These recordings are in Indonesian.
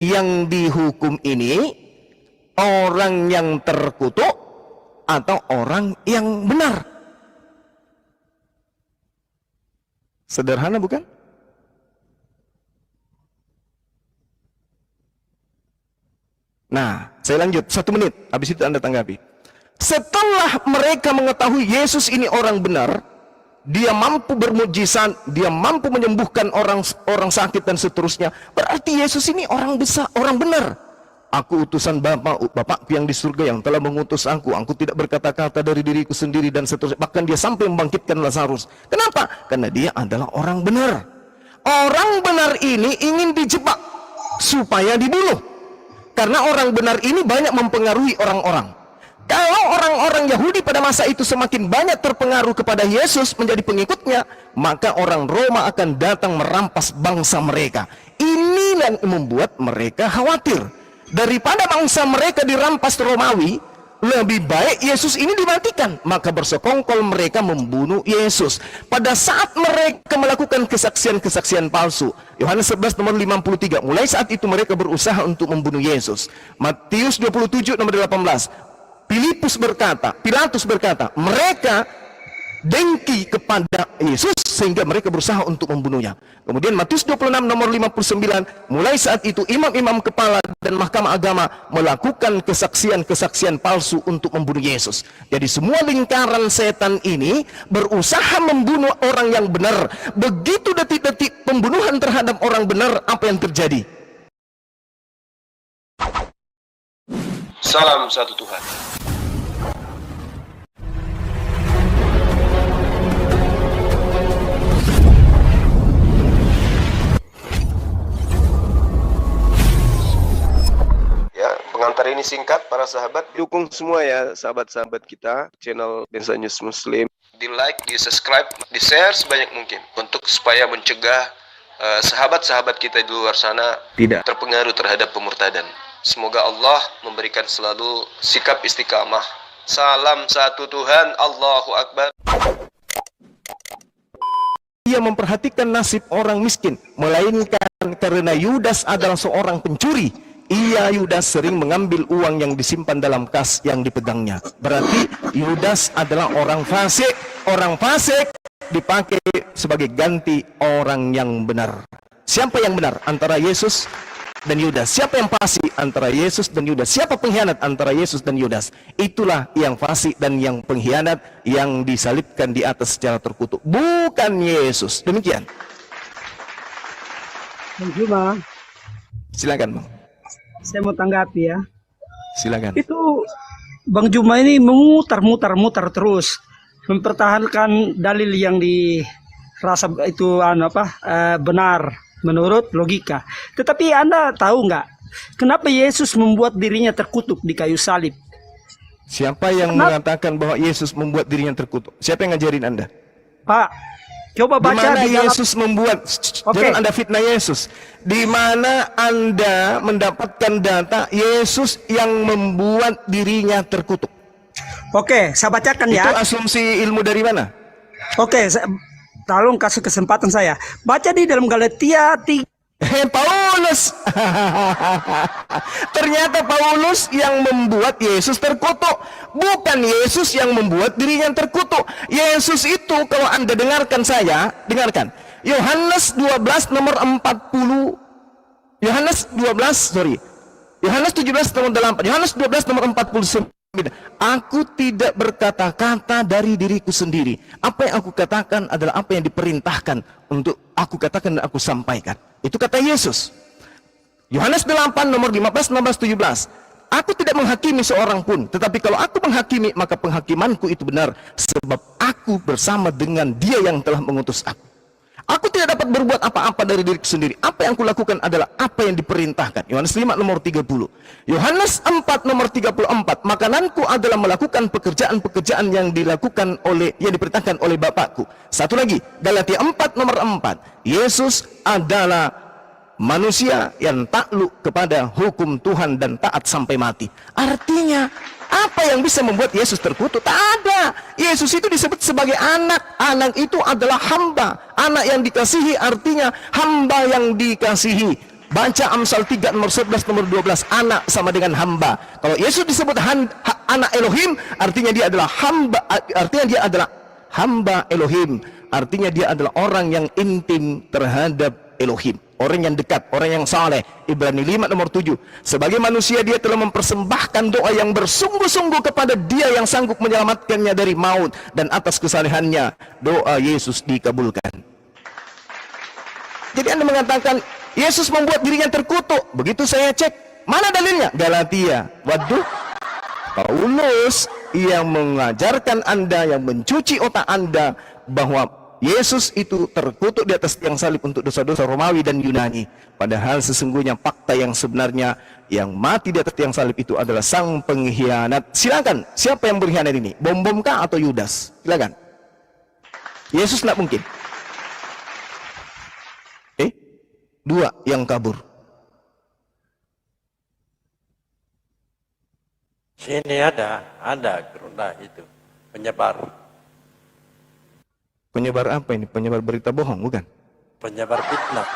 yang dihukum ini orang yang terkutuk atau orang yang benar? Sederhana bukan? Nah, saya lanjut 1 menit, habis itu Anda tanggapi. Setelah mereka mengetahui Yesus ini orang benar, dia mampu bermujizat, dia mampu menyembuhkan orang sakit dan seterusnya, berarti Yesus ini orang besar, orang benar. Aku utusan Bapakku yang di surga yang telah mengutus aku tidak berkata-kata dari diriku sendiri dan seterusnya. Bahkan dia sampai membangkitkan Lazarus. Kenapa? Karena dia adalah orang benar. Orang benar ini ingin dijebak supaya dibunuh. Karena orang benar ini banyak mempengaruhi orang-orang. Kalau orang-orang Yahudi pada masa itu semakin banyak terpengaruh kepada Yesus menjadi pengikutnya, maka orang Roma akan datang merampas bangsa mereka. Ini yang membuat mereka khawatir. Daripada bangsa mereka dirampas Romawi, lebih baik Yesus ini dimatikan. Maka bersekongkol mereka membunuh Yesus. Pada saat mereka melakukan kesaksian-kesaksian palsu, Yohanes 11 nomor 53, mulai saat itu mereka berusaha untuk membunuh Yesus. Matius 27 nomor 18, Pilatus berkata, mereka dengki kepada Yesus sehingga mereka berusaha untuk membunuhnya. Kemudian Matius 26 nomor 59, mulai saat itu imam-imam kepala dan mahkamah agama melakukan kesaksian-kesaksian palsu untuk membunuh Yesus. Jadi semua lingkaran setan ini berusaha membunuh orang yang benar. Begitu detik-detik pembunuhan terhadap orang benar, apa yang terjadi? Salam satu Tuhan. Ya, pengantar ini singkat para sahabat. Dukung semua ya sahabat-sahabat kita channel Densa News Muslim. Di like, di subscribe, di share sebanyak mungkin untuk supaya mencegah sahabat-sahabat kita di luar sana tidak terpengaruh terhadap pemurtadan. Semoga Allah memberikan selalu sikap istiqamah. Salam satu Tuhan, Allahu Akbar. Ia memperhatikan nasib orang miskin, melainkan karena Yudas adalah seorang pencuri. Yudas sering mengambil uang yang disimpan dalam kas yang dipegangnya. Berarti Yudas adalah orang fasik. Orang fasik dipakai sebagai ganti orang yang benar. Siapa yang benar antara Yesus dan Yudas? Siapa yang fasik antara Yesus dan Yudas? Siapa pengkhianat antara Yesus dan Yudas? Itulah yang fasik dan yang pengkhianat yang disalibkan di atas secara terkutuk, bukan Yesus. Demikian. Bang, Silakan Bang. saya mau tanggapi ya. Silakan. Itu Bang Juma ini memutar terus mempertahankan dalil yang dirasa itu benar menurut logika. Tetapi Anda tahu nggak kenapa Yesus membuat dirinya terkutuk di kayu salib? Siapa yang mengatakan bahwa Yesus membuat dirinya terkutuk? Siapa yang ngajarin Anda? Pak, coba baca di mana di dalam... Yesus membuat. Jangan Anda fitnah Yesus. Di mana Anda mendapatkan data Yesus yang membuat dirinya terkutuk? Oke, saya bacakan ya. Itu asumsi ilmu dari mana? Oke, tolong kasih kesempatan saya. Baca di dalam Galatia 3. Paulus. Ternyata Paulus yang membuat Yesus terkutuk, bukan Yesus yang membuat dirinya terkutuk. Yesus itu, kalau Anda dengarkan saya, dengarkan. Yohanes 12 nomor 40. Yohanes 17 nomor 8. Yohanes 12 nomor 49. Aku tidak berkata-kata dari diriku sendiri. Apa yang aku katakan adalah apa yang diperintahkan untuk aku katakan dan aku sampaikan. Itu kata Yesus. Yohanes 8 nomor 15, 16, 17. Aku tidak menghakimi seorang pun, tetapi kalau aku menghakimi, maka penghakimanku itu benar, sebab aku bersama dengan Dia yang telah mengutus aku. Aku tidak dapat berbuat apa-apa dari diriku sendiri. Apa yang kulakukan adalah apa yang diperintahkan. Yohanes 5 nomor 30. Yohanes 4 nomor 34. Makananku adalah melakukan pekerjaan-pekerjaan yang diperintahkan oleh Bapakku. Satu lagi, Galatia 4 nomor 4. Yesus adalah manusia yang takluk kepada hukum Tuhan dan taat sampai mati. Artinya, apa yang bisa membuat Yesus terkutuk? Tak ada. Yesus itu disebut sebagai anak. Anak itu adalah hamba. Anak yang dikasihi artinya hamba yang dikasihi. Baca Amsal 3 nomor 11 nomor 12, anak sama dengan hamba. Kalau Yesus disebut anak Elohim, artinya dia adalah hamba, artinya dia adalah hamba Elohim. Artinya dia adalah orang yang intim terhadap Elohim, orang yang dekat, orang yang saleh. Ibrani 5 nomor 7. Sebagai manusia dia telah mempersembahkan doa yang bersungguh-sungguh kepada Dia yang sanggup menyelamatkannya dari maut, dan atas kesalehannya doa Yesus dikabulkan. Jadi Anda mengatakan Yesus membuat dirinya terkutuk. Begitu saya cek, mana dalilnya? Galatia. Waduh, Paulus yang mengajarkan Anda, yang mencuci otak Anda bahwa Yesus itu terkutuk di atas tiang salib untuk dosa-dosa Romawi dan Yunani. Padahal sesungguhnya fakta yang sebenarnya, yang mati di atas tiang salib itu adalah sang pengkhianat. Silakan, siapa yang berkhianat ini? Bom-bom kah atau Yudas? Silakan. Yesus tidak mungkin. Dua yang kabur. Sini ada gerunda itu penyebar apa ini? Penyebar berita bohong, bukan? penyebar fitnah.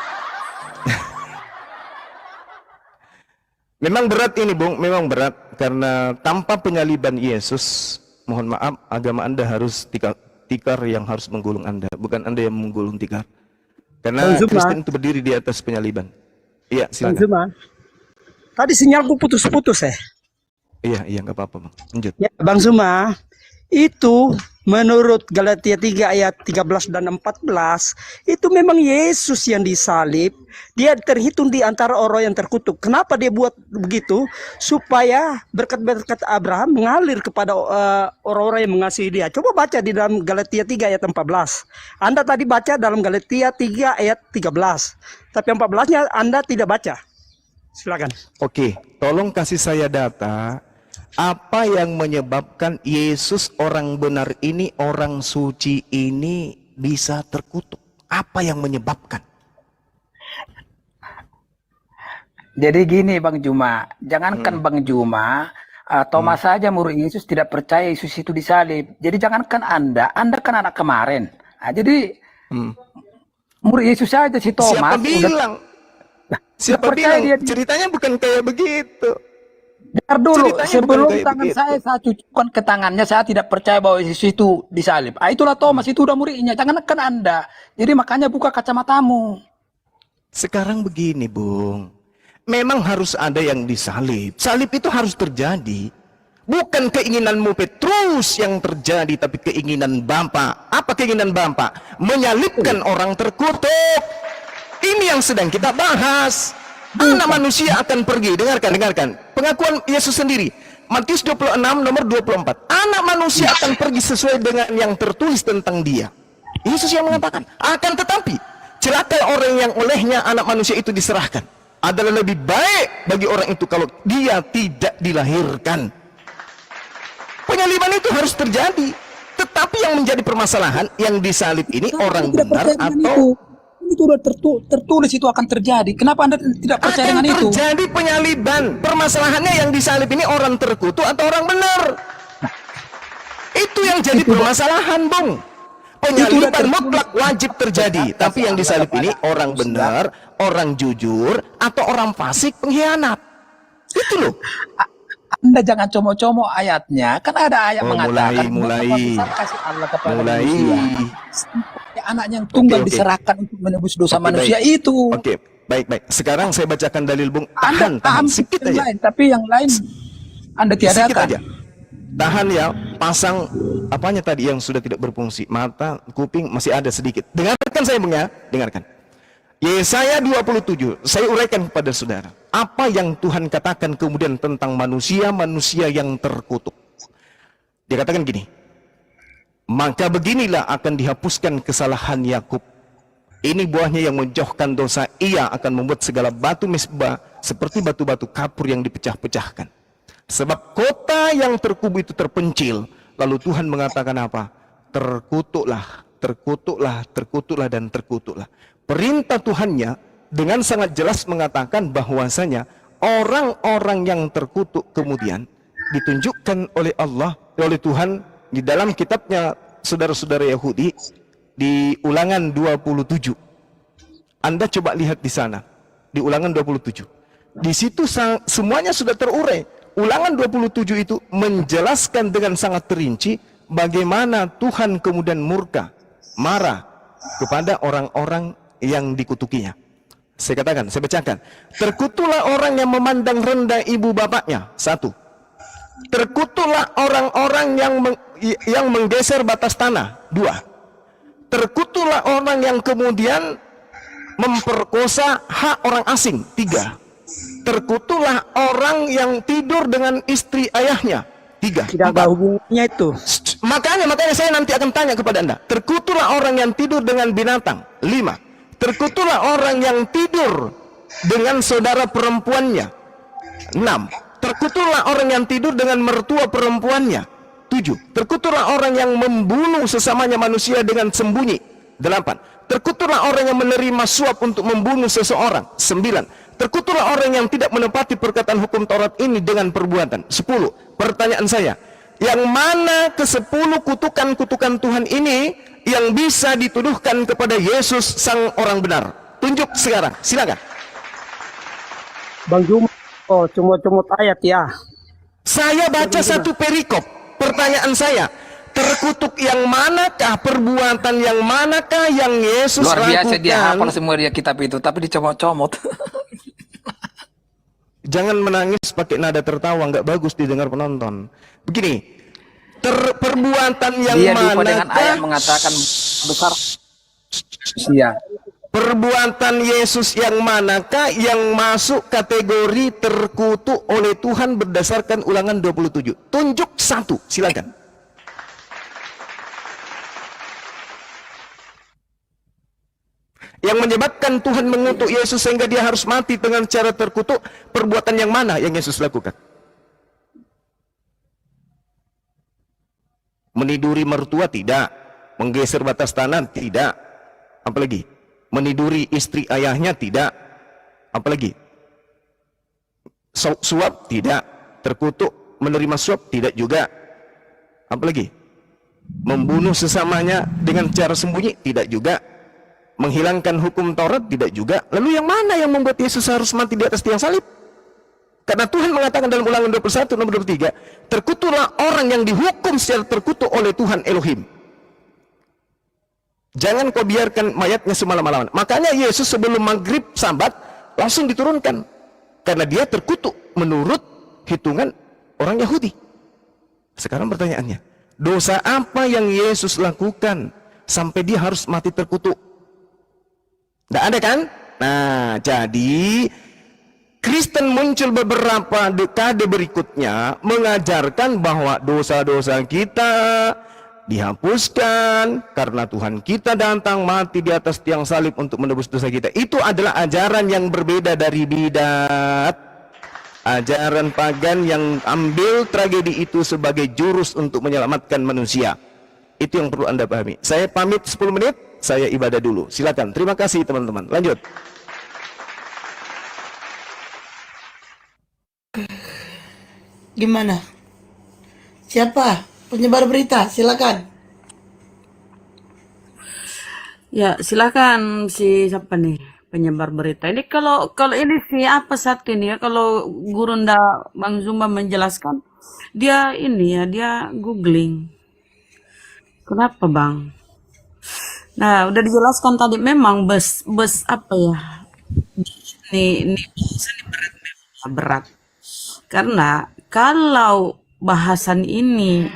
Memang berat ini, Bung, memang berat karena tanpa penyaliban Yesus, mohon maaf, agama Anda harus tikar yang harus menggulung Anda, bukan Anda yang menggulung tikar. Karena Kristen itu berdiri di atas penyaliban. Iya, silakan. Tadi sinyalku putus-putus ya. Iya, nggak apa-apa, Bang. Lanjut. Ya, Bang Zuma, itu menurut Galatia 3 ayat 13 dan 14, itu memang Yesus yang disalib. Dia terhitung di antara orang yang terkutuk. Kenapa dia buat begitu? Supaya berkat-berkat Abraham mengalir kepada orang-orang yang mengasihi dia. Coba baca di dalam Galatia 3 ayat 14. Anda tadi baca dalam Galatia 3 ayat 13. Tapi 14-nya Anda tidak baca. Silakan. Oke, tolong kasih saya data. Apa yang menyebabkan Yesus orang benar ini, orang suci ini bisa terkutuk? Apa yang menyebabkan? Jadi gini Bang Juma, jangankan Bang Juma, Thomas saja murid Yesus tidak percaya Yesus itu disalib. Jadi jangankan Anda kan anak kemarin. Nah, jadi murid Yesus saja si Thomas. Siapa bilang? Ceritanya bukan kayak begitu. Dengar dulu, Ceritanya sebelum tangan saya cucukkan ke tangannya, saya tidak percaya bahwa Yesus itu disalib. Itulah Thomas, itu udah muridnya. Jangankan Anda. Jadi makanya buka kacamatamu. Sekarang begini, Bung. Memang harus ada yang disalib. Salib itu harus terjadi. Bukan keinginanmu Petrus yang terjadi, tapi keinginan Bapa. Apa keinginan Bapa? Menyalibkan orang terkutuk. Ini yang sedang kita bahas. Anak manusia akan pergi. Dengarkan. Pengakuan Yesus sendiri. Matius 26 nomor 24. Anak manusia akan pergi sesuai dengan yang tertulis tentang dia. Yesus yang mengatakan. Akan tetapi, celaka orang yang olehnya anak manusia itu diserahkan. Adalah lebih baik bagi orang itu kalau dia tidak dilahirkan. Penyaliban itu harus terjadi. Tetapi yang menjadi permasalahan, yang disalib ini orang benar atau... Itu udah tertulis itu akan terjadi. Kenapa Anda tidak percaya dengan itu? Terjadi penyaliban. Permasalahannya yang disalib ini orang terkutuk atau orang benar? Itu yang jadi permasalahan, Bung. Penyaliban mutlak wajib terjadi. Tapi yang disalib ini orang benar, orang jujur, atau orang fasik pengkhianat. Itu loh. Anda jangan como-como ayatnya. Kan ada ayat mengatakan mulai. kasih Allah kepada manusia. Anak yang tunggal diserahkan untuk menebus dosa manusia baik. itu. Oke, baik. Sekarang saya bacakan dalil, Bung. Tahan sedikit aja. Tapi yang lain Anda tiadakan. Sedikit aja. Tahan ya, pasang apanya tadi yang sudah tidak berfungsi. Mata, kuping masih ada sedikit. Dengarkan saya, Bung ya. Dengarkan. Yesaya 27, saya uraikan kepada saudara. Apa yang Tuhan katakan kemudian tentang manusia yang terkutuk. Dia katakan gini. Maka beginilah akan dihapuskan kesalahan Yakub. Ini buahnya yang menjauhkan dosa. Ia akan membuat segala batu mesbah seperti batu-batu kapur yang dipecah-pecahkan. Sebab kota yang terkubu itu terpencil. Lalu Tuhan mengatakan apa? Terkutuklah dan terkutuklah. Perintah Tuhannya dengan sangat jelas mengatakan bahwasanya orang-orang yang terkutuk kemudian ditunjukkan oleh Allah, oleh Tuhan di dalam kitabnya saudara-saudara Yahudi di Ulangan 27. Anda coba lihat di sana. di Ulangan 27. Di situ semuanya sudah terurai. Ulangan 27 itu menjelaskan dengan sangat terinci bagaimana Tuhan kemudian murka, marah kepada orang-orang yang dikutukinya. Saya katakan, saya bacakan. Terkutuklah orang yang memandang rendah ibu bapaknya. 1. Terkutuklah orang-orang yang menggeser batas tanah. 2. Terkutuklah orang yang kemudian memperkosa hak orang asing. 3. Terkutuklah orang yang tidur dengan istri ayahnya. 3. Tidak ada hubungannya itu. Makanya saya nanti akan tanya kepada Anda. Terkutuklah orang yang tidur dengan binatang. 5. Terkutuklah orang yang tidur dengan saudara perempuannya. 6. Terkutuklah orang yang tidur dengan mertua perempuannya. 7. Terkutuklah orang yang membunuh sesamanya manusia dengan sembunyi. 8. Terkutuklah orang yang menerima suap untuk membunuh seseorang. 9. Terkutuklah orang yang tidak menepati perkataan hukum Taurat ini dengan perbuatan. 10. Pertanyaan saya, yang mana ke-10 kutukan-kutukan Tuhan ini yang bisa dituduhkan kepada Yesus sang orang benar? Tunjuk sekarang, silakan. Bang Juma, oh comot-comot ayat ya. Saya baca satu perikop. Pertanyaan saya, terkutuk yang manakah, perbuatan yang manakah yang Yesus Luar biasa lakukan? dia hafal semua dia kitab itu, tapi dicomot-comot. Jangan menangis pakai nada tertawa, nggak bagus didengar penonton. Begini, perbuatan yang Dia lupa dengan manakah? ayat mengatakan besar. Iya. Perbuatan Yesus yang manakah yang masuk kategori terkutuk oleh Tuhan berdasarkan Ulangan 27? Tunjuk satu, silakan. Yang menyebabkan Tuhan mengutuk Yesus sehingga dia harus mati dengan cara terkutuk, perbuatan yang mana yang Yesus lakukan? Meniduri mertua tidak, menggeser batas tanah tidak, apalagi meniduri istri ayahnya tidak, apalagi suap tidak, terkutuk menerima suap tidak juga, apalagi membunuh sesamanya dengan cara sembunyi tidak juga, menghilangkan hukum Taurat tidak juga. Lalu yang mana yang membuat Yesus harus mati di atas tiang salib? Karena Tuhan mengatakan dalam Ulangan 21 nomor 23, terkutuklah orang yang dihukum secara terkutuk oleh Tuhan Elohim. Jangan kau biarkan mayatnya semalam-malaman. Makanya Yesus sebelum maghrib Sabat langsung diturunkan, karena dia terkutuk menurut hitungan orang Yahudi. Sekarang pertanyaannya, dosa apa yang Yesus lakukan sampai dia harus mati terkutuk? Tidak ada kan? Nah, jadi Kristen muncul beberapa dekade berikutnya mengajarkan bahwa dosa-dosa kita dihapuskan karena Tuhan kita datang mati di atas tiang salib untuk menebus dosa kita. Itu adalah ajaran yang berbeda dari bidat, ajaran pagan yang ambil tragedi itu sebagai jurus untuk menyelamatkan manusia. Itu yang perlu Anda pahami. Saya pamit 10 menit, saya ibadah dulu. Silakan. Terima kasih teman-teman. Lanjut. Gimana? Siapa? Penyebar berita, silakan. Ya, silakan si siapa nih penyebar berita. Ini kalau ini siapa satu ini ya, kalau Gurunda Bang Zumba menjelaskan, dia ini ya, dia googling. Kenapa, Bang? Nah, udah dijelaskan tadi memang bus apa ya? Ini berat. Karena kalau bahasan ini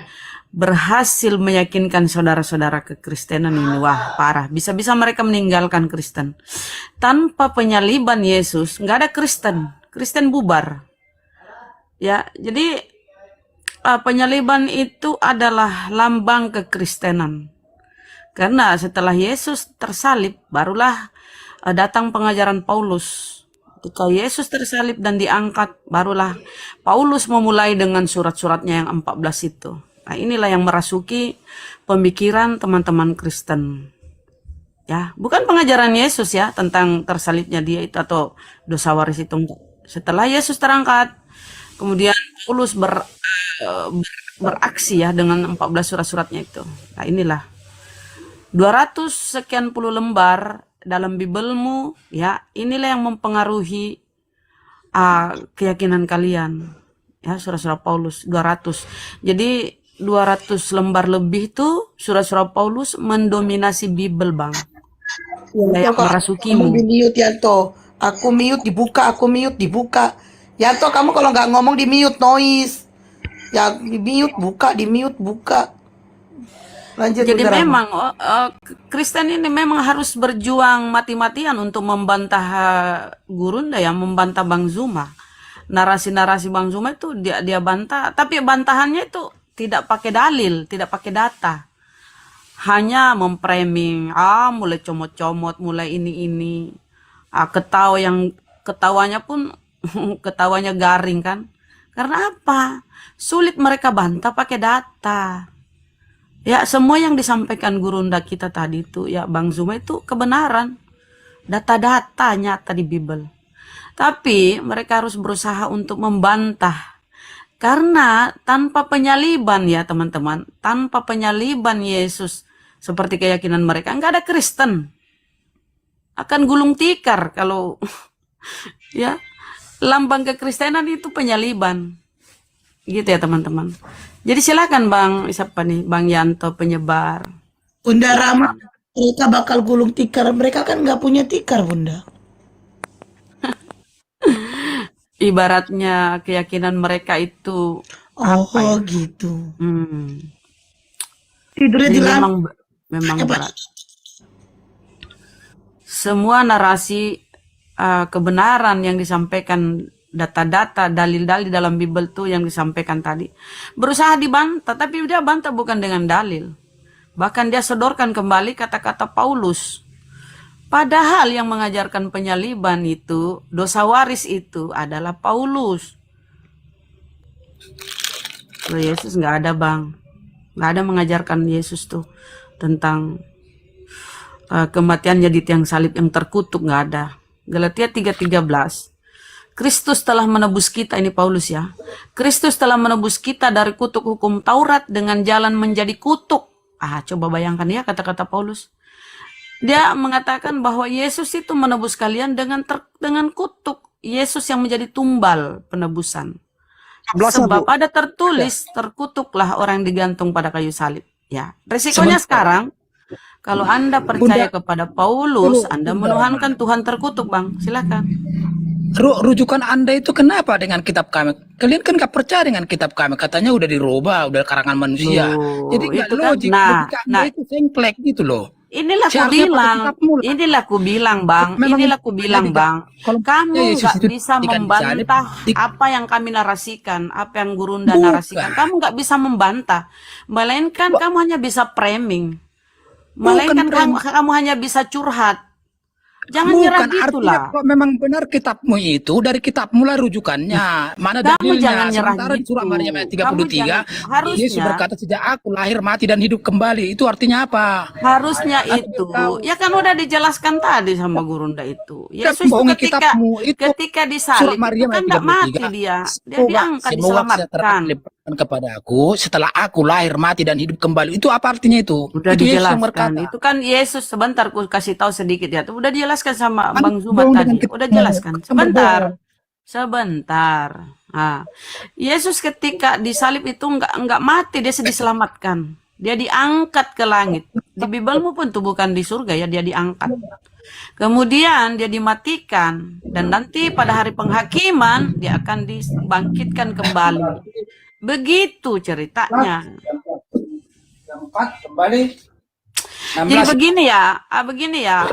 berhasil meyakinkan saudara-saudara kekristenan ini, wah parah, bisa-bisa mereka meninggalkan Kristen. Tanpa penyaliban Yesus nggak ada Kristen bubar ya. Jadi penyaliban itu adalah lambang kekristenan, karena setelah Yesus tersalib barulah datang pengajaran Paulus. Ketika Yesus tersalib dan diangkat, barulah Paulus memulai dengan surat-suratnya yang 14 itu. Nah, inilah yang merasuki pemikiran teman-teman Kristen. Ya, bukan pengajaran Yesus ya tentang tersalibnya dia itu atau dosa waris itu. Setelah Yesus terangkat, kemudian Paulus beraksi ya dengan 14 surat-suratnya itu. Nah, inilah 200 sekian puluh lembar dalam Bibelmu, ya, inilah yang mempengaruhi keyakinan kalian. Ya, surat-surat Paulus 200. Jadi 200 lembar lebih tuh surat-surat Paulus mendominasi Bibel, Bang. Kayak Yanto, kamu merasukimu. di mute Yanto. Aku mute dibuka, aku mute dibuka. Yanto, kamu kalau nggak ngomong di mute noise. Ya di mute buka, di mute buka. Lanjut Jadi Bunda Rahma. memang Kristen ini memang harus berjuang mati-matian untuk membantah Gurunda, ya, membantah Bang Zuma. Narasi-narasi Bang Zuma itu dia bantah, tapi bantahannya itu tidak pakai dalil, tidak pakai data. Hanya memframing, mulai comot-comot, mulai ini. Ketawanya pun ketawanya garing kan. Karena apa? Sulit mereka bantah pakai data. Ya, semua yang disampaikan Gurunda kita tadi itu, ya, Bang Zuma itu kebenaran. Data-data nyata di Bibel. Tapi mereka harus berusaha untuk membantah. Karena tanpa penyaliban, ya teman-teman, tanpa penyaliban Yesus seperti keyakinan mereka, nggak ada Kristen. Akan gulung tikar kalau ya, lambang kekristenan itu penyaliban. Gitu ya teman-teman. Jadi silakan Bang, siapa nih? Bang Yanto, penyebar. Bunda Rahma, mereka bakal gulung tikar. Mereka kan nggak punya tikar, Bunda. Ibaratnya keyakinan mereka itu apa ya? Gitu. Jadi Tidurnya di lantai. memang berat. Semua narasi kebenaran yang disampaikan, data-data, dalil-dalil dalam Bibel tuh yang disampaikan tadi, berusaha dibantah, tapi dia bantah bukan dengan dalil. Bahkan dia sodorkan kembali kata-kata Paulus. Padahal yang mengajarkan penyaliban itu, dosa waris itu adalah Paulus. Kalau Yesus nggak ada, Bang. Nggak ada mengajarkan Yesus tuh tentang kematiannya di tiang salib yang terkutuk, nggak ada. Galatia 3:13. Kristus telah menebus kita, ini Paulus ya. Kristus telah menebus kita dari kutuk hukum Taurat dengan jalan menjadi kutuk. Coba bayangkan ya kata-kata Paulus. Dia mengatakan bahwa Yesus itu menebus kalian dengan kutuk. Yesus yang menjadi tumbal penebusan. Sebab ada tertulis, terkutuklah orang yang digantung pada kayu salib. Ya, resikonya sekarang, kalau Anda percaya kepada Paulus, Anda menuhankan Tuhan terkutuk, Bang. Silakan. Rujukan Anda itu kenapa dengan kitab kami? Kalian kan gak percaya dengan kitab kami. Katanya udah dirubah, udah karangan manusia. Jadi gak itu kan, logik. Logika Anda itu sengklek gitu loh. Inilah ku bilang, Bang. Inilah ku bilang, Bang. Kamu nggak bisa membantah apa yang kami narasikan, apa yang Gurunda narasikan. Kamu nggak bisa membantah, melainkan kamu hanya bisa framing, melainkan kamu hanya bisa curhat. Jangan nyerah gitulah. Kalau memang benar kitabmu itu, dari kitabmu lah rujukannya. Mana Kamu dalilnya? jangan nyerah Sementara di gitu. surah Maryam ayat 33, Harusnya Yesus berkata, sejak aku lahir, mati, dan hidup kembali. Itu artinya apa? Harusnya itu, ya kan udah dijelaskan tadi sama Gurunda itu. Yesus itu ketika disalib itu kan nggak mati dia diangkat, diselamatkan. Kepada aku, setelah aku lahir, mati, dan hidup kembali. Itu apa artinya itu? Udah itu Yesus yang dijelaskan. berkata. Itu kan Yesus, sebentar ku kasih tahu sedikit ya. Udah dijelaskan sama Bang Zuma tadi. Udah jelaskan. Sebentar. Yesus ketika disalib itu nggak mati, dia diselamatkan. Dia diangkat ke langit. Di Bibelmu pun tuh bukan di surga ya, dia diangkat. Kemudian dia dimatikan, dan nanti pada hari penghakiman dia akan dibangkitkan kembali. Begitu ceritanya. Jadi begini ya,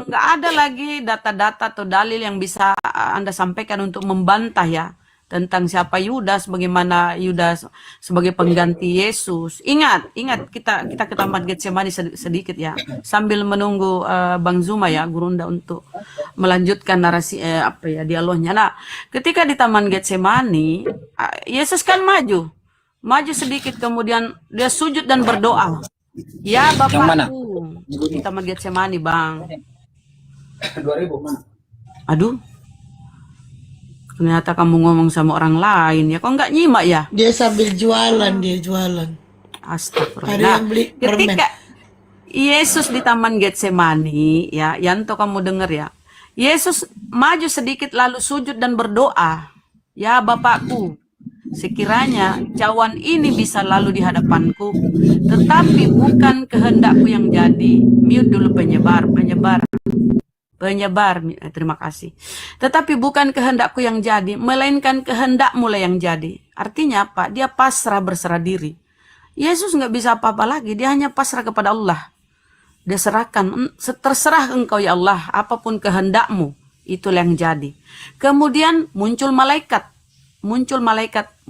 nggak ada lagi data-data atau dalil yang bisa Anda sampaikan untuk membantah ya tentang siapa Yudas, bagaimana Yudas sebagai pengganti Yesus. Ingat kita ke Taman Getsemani sedikit ya, sambil menunggu Bang Zuma ya, Gurunda untuk melanjutkan narasi dialognya. Nah, ketika di Taman Getsemani, Yesus kan maju sedikit, kemudian dia sujud dan berdoa. Ya Bapakku, di Taman Getsemani, Bang. 2000 mana? Aduh. Ternyata kamu ngomong sama orang lain ya, kok nggak nyimak ya? Dia sambil jualan, dia jualan. Astagfirullah. Ada yang beli permen. Yesus di Taman Getsemani, ya, Yanto kamu dengar ya. Yesus maju sedikit lalu sujud dan berdoa. Ya Bapakku, sekiranya cawan ini bisa lalu di hadapanku, tetapi bukan kehendakku yang jadi. Mute dulu penyebar. Terima kasih. Tetapi bukan kehendakku yang jadi, melainkan kehendakmu lah yang jadi. Artinya apa? Dia pasrah, berserah diri. Yesus nggak bisa apa-apa lagi, dia hanya pasrah kepada Allah. Dia serahkan, terserah engkau ya Allah, apapun kehendakmu, itulah yang jadi. Kemudian muncul malaikat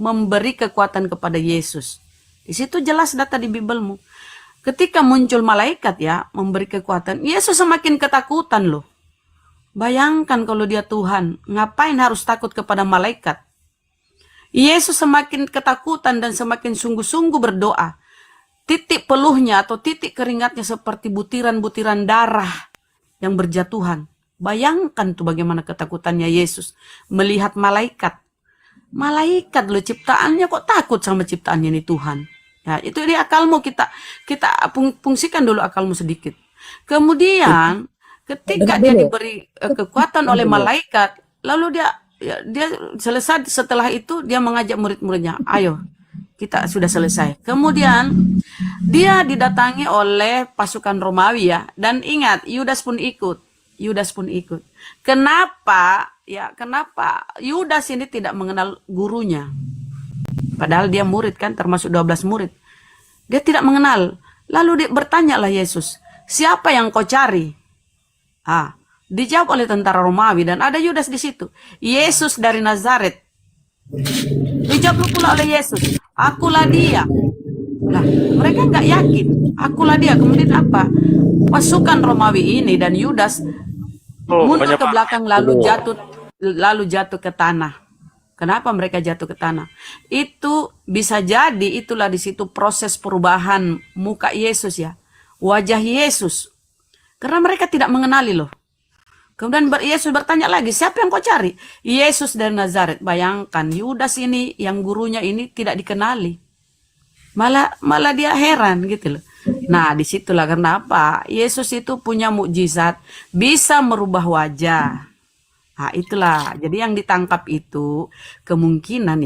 memberi kekuatan kepada Yesus. Di situ jelas data di Bibelmu. Ketika muncul malaikat ya, memberi kekuatan, Yesus semakin ketakutan loh. Bayangkan kalau dia Tuhan, ngapain harus takut kepada malaikat? Yesus semakin ketakutan dan semakin sungguh-sungguh berdoa. Titik peluhnya atau titik keringatnya seperti butiran-butiran darah yang berjatuhan. Bayangkan tuh bagaimana ketakutannya Yesus melihat malaikat. Malaikat loh ciptaannya, kok takut sama ciptaannya ini Tuhan? Ya, itu di akalmu, kita fungsikan dulu akalmu sedikit. Kemudian ketika dia diberi kekuatan oleh malaikat, lalu dia selesai. Setelah itu dia mengajak murid-muridnya, ayo kita sudah selesai. Kemudian dia didatangi oleh pasukan Romawi ya, dan ingat Yudas pun ikut. Kenapa Yudas ini tidak mengenal gurunya? Padahal dia murid kan, termasuk 12 murid. Dia tidak mengenal. Lalu bertanyalah Yesus, siapa yang kau cari? Dijawab oleh tentara Romawi dan ada Yudas di situ. Yesus dari Nazaret. Dijawab pula oleh Yesus, akulah dia. Nah, mereka nggak yakin, akulah dia. Kemudian apa? Pasukan Romawi ini dan Yudas mundur ke belakang lalu jatuh ke tanah. Kenapa mereka jatuh ke tanah? Itu bisa jadi itulah di situ proses perubahan muka Yesus ya, wajah Yesus. Karena mereka tidak mengenali loh. Kemudian Yesus bertanya lagi, siapa yang kau cari? Yesus dari Nazaret. Bayangkan Yudas ini yang gurunya ini tidak dikenali. Malah dia heran gitu loh. Nah disitulah kenapa Yesus itu punya mukjizat, bisa merubah wajah. Nah itulah, jadi yang ditangkap itu kemungkinan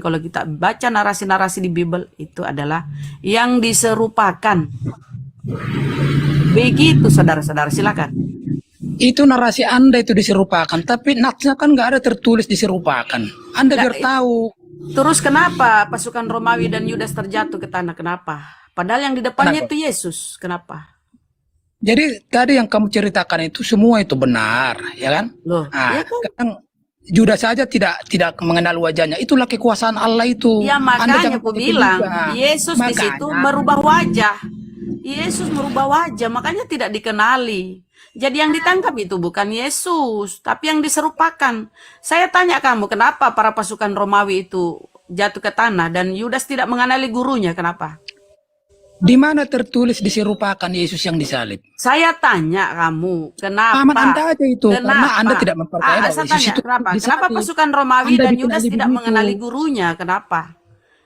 kalau kita baca narasi-narasi di Bible itu adalah yang diserupakan. Begitu saudara-saudara, silakan. Itu narasi Anda itu diserupakan, tapi natsnya kan nggak ada tertulis diserupakan. Anda biar tahu. Terus kenapa pasukan Romawi dan Yudas terjatuh ke tanah? Kenapa? Padahal yang di depannya itu Yesus. Kenapa? Jadi tadi yang kamu ceritakan itu semua itu benar, ya kan? Loh, nah, ya kan? Kadang Judas saja tidak mengenal wajahnya. Itulah kekuasaan Allah itu. Ya makanya aku bilang Yesus di situ merubah wajah. Yesus merubah wajah, makanya tidak dikenali. Jadi yang ditangkap itu bukan Yesus, tapi yang diserupakan. Saya tanya kamu, kenapa para pasukan Romawi itu jatuh ke tanah dan Yudas tidak mengenali gurunya? Kenapa? Di mana tertulis diserupakan Yesus yang disalib? Saya tanya kamu, kenapa? Paman Anda aja itu, kenapa? karena Anda tidak mempercayai bahwa saya Yesus tanya, itu kenapa? disalib. Kenapa pasukan Romawi Anda dan Yudas tidak begitu. mengenali gurunya? Kenapa?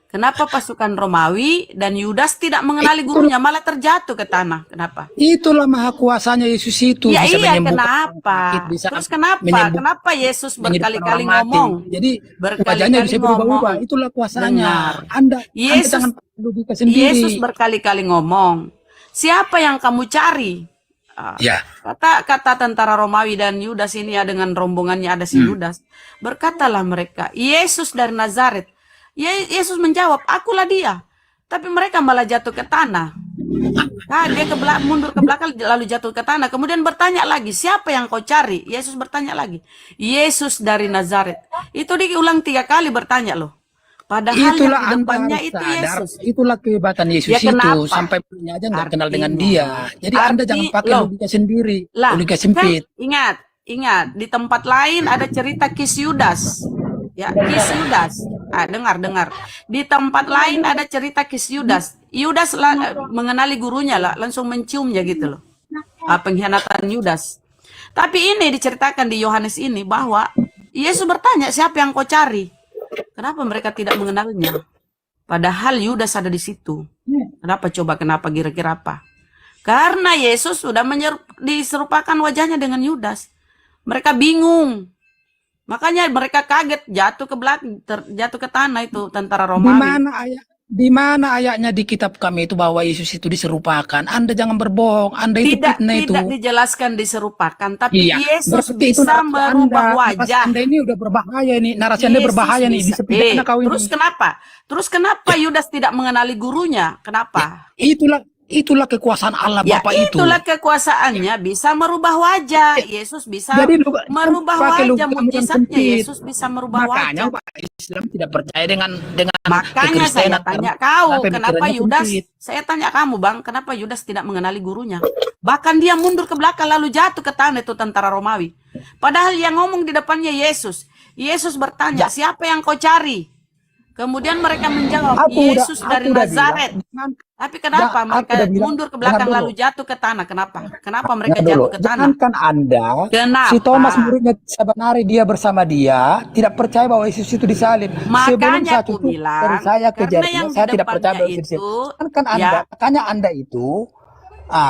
Kenapa pasukan Romawi dan Yudas tidak mengenali gurunya, malah terjatuh ke tanah? Kenapa? Itulah maha kuasanya Yesus itu. Ya bisa iya, menyembuhkan kenapa? sakit, bisa Terus kenapa? menyembuhkan Kenapa Yesus berkali-kali orang mati. ngomong? Jadi wajahnya Berkali-kali bisa berubah-ubah. ngomong. Itulah kuasanya. Dengar. Anda Yesus- jangan logika sendiri. Yesus berkali-kali ngomong, siapa yang kamu cari? Ya. Kata tentara Romawi dan Yudas ini ya, dengan rombongannya ada si Yudas. Berkatalah mereka, Yesus dari Nazaret. Yesus menjawab, akulah dia. Tapi mereka malah jatuh ke tanah. Nah, dia mundur ke belakang lalu jatuh ke tanah. Kemudian bertanya lagi, siapa yang kau cari? Yesus bertanya lagi, Yesus dari Nazaret. Itu diulang 3 kali bertanya loh. Padahal Itulah yang di depannya Anda itu sadar, Yesus. itulah kehebatan Yesus Ya, itu. kenapa? Sampai punya aja nggak kenal dengan Artinya- dia. Jadi Anda jangan pakai logika sendiri, logika sempit. Kan, ingat, di tempat lain ada cerita Kis Yudas. Ya, Kis Yudas. Dengar. Di tempat lain ada cerita Kis Yudas. Yudas mengenali gurunya lah, langsung menciumnya gitu loh. Pengkhianatan Yudas. Tapi ini diceritakan di Yohanes ini bahwa Yesus bertanya, siapa yang kau cari? Kenapa mereka tidak mengenalnya? Padahal Yudas ada di situ. Kenapa kira-kira apa? Karena Yesus sudah diserupakan wajahnya dengan Yudas. Mereka bingung. Makanya mereka kaget, jatuh ke belakang, jatuh ke tanah itu tentara Romawi. Di mana ayatnya di kitab kami itu bahwa Yesus itu diserupakan? Anda jangan berbohong. Anda itu fitnah itu. Tidak dijelaskan diserupakan, tapi Iya, Yesus berarti itu bisa narasi merubah narasi wajah. Anda ini udah berbahaya nih. Narasi Anda Yesus berbahaya nih. bisa. Disepidana kau ini. Terus kenapa Yudas tidak mengenali gurunya? Kenapa? Itulah kekuasaan Allah Ya, Bapa itu. itulah kekuasaannya, bisa merubah wajah. Yesus bisa Jadi merubah pakai wajah, logika bukan mukjizatnya sempit. Yesus bisa merubah Makanya wajah. Pak Islam tidak percaya dengan Makanya saya kekristenan, tanya karena kau, kenapa pemikirannya Yudas? sempit. Saya tanya kamu, Bang, kenapa Yudas tidak mengenali gurunya? Bahkan dia mundur ke belakang lalu jatuh ke tanah itu tentara Romawi. Padahal yang ngomong di depannya Yesus. Yesus bertanya, siapa yang kau cari? Kemudian mereka menjawab, Yesus dari Nazaret. Tapi kenapa mereka mundur ke belakang lalu jatuh ke tanah? Kenapa? Kenapa mereka jatuh ke tanah? Jangankan Anda, Kenapa? si Thomas muridnya sebenarnya dia bersama dia tidak percaya bahwa Yesus itu disalib. Sebelum Makanya saya aku tutup bilang, dari saya ke karena jarinya, yang saya di tidak percaya bahwa depannya Yesus disalib. itu, Kan Anda, ya. makanya Anda itu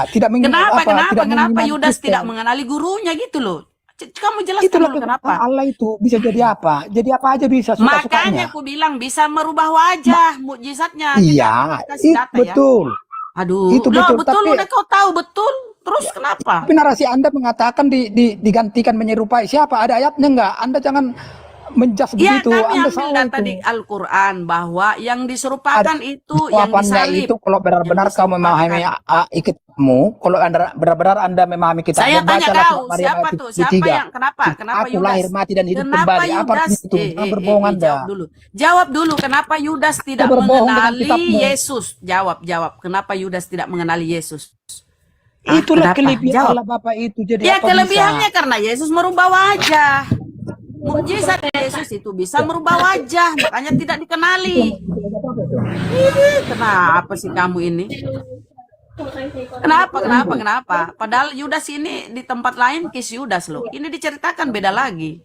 tidak Kenapa mengimani Yudas Kristen. tidak mengenali gurunya gitu loh? Kamu jelaskan Itulah dulu kekuasaan kenapa? Allah itu bisa jadi apa? Jadi apa aja bisa Makanya suka-sukanya. aku bilang bisa merubah wajah, mukjizatnya. Iya, Kasih data ya. betul. Aduh, Itu loh, betul, betul tapi- udah kau tahu betul. Terus kenapa? Tapi narasi Anda mengatakan digantikan menyerupai siapa? Ada ayatnya enggak? Anda jangan menjas Ya, begitu. kami Anda ambil salah data itu. di Al-Quran bahwa yang diserupakan itu yang Jawabannya disalib. itu kalau benar-benar Yang kau memahami kitabmu, kalau benar-benar Anda memahami kitabmu, Saya tanya bacalah kau, Maria siapa ayat tuh? Siapa 73. yang kenapa Aku Yudas? lahir, mati dan hidup Kenapa kembali. Apa Yudas? artinya itu? Jangan berbohong Anda. Jawab dulu. Jawab dulu kenapa Yudas tidak berbohong dengan mengenali kitabmu. Yesus? Jawab. Kenapa Yudas tidak mengenali Yesus? Itulah kenapa? kelebihan Jawab. Allah Bapa itu. Jadi Ya apa kelebihannya bisa? karena Yesus merubah wajah. Mukjizat Yesus itu bisa merubah wajah, makanya tidak dikenali. Kenapa sih kamu ini? Kenapa? Padahal Yudas ini di tempat lain kis Yudas loh. Ini diceritakan beda lagi.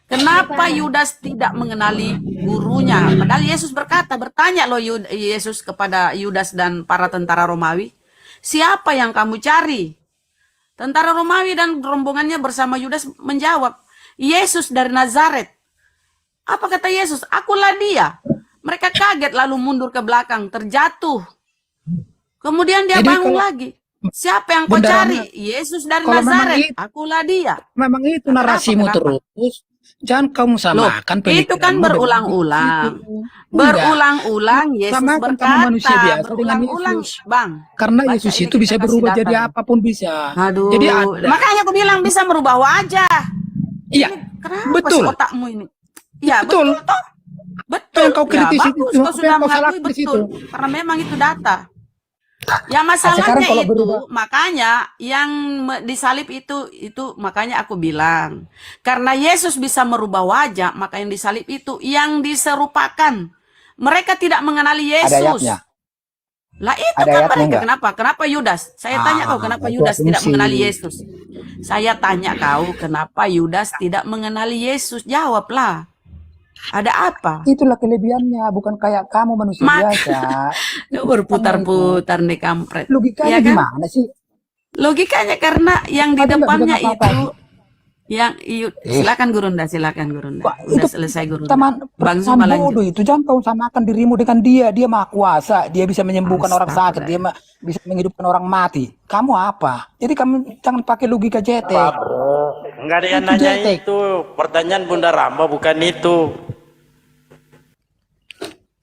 Kenapa Yudas tidak mengenali gurunya? Padahal Yesus bertanya loh Yesus kepada Yudas dan para tentara Romawi. Siapa yang kamu cari? Tentara Romawi dan rombongannya bersama Yudas menjawab, Yesus dari Nazaret. Apa kata Yesus? Akulah dia. Mereka kaget lalu mundur ke belakang, terjatuh. Kemudian dia Jadi bangun kalau- lagi. Siapa yang kau Beneran, cari? Yesus dari kalau memang Nazaret. itu- Akulah dia. Memang itu narasimu Kenapa? terus. Jangan kamu samakan Itu kan pemikiranmu berulang-ulang. dengan itu. Berulang-ulang Yesus Samakan kamu berkata, manusia biasa dengan berulang-ulang, Yesus. Bang. Karena Baca Yesus ini itu kita bisa kasih berubah data jadi nih. apapun bisa. Aduh, Jadi ada. makanya aku bilang bisa merubah wajah. Iya, Kenapa betul. sih otakmu ini? Ya, Betul. betul toh. Betul. yang kau kritis ya, itu, bagus, apa kau sudah yang kau mengakui salahkan di betul. situ? Karena memang itu data. Ya sekarang masalahnya kalau itu, berubah- makanya yang disalib itu makanya aku bilang. Karena Yesus bisa merubah wajah, maka yang disalib itu yang diserupakan. Mereka tidak mengenali Ada Yesus. ayatnya. Lah itu Ada kan ayatnya mereka. enggak? Kenapa? Kenapa Yudas? Saya tanya kau, kenapa itu Yudas tidak asumsi. mengenali Yesus? Saya tanya kau, kenapa Yudas tidak mengenali Yesus? Jawablah. Ada apa? Itulah kelebihannya, bukan kayak kamu manusia biasa. Berputar-putar nih kampret. Logikanya Ya kan? gimana sih? Logikanya karena yang di Ada nggak depannya bisa apa-apa? itu silakan Gurunda. Wah, Udah itu selesai Gurunda. Bang Bang Zuma bodoh lanjut. itu. Jangan kau samakan dirimu dengan dia. Dia maha kuasa. Dia bisa menyembuhkan orang sakit. Dia bisa menghidupkan orang mati. Kamu apa? Jadi kamu jangan pakai logika jetek. Enggak ada yang Itu nanya jetek. itu. Pertanyaan Bunda Ramba bukan itu.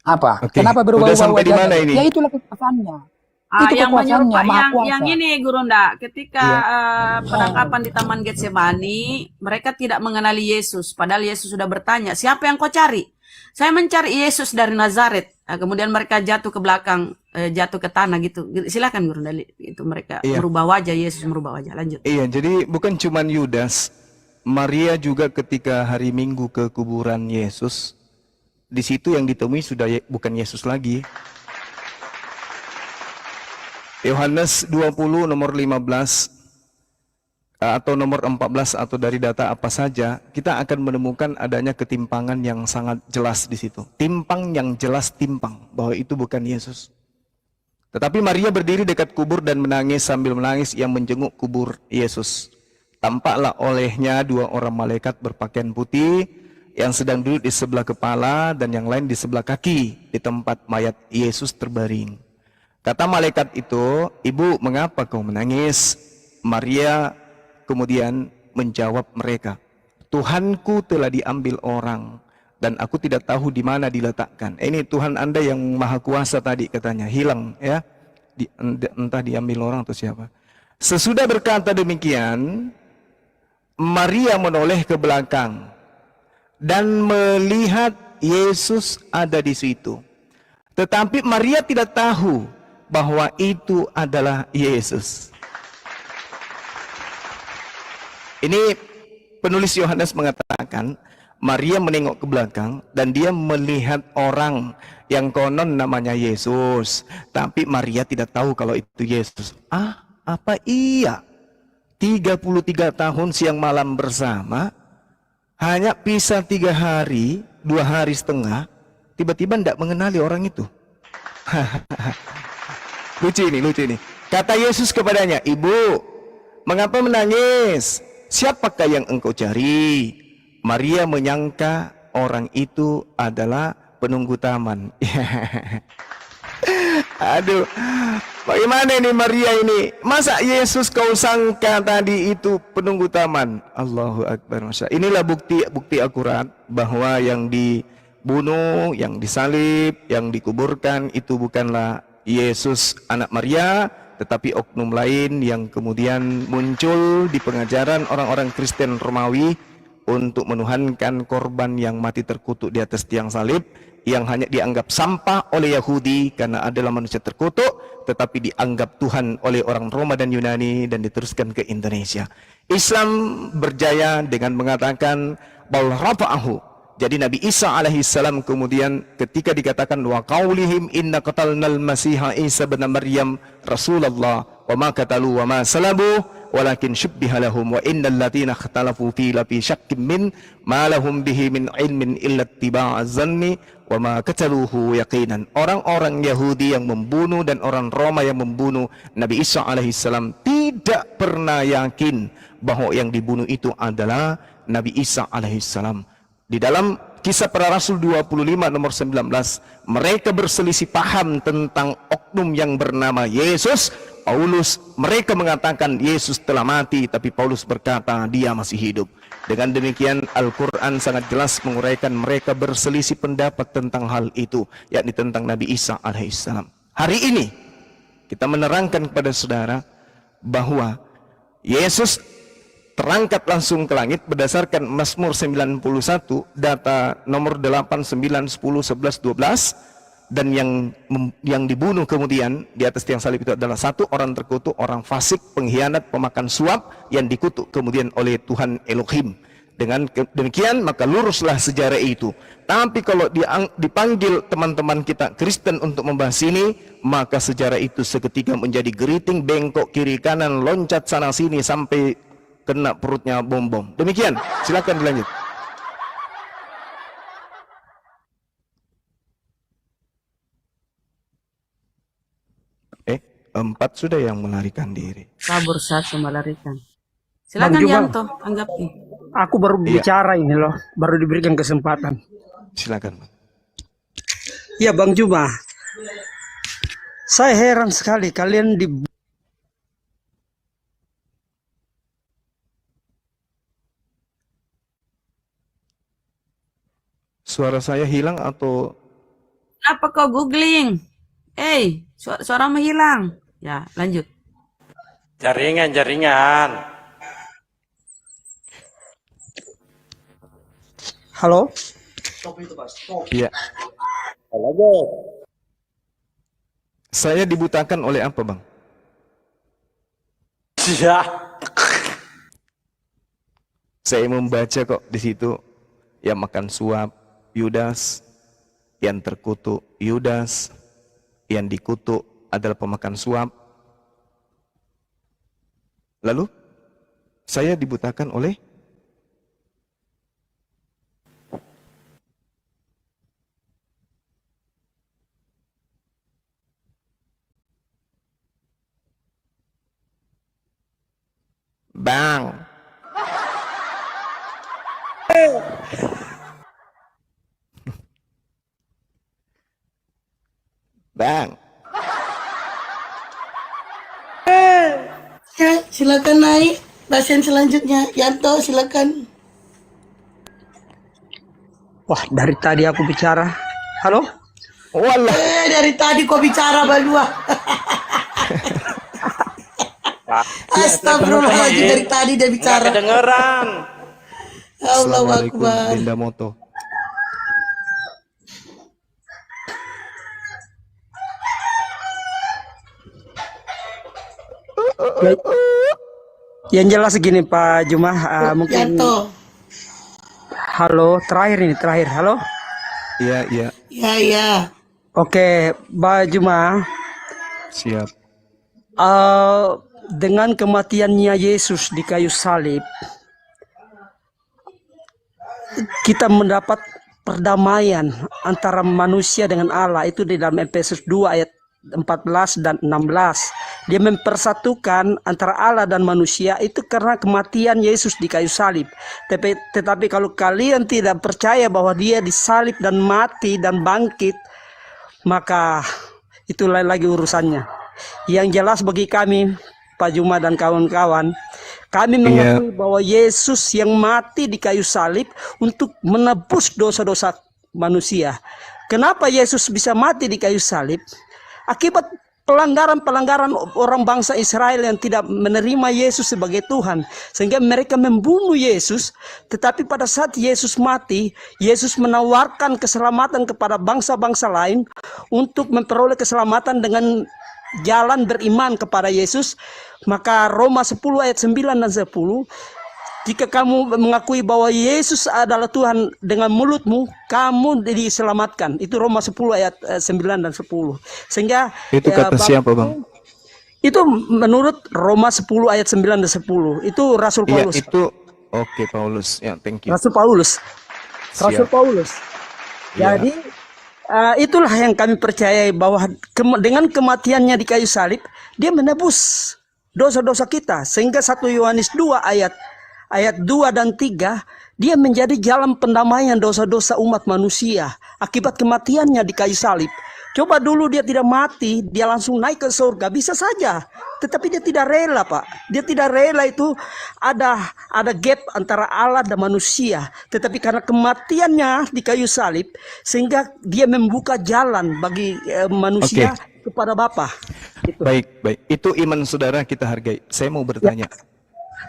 Apa? Oke. Kenapa Udah sampai di wajahnya? mana ini? Ya itulah kekuasaannya. Itu yang kekuasaannya, menyerupai maha yang kuasa. ini Gurunda, ketika Iya. penangkapan di Taman Getsemani, mereka tidak mengenali Yesus, padahal Yesus sudah bertanya, "Siapa yang kau cari?" "Saya mencari Yesus dari Nazaret." Kemudian mereka jatuh ke belakang, jatuh ke tanah gitu. Silakan Gurunda, itu mereka Iya. merubah wajah, Yesus merubah wajah. Lanjut. Iya, jadi bukan cuman Yudas, Maria juga ketika hari Minggu ke kuburan Yesus, di situ yang ditemui sudah bukan Yesus lagi. Yohanes 20 nomor 15 atau nomor 14 atau dari data apa saja, kita akan menemukan adanya ketimpangan yang sangat jelas di situ. Timpang yang jelas timpang bahwa itu bukan Yesus. Tetapi Maria berdiri dekat kubur dan menangis. Sambil menangis ia menjenguk kubur Yesus. Tampaklah olehnya dua orang malaikat berpakaian putih yang sedang duduk di sebelah kepala dan yang lain di sebelah kaki di tempat mayat Yesus terbaring. Kata malaikat itu, "Ibu, mengapa kau menangis?" Maria kemudian menjawab mereka, "Tuhanku telah diambil orang dan aku tidak tahu di mana diletakkan." Ini Tuhan Anda yang maha kuasa tadi katanya, hilang ya. Entah diambil orang atau siapa. Sesudah berkata demikian, Maria menoleh ke belakang dan melihat Yesus ada di situ. Tetapi Maria tidak tahu bahwa itu adalah Yesus. Ini penulis Yohanes mengatakan, Maria menengok ke belakang dan dia melihat orang yang konon namanya Yesus. Tapi Maria tidak tahu kalau itu Yesus. Apa iya? 33 tahun siang malam bersama, hanya pisah 3 hari, 2 hari setengah, tiba-tiba tidak mengenali orang itu. Lucu ini. Kata Yesus kepadanya, "Ibu, mengapa menangis? Siapakah yang engkau cari?" Maria menyangka orang itu adalah penunggu taman. Aduh, bagaimana ini Maria ini? Masa Yesus kau sangka tadi itu penunggu taman? Allahu Akbar, Masya. Inilah bukti akurat bahwa yang dibunuh, yang disalib, yang dikuburkan itu bukanlah Yesus anak Maria, tetapi oknum lain yang kemudian muncul di pengajaran orang-orang Kristen Romawi untuk menuhankan korban yang mati terkutuk di atas tiang salib, yang hanya dianggap sampah oleh Yahudi karena adalah manusia terkutuk, tetapi dianggap Tuhan oleh orang Roma dan Yunani dan diteruskan ke Indonesia. Islam berjaya dengan mengatakan bal rafa'ahu. Jadi Nabi Isa alaihissalam kemudian ketika dikatakan wa qaulihim inna qatalnal masiha Isa bin Maryam Rasulullah wa ma qatalu wa ma salabu walakin syubbiha lahum wa innal latina ikhtalafu fi lafi syakkim min ma lahum bihi min ilmin illa ittiba'az zanni wa ma qataluhu yaqinan. Orang-orang Yahudi yang membunuh dan orang Roma yang membunuh Nabi Isa alaihissalam tidak pernah yakin bahwa yang dibunuh itu adalah Nabi Isa alaihissalam. Di dalam Kisah Para Rasul 25 nomor 19, mereka berselisih paham tentang oknum yang bernama Yesus. Paulus, mereka mengatakan Yesus telah mati, tapi Paulus berkata dia masih hidup. Dengan demikian Al-Quran sangat jelas menguraikan mereka berselisih pendapat tentang hal itu, yakni tentang Nabi Isa alaihissalam. Hari ini kita menerangkan kepada saudara bahwa Yesus terangkat langsung ke langit berdasarkan Mazmur 91 data nomor 8, 9, 10, 11, 12, dan yang dibunuh kemudian di atas tiang salib itu adalah satu orang terkutuk, orang fasik, pengkhianat, pemakan suap yang dikutuk kemudian oleh Tuhan Elohim. Dengan demikian maka luruslah sejarah itu. Tapi kalau dipanggil teman-teman kita Kristen untuk membahas ini, maka sejarah itu seketika menjadi geriting, bengkok kiri kanan, loncat sana sini sampai kena perutnya bom-bom. Demikian, silakan dilanjut. Empat sudah yang melarikan diri. Kabur satu melarikan. Bang Silakan Juma, Yanto, tanggapi. aku baru bicara ini loh, baru diberikan kesempatan. Silakan. Ya Bang Juma, saya heran sekali kalian di Suara saya hilang atau Apa kau googling? Suaramu hilang. Ya, lanjut. Jaringan. halo? iya? Saya dibutakan oleh apa, Bang? Ya. Saya membaca kok di situ yang makan suap Yudas, yang terkutuk Yudas, yang dikutuk adalah pemakan suap. Lalu saya dibutakan oleh Bang. Bang. Ya, silakan naik. Pasien selanjutnya, Yanto, silakan. Wah, dari tadi aku bicara. Halo? Walah. Dari tadi kau bicara berdua. Astagfirullahaladzim, dari tadi dia Nggak bicara. kedengeran. Allahu Assalamualaikum Akbar. Benda Moto. Yang jelas gini Pak Juma, mungkin Yanto. halo terakhir, halo. Iya, iya. Ya, ya. Oke, Pak Juma, Siap. dengan kematiannya Yesus di kayu salib, kita mendapat perdamaian antara manusia dengan Allah. Itu di dalam Efesus 2 ayat 14 dan 16. Dia mempersatukan antara Allah dan manusia itu karena kematian Yesus di kayu salib. Tetapi kalau kalian tidak percaya bahwa dia disalib dan mati dan bangkit, maka itu lain lagi urusannya. Yang jelas bagi kami, Pak Juma dan kawan-kawan, kami mengakui bahwa Yesus yang mati di kayu salib untuk menebus dosa-dosa manusia. Kenapa Yesus bisa mati di kayu salib? Akibat pelanggaran-pelanggaran orang bangsa Israel yang tidak menerima Yesus sebagai Tuhan, sehingga mereka membunuh Yesus. Tetapi pada saat Yesus mati, Yesus menawarkan keselamatan kepada bangsa-bangsa lain untuk memperoleh keselamatan dengan jalan beriman kepada Yesus. Maka Roma 10 ayat 9 dan 10, jika kamu mengakui bahwa Yesus adalah Tuhan dengan mulutmu, kamu diselamatkan. Itu Roma 10 ayat 9 dan 10. Sehingga Itu kata siapa, Bang? itu menurut Roma 10 ayat 9 dan 10. Itu Rasul Iya, Paulus. itu oke, Paulus. Ya, thank you. Rasul Paulus. Rasul Siap. Paulus. Iya. Jadi itulah yang kami percayai bahwa dengan kematiannya di kayu salib, dia menebus dosa-dosa kita. Sehingga 1 Yohanes 2 ayat 2 dan 3, dia menjadi jalan pendamaian dosa-dosa umat manusia akibat kematiannya di kayu salib. Coba dulu dia tidak mati, dia langsung naik ke surga, bisa saja. Tetapi dia tidak rela, Pak. Dia tidak rela, itu ada gap antara Allah dan manusia. Tetapi karena kematiannya di kayu salib, sehingga dia membuka jalan bagi manusia kepada Bapa. Gitu. Baik, baik. Itu iman saudara, kita hargai. Saya mau bertanya.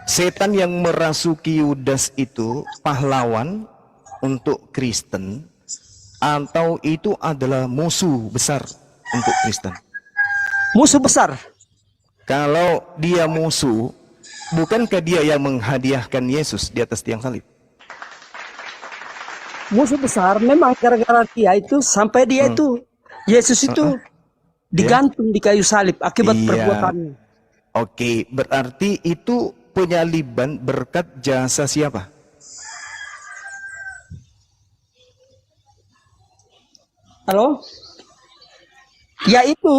Setan yang merasuki Yudas itu pahlawan untuk Kristen atau itu adalah musuh besar untuk Kristen? Musuh besar. Kalau dia musuh, bukankah dia yang menghadiahkan Yesus di atas tiang salib? Musuh besar memang gara-gara dia itu sampai dia itu Yesus itu digantung di kayu salib akibat Iya. perbuatannya. Oke, berarti itu penyaliban berkat jasa siapa? Halo? Ya itu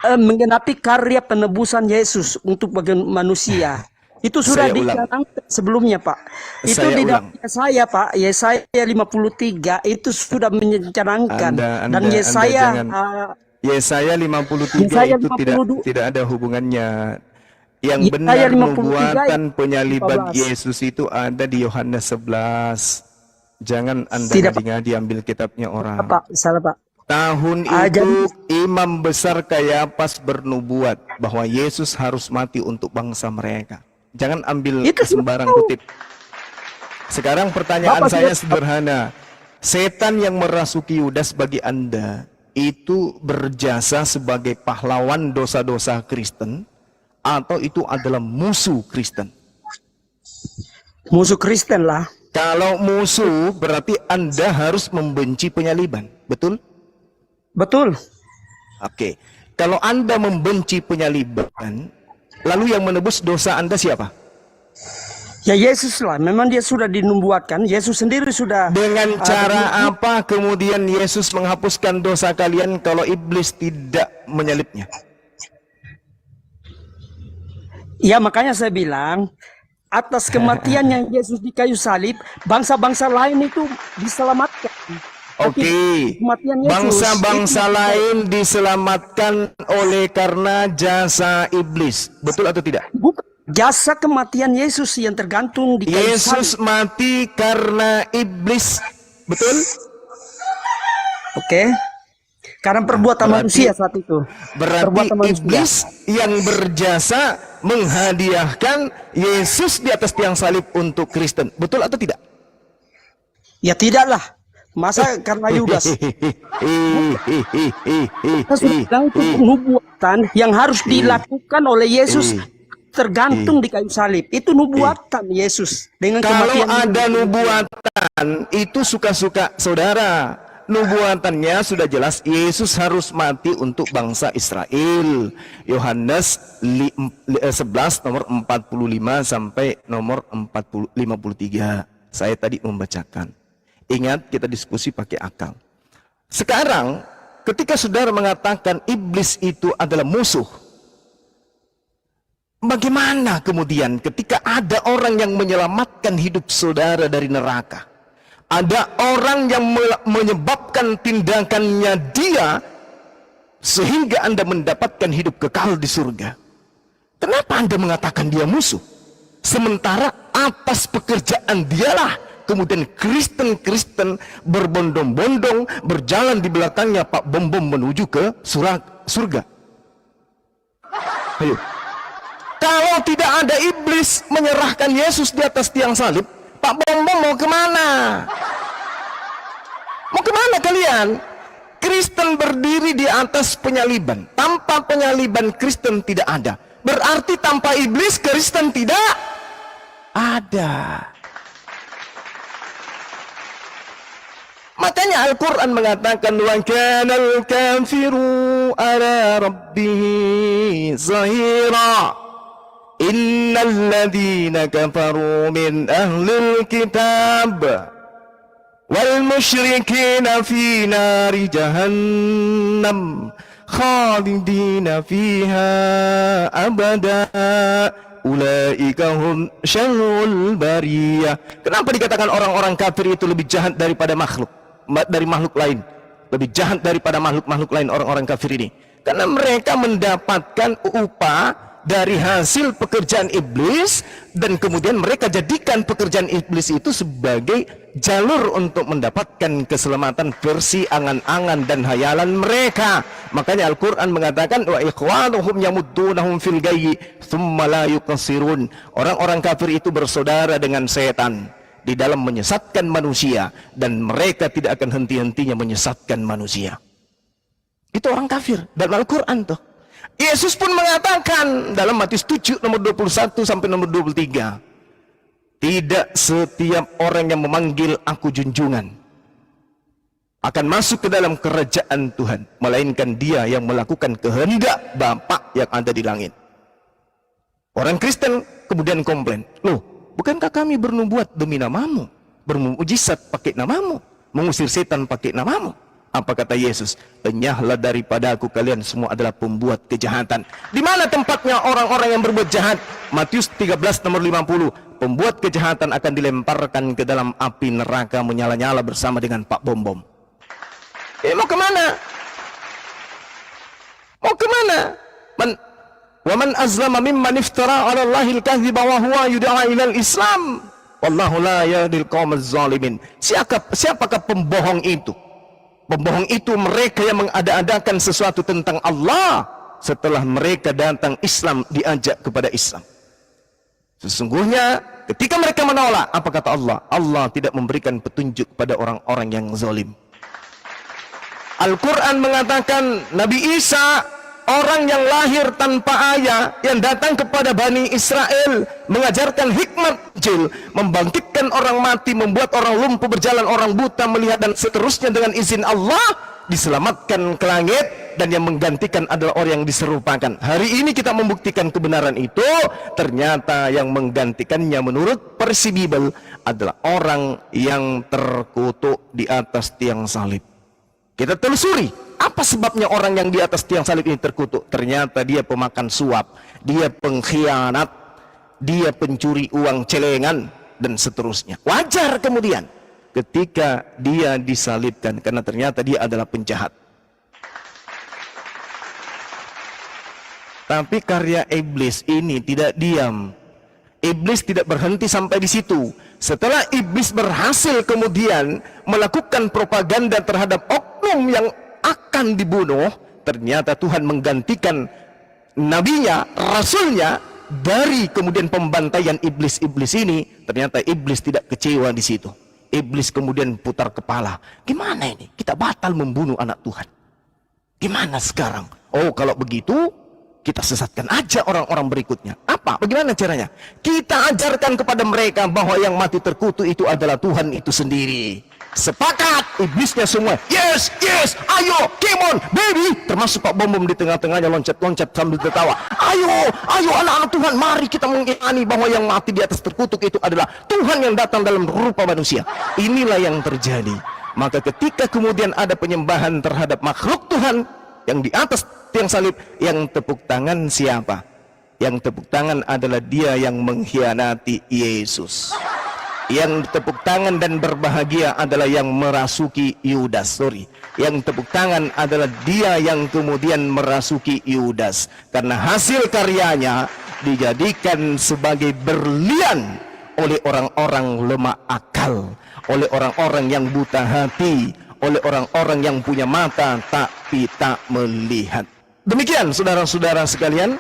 menggenapi karya penebusan Yesus untuk bagi manusia. Itu sudah Saya ulang. dicanangkan sebelumnya, Pak. Itu Saya di ulang. dalam Yesaya, Pak. Yesaya 53 itu sudah mencanangkan. Dan Yesaya Yesaya 53 Yesaya itu 52. tidak ada hubungannya. Yang Yesaya benar 53 nubuatan penyaliban 15. Yesus itu ada di Yohanes 11. Jangan Anda Tidak, Pak. ngadi-ngadi ambil kitabnya orang. Pak, salah, Pak. Tahun itu imam besar Kayafas bernubuat bahwa Yesus harus mati untuk bangsa mereka. Jangan ambil Itu sembarang sudah tahu. kutip. Sekarang pertanyaan Bapak saya sudah- sederhana. Setan yang merasuki Yudas bagi Anda itu berjasa sebagai pahlawan dosa-dosa Kristen atau itu adalah musuh Kristen? Musuh Kristen lah. Kalau musuh berarti Anda harus membenci penyaliban, betul? Betul. Oke. Kalau Anda membenci penyaliban, lalu yang menebus dosa Anda siapa? Ya Yesus lah. Memang dia sudah dinubuatkan. Yesus sendiri sudah. Dengan cara apa kemudian Yesus menghapuskan dosa kalian kalau iblis tidak menyalibnya? Ya makanya saya bilang, atas kematiannya Yesus di kayu salib, bangsa-bangsa lain itu diselamatkan. Tapi Oke, kematian Yesus bangsa-bangsa itu- lain diselamatkan oleh karena jasa iblis. Betul atau tidak? Bukan jasa kematian Yesus yang tergantung di kayu Yesus salib. mati karena iblis. Betul? Oke. Karena perbuatan Berarti- manusia saat itu. Berarti Perbuatan manusia. iblis yang berjasa menghadiahkan Yesus di atas tiang salib untuk Kristen. Betul atau tidak? Ya tidaklah. Masa karena Yudas. Kita sudah bilang itu nubuatan yang harus dilakukan oleh Yesus tergantung di kayu salib. Itu nubuatan Yesus dengan Kalau kematian. ada nubuatan, itu suka-suka saudara. Nubuatannya sudah jelas, Yesus harus mati untuk bangsa Israel. Yohanes 11 nomor 45 sampai nomor 53. Saya tadi membacakan. Ingat, kita diskusi pakai akal. Sekarang, ketika saudara mengatakan iblis itu adalah musuh, bagaimana kemudian ketika ada orang yang menyelamatkan hidup saudara dari neraka? Ada orang yang menyebabkan tindakannya dia sehingga Anda mendapatkan hidup kekal di surga. Kenapa Anda mengatakan dia musuh? Sementara atas pekerjaan dialah kemudian Kristen-Kristen berbondong-bondong berjalan di belakangnya Pak Bom Bom menuju ke surga. Ayo. Kalau tidak ada iblis menyerahkan Yesus di atas tiang salib, Pak Bom Bom mau kemana? Mau kemana kalian? Kristen berdiri di atas penyaliban. Tanpa penyaliban Kristen tidak ada. Berarti tanpa iblis Kristen tidak ada. Makanya Al-Quran mengatakan wa kanal kafiru ala rabbihi zahira. Innal ladhina kafaru min ahlil kitab wal musyrikina fi nari jahannam khalidina fiha abada ulaika hum syarrul bariyah. Kenapa dikatakan orang-orang kafir itu lebih jahat daripada makhluk lain? Lebih jahat daripada makhluk lain orang-orang kafir ini. Karena mereka mendapatkan upah dari hasil pekerjaan iblis dan kemudian mereka jadikan pekerjaan iblis itu sebagai jalur untuk mendapatkan keselamatan versi angan-angan dan hayalan mereka. Makanya Al-Quran mengatakan wa ikhwanuhum yamuddunahum fil gayyi thumma la yuqsirun. Orang-orang kafir itu bersaudara dengan setan di dalam menyesatkan manusia dan mereka tidak akan henti-hentinya menyesatkan manusia. Itu orang kafir dalam Al-Quran tuh. Yesus pun mengatakan dalam Matius 7 nomor 21 sampai nomor 23, tidak setiap orang yang memanggil aku junjungan akan masuk ke dalam kerajaan Tuhan, melainkan dia yang melakukan kehendak Bapa yang ada di langit. Orang Kristen kemudian komplain, loh, bukankah kami bernubuat demi namamu, bermujizat pakai namamu, mengusir setan pakai namamu? Apa kata Yesus? Enyahlah daripada aku, kalian semua adalah pembuat kejahatan. Di mana tempatnya orang-orang yang berbuat jahat? Matius 13 nomor 50. Pembuat kejahatan akan dilemparkan ke dalam api neraka menyala-nyala bersama dengan Pak Bom Bom. Mau kemana? Mau kemana? Wa man azlama mimman iftara 'ala Allahil kadhiba wa huwa yud'a ilal Islam. Wallahu la yahdil qaumaz zalimin. Siapakah pembohong itu? Pembohong itu mereka yang mengada-adakan sesuatu tentang Allah setelah mereka datang Islam, diajak kepada Islam. Sesungguhnya ketika mereka menolak, apa kata Allah? Allah tidak memberikan petunjuk kepada orang-orang yang zalim. Al-Quran mengatakan Nabi Isa, orang yang lahir tanpa ayah, yang datang kepada Bani Israel, mengajarkan hikmat Injil, membangkitkan orang mati, membuat orang lumpuh berjalan, orang buta melihat, dan seterusnya dengan izin Allah, diselamatkan ke langit, dan yang menggantikan adalah orang yang diserupakan. Hari ini kita membuktikan kebenaran itu. Ternyata yang menggantikannya menurut versi Bible adalah orang yang terkutuk di atas tiang salib. Kita telusuri Apa sebabnya orang yang di atas tiang salib ini terkutuk? Ternyata dia pemakan suap, dia pengkhianat, dia pencuri uang celengan, dan seterusnya. Wajar kemudian ketika dia disalibkan, karena ternyata dia adalah penjahat. Tapi karya iblis ini tidak diam. Iblis tidak berhenti sampai di situ. Setelah iblis berhasil kemudian melakukan propaganda terhadap oknum yang akan dibunuh, ternyata Tuhan menggantikan nabinya, rasulnya, dari kemudian pembantaian iblis-iblis ini. Ternyata iblis tidak kecewa di situ. Iblis kemudian putar kepala. Gimana ini? Kita batal membunuh anak Tuhan. Gimana sekarang? Oh, kalau begitu kita sesatkan aja orang-orang berikutnya. Apa? Bagaimana caranya? Kita ajarkan kepada mereka bahwa yang mati terkutuk itu adalah Tuhan itu sendiri. Sepakat iblisnya semua. Yes, yes, ayo, come on, baby. Termasuk Pak Bom di tengah-tengahnya loncat-loncat sambil tertawa. Ayo, ayo anak-anak Tuhan, mari kita mengimani bahwa yang mati di atas terkutuk itu adalah Tuhan yang datang dalam rupa manusia. Inilah yang terjadi. Maka ketika kemudian ada penyembahan terhadap makhluk Tuhan yang di atas tiang salib, yang tepuk tangan siapa? Yang tepuk tangan adalah dia yang mengkhianati Yesus. Yang tepuk tangan dan berbahagia adalah yang merasuki Yudas. Yang tepuk tangan adalah dia yang kemudian merasuki Yudas. Karena hasil karyanya dijadikan sebagai berlian oleh orang-orang lemah akal, oleh orang-orang yang buta hati, oleh orang-orang yang punya mata tapi tak melihat. Demikian saudara-saudara sekalian,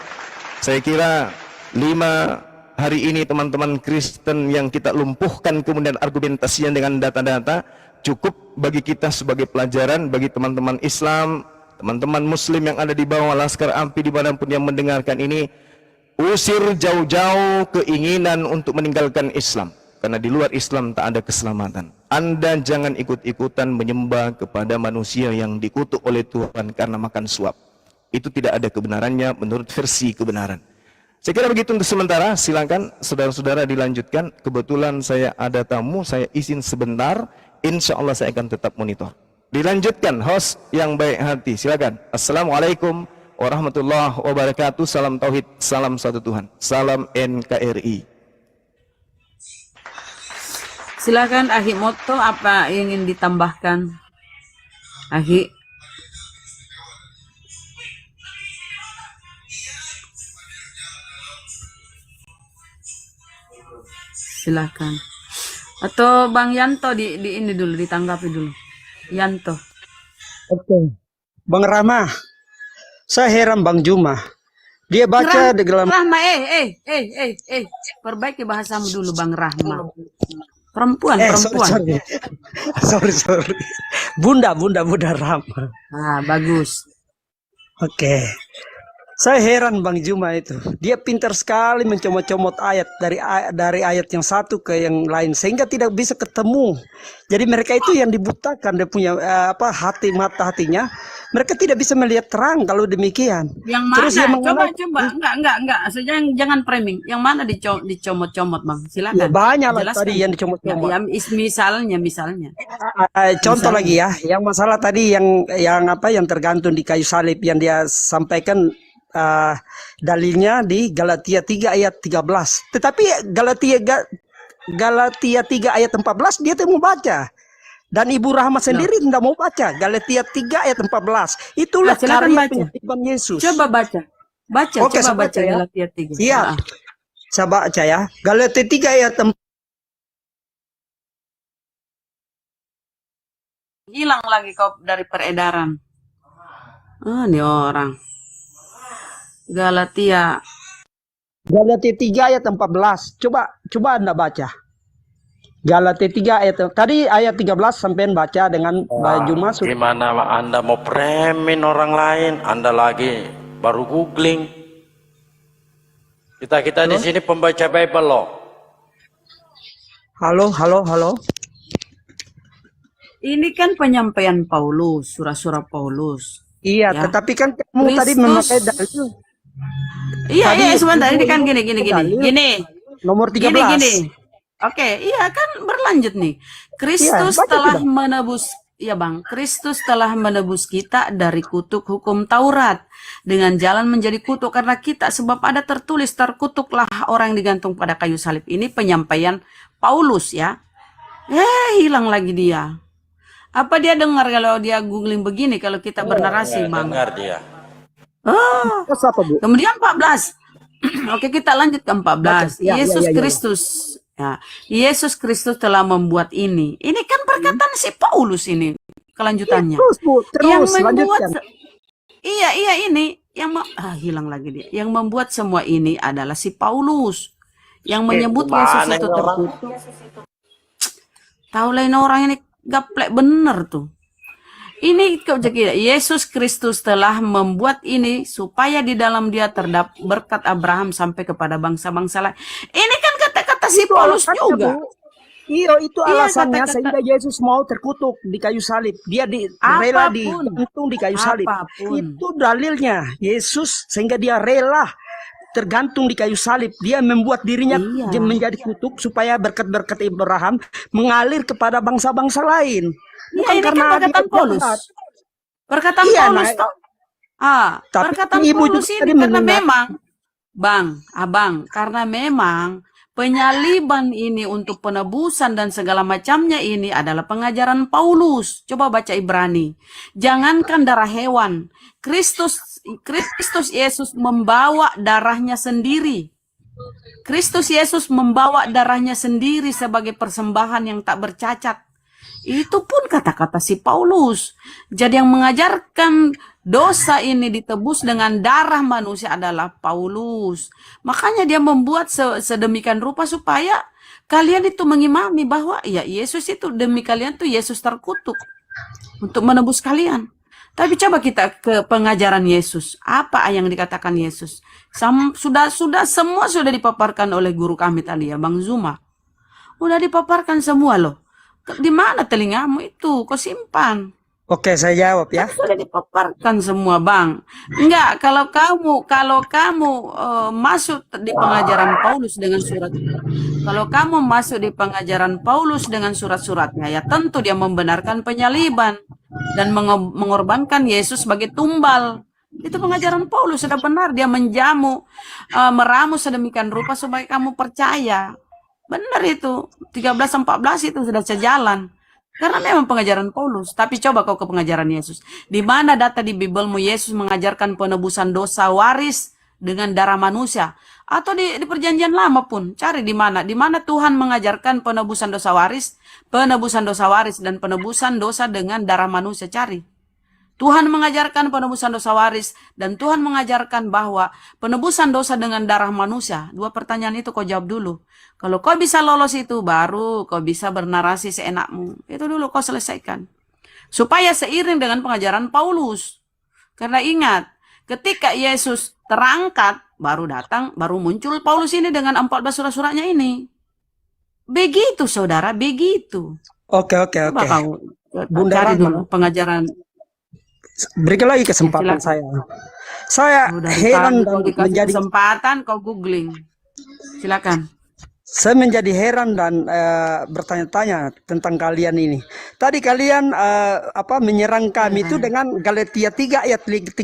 saya kira 5 hari ini teman-teman Kristen yang kita lumpuhkan kemudian argumentasinya dengan data-data cukup bagi kita sebagai pelajaran bagi teman-teman Islam, teman-teman Muslim yang ada di bawah Laskar AMPI dimanapun yang mendengarkan ini. Usir jauh-jauh keinginan untuk meninggalkan Islam, karena di luar Islam tak ada keselamatan. Anda jangan ikut-ikutan menyembah kepada manusia yang dikutuk oleh Tuhan karena makan suap. Itu tidak ada kebenarannya menurut versi kebenaran. Saya kira begitu untuk sementara. Silakan saudara-saudara dilanjutkan. Kebetulan saya ada tamu, saya izin sebentar. Insya Allah saya akan tetap monitor. Dilanjutkan host yang baik hati. Silakan. Assalamualaikum warahmatullahi wabarakatuh. Salam tauhid, salam satu Tuhan, salam NKRI. Silakan Ahi Moto, apa yang ingin ditambahkan? Ahi. Silakan. Atau Bang Yanto di ini dulu, ditanggapi dulu. Yanto. Oke. Bang Rama, saya heran Bang Juma. Dia baca di dalam Rahma, perbaiki bahasamu dulu Bang Rahma. Perempuan. Sorry. Bunda Rama. Ah, bagus. Oke. Saya heran Bang Juma itu. Dia pintar sekali mencomot-comot ayat dari ayat yang satu ke yang lain sehingga tidak bisa ketemu. Jadi mereka itu yang dibutakan, dia punya mata hatinya. Mereka tidak bisa melihat terang kalau demikian. Yang mana? Terus dia Coba. Enggak. Jangan framing. Yang mana dicomot-comot, Bang? Silakan. Ya, banyak lah Jelaskan. tadi yang dicomot-comot. Ya, misalnya. Contoh lagi ya, yang masalah tadi yang tergantung di kayu salib yang dia sampaikan dalilnya di Galatia 3 ayat 13. Tetapi Galatia 3 ayat 14 dia tidak mau baca. Dan Ibu Rahma sendiri tidak mau baca. Galatia 3 ayat 14. Itulah karya penyaliban Yesus. Coba baca. Oke, coba baca ya. Galatia 3. Iya. Saya baca ya. Galatia 3 ayat 14. Hilang lagi kau dari peredaran. Ini orang. Galatia 3 ayat 14. Coba Anda baca. Galatia 3 ayat tadi ayat 13 sampai baca dengan baju masuk. Gimana Anda mau premin orang lain? Anda lagi baru googling. Kita di sini pembaca Bible loh. Halo. ini kan penyampaian Paulus, surah-surah Paulus. Iya, Ya. tetapi kan kamu tadi Kristus. memakai dalil Iya, sebentar. Ini kan gini. nomor 13. Gini. Oke, iya kan berlanjut nih. Kristus Iya, baca telah sudah. menebus Ya Bang, Kristus telah menebus kita dari kutuk hukum Taurat dengan jalan menjadi kutuk karena kita, sebab ada tertulis terkutuklah orang yang digantung pada kayu salib. Ini penyampaian Paulus ya. Hilang lagi dia. Apa dia dengar kalau dia googling begini kalau kita bernarasi Bang? Dengar dia. Terus apa, Bu? Kemudian 14. Oke, kita lanjut ke 14. Ya, Yesus ya. Kristus. Ya, Yesus Kristus telah membuat ini. Ini kan perkataan si Paulus ini kelanjutannya. Terus, Bu, Yang terus membuat lanjutkan. iya ini yang hilang lagi dia. Yang membuat semua ini adalah si Paulus yang menyebut Yesus gimana itu ini orang? terkutuk. Tahu lain orang ini gaplek bener tuh. Ini kau jadi Yesus Kristus telah membuat ini supaya di dalam dia terdapat berkat Abraham sampai kepada bangsa-bangsa lain. Ini kan kata-kata si Itu Paulus alasannya, juga. Bu. Iya, itu Iya, alasannya kata-kata sehingga Yesus mau terkutuk di kayu salib. Dia rela apapun, digantung di kayu salib. apapun. Itu dalilnya Yesus sehingga dia rela tergantung di kayu salib. Dia membuat dirinya Iya. menjadi kutuk supaya berkat-berkat Abraham mengalir kepada bangsa-bangsa lain. Iya, Bukan ini kan karena perkataan dia Paulus. jahat. Perkataan Iya, Paulus nah, toh. tapi Perkataan Ibu Paulus juga ini tadi karena mendengar. memang Abang, karena memang penyaliban ini untuk penebusan dan segala macamnya ini adalah pengajaran Paulus. Coba baca Ibrani. Jangankan darah hewan, Kristus Yesus membawa darahnya sendiri. Kristus Yesus membawa darahnya sendiri sebagai persembahan yang tak bercacat. Itu pun kata-kata si Paulus. Jadi yang mengajarkan dosa ini ditebus dengan darah manusia adalah Paulus. Makanya dia membuat sedemikian rupa supaya kalian itu mengimami bahwa ya Yesus itu demi kalian tuh Yesus terkutuk untuk menebus kalian. Tapi coba kita ke pengajaran Yesus. Apa yang dikatakan Yesus? Sudah semua sudah dipaparkan oleh guru kami tadi ya, Bang Zuma. Udah dipaparkan semua loh. Di mana telingamu itu? Kau simpan. Oke, saya jawab ya. Sudah dipaparkan semua, Bang. Enggak, kalau kamu masuk di pengajaran Paulus dengan surat, kalau kamu masuk di pengajaran Paulus dengan surat-suratnya, ya tentu dia membenarkan penyaliban dan mengorbankan Yesus sebagai tumbal. Itu pengajaran Paulus sudah benar. Dia meramu sedemikian rupa supaya kamu percaya. Benar itu. 13-14 itu sudah sejalan. Karena memang pengajaran Paulus. Tapi coba kau ke pengajaran Yesus. Di mana data di Bibelmu Yesus mengajarkan penebusan dosa waris dengan darah manusia? Atau di perjanjian lama pun. Cari di mana. Di mana Tuhan mengajarkan penebusan dosa waris dan penebusan dosa dengan darah manusia. Cari. Tuhan mengajarkan penebusan dosa waris dan Tuhan mengajarkan bahwa penebusan dosa dengan darah manusia. Dua pertanyaan itu kau jawab dulu. Kalau kau bisa lolos itu baru kau bisa bernarasi seenakmu. Itu dulu kau selesaikan. Supaya seiring dengan pengajaran Paulus. Karena ingat, ketika Yesus terangkat baru muncul Paulus ini dengan 14 surat-suratnya ini. Begitu saudara, begitu. Oke. Coba kau Bunda cari Rahma. dulu pengajaran. Berikan lagi kesempatan Silakan. saya. Saya Udah heran kau dan dikasih menjadi kesempatan kau googling. Silakan. saya menjadi heran dan bertanya-tanya tentang kalian ini. Tadi kalian menyerang kami itu dengan Galatia 3 ayat 13.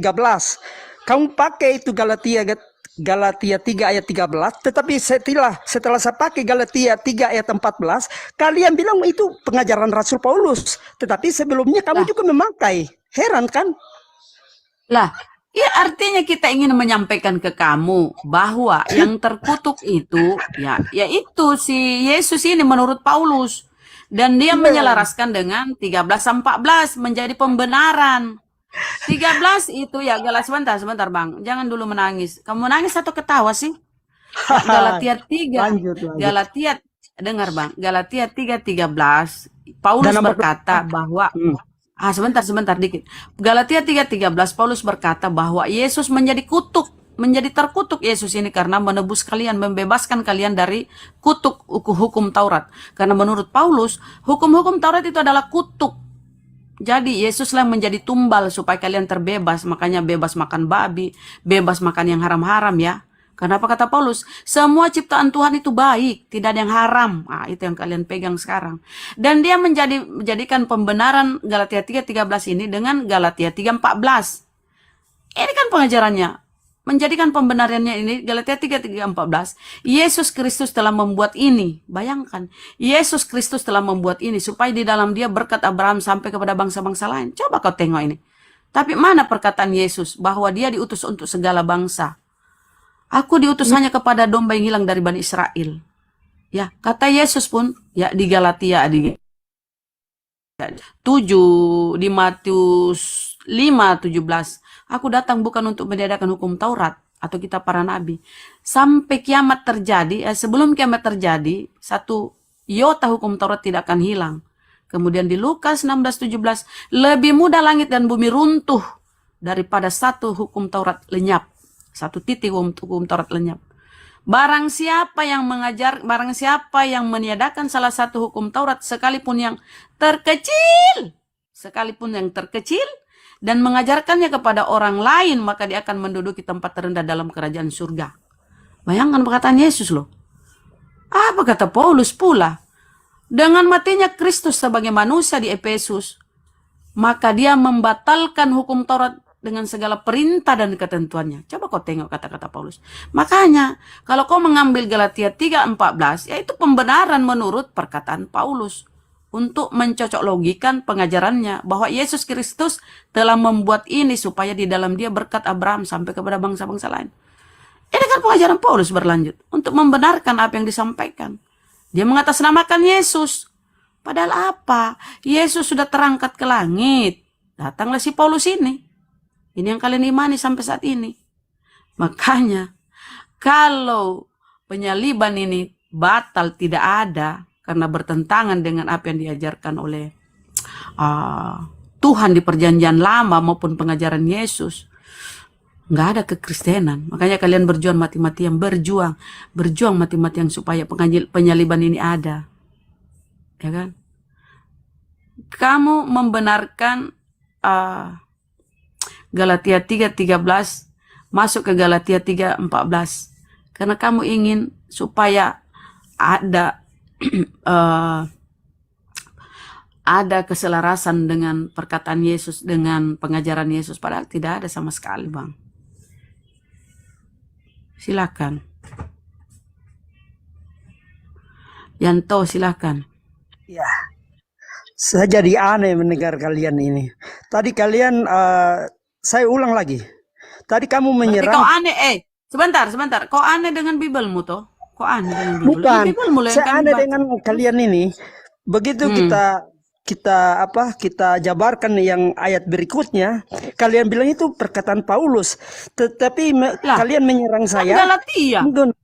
Kamu pakai itu Galatia 3 ayat 13, tetapi setelah saya pakai Galatia 3 ayat 14, kalian bilang itu pengajaran Rasul Paulus. Tetapi sebelumnya kamu juga memakai. Heran kan? Lah, ya artinya kita ingin menyampaikan ke kamu bahwa yang terkutuk itu yaitu si Yesus ini menurut Paulus, dan dia menyelaraskan dengan 13-14 menjadi pembenaran. 13 itu ya sebentar Bang, jangan dulu menangis. Kamu menangis atau ketawa sih? Galatia 3. Lanjut. Galatia, dengar Bang, Galatia 3:13 Paulus berkata bahwa sebentar dikit. Galatia 3:13 Paulus berkata bahwa Yesus menjadi terkutuk Yesus ini karena menebus kalian, membebaskan kalian dari kutuk hukum Taurat. Karena menurut Paulus, hukum Taurat itu adalah kutuk. Jadi Yesuslah menjadi tumbal supaya kalian terbebas. Makanya bebas makan babi, bebas makan yang haram-haram ya. Kenapa kata Paulus? Semua ciptaan Tuhan itu baik, tidak ada yang haram. Ah, itu yang kalian pegang sekarang. Dan dia menjadikan pembenaran Galatia 3:13 ini dengan Galatia 3:14. Ini kan pengajarannya. Menjadikan pembenarannya ini Galatia 3:14. Yesus Kristus telah membuat ini. Bayangkan, Yesus Kristus telah membuat ini supaya di dalam dia berkat Abraham sampai kepada bangsa-bangsa lain. Coba kau tengok ini. Tapi mana perkataan Yesus bahwa dia diutus untuk segala bangsa? Aku diutus hanya kepada domba yang hilang dari Bani Israel. Ya, kata Yesus pun ya di Galatia di 7 di Matius 5:17. Aku datang bukan untuk meniadakan hukum Taurat atau kitab para nabi. Sampai kiamat terjadi, sebelum kiamat terjadi, satu iota hukum Taurat tidak akan hilang. Kemudian di Lukas 16:17, lebih mudah langit dan bumi runtuh daripada satu hukum Taurat lenyap. Satu titik hukum Taurat lenyap. Barang siapa yang meniadakan salah satu hukum Taurat sekalipun yang terkecil, dan mengajarkannya kepada orang lain, maka dia akan menduduki tempat terendah dalam kerajaan surga. Bayangkan perkataan Yesus loh. Apa kata Paulus pula? Dengan matinya Kristus sebagai manusia di Efesus, maka dia membatalkan hukum Taurat dengan segala perintah dan ketentuannya. Coba kau tengok kata-kata Paulus. Makanya, kalau kau mengambil Galatia 3:14, yaitu pembenaran menurut perkataan Paulus. Untuk mencocok logikan pengajarannya bahwa Yesus Kristus telah membuat ini supaya di dalam dia berkat Abraham sampai kepada bangsa-bangsa lain. Ini kan pengajaran Paulus berlanjut. Untuk membenarkan apa yang disampaikan. Dia mengatasnamakan Yesus. Padahal apa? Yesus sudah terangkat ke langit. Datanglah si Paulus ini. Ini yang kalian imani sampai saat ini. Makanya, kalau penyaliban ini batal tidak ada, karena bertentangan dengan apa yang diajarkan oleh Tuhan di perjanjian lama maupun pengajaran Yesus, nggak ada kekristenan. Makanya kalian berjuang mati-matian, berjuang mati-matian supaya penyaliban ini ada. Ya kan? Kamu membenarkan Galatia 3:13 masuk ke Galatia 3:14 karena kamu ingin supaya ada ada keselarasan dengan perkataan Yesus, dengan pengajaran Yesus, padahal tidak ada sama sekali, Bang. Silakan. Yanto, silakan. Ya, saya jadi aneh mendengar kalian ini. Tadi kalian, saya ulang lagi. Tadi kamu Berarti menyerang. kau aneh, sebentar. Kau aneh dengan Bibelmu toh? Kau aneh dengan Bibel? Bukan, Bibelmu yang saya kami aneh baca. dengan kalian ini. Begitu kita jabarkan yang ayat berikutnya, kalian bilang itu perkataan Paulus. Tetapi Lah, kalian menyerang Kan saya. Galatia. Mungkin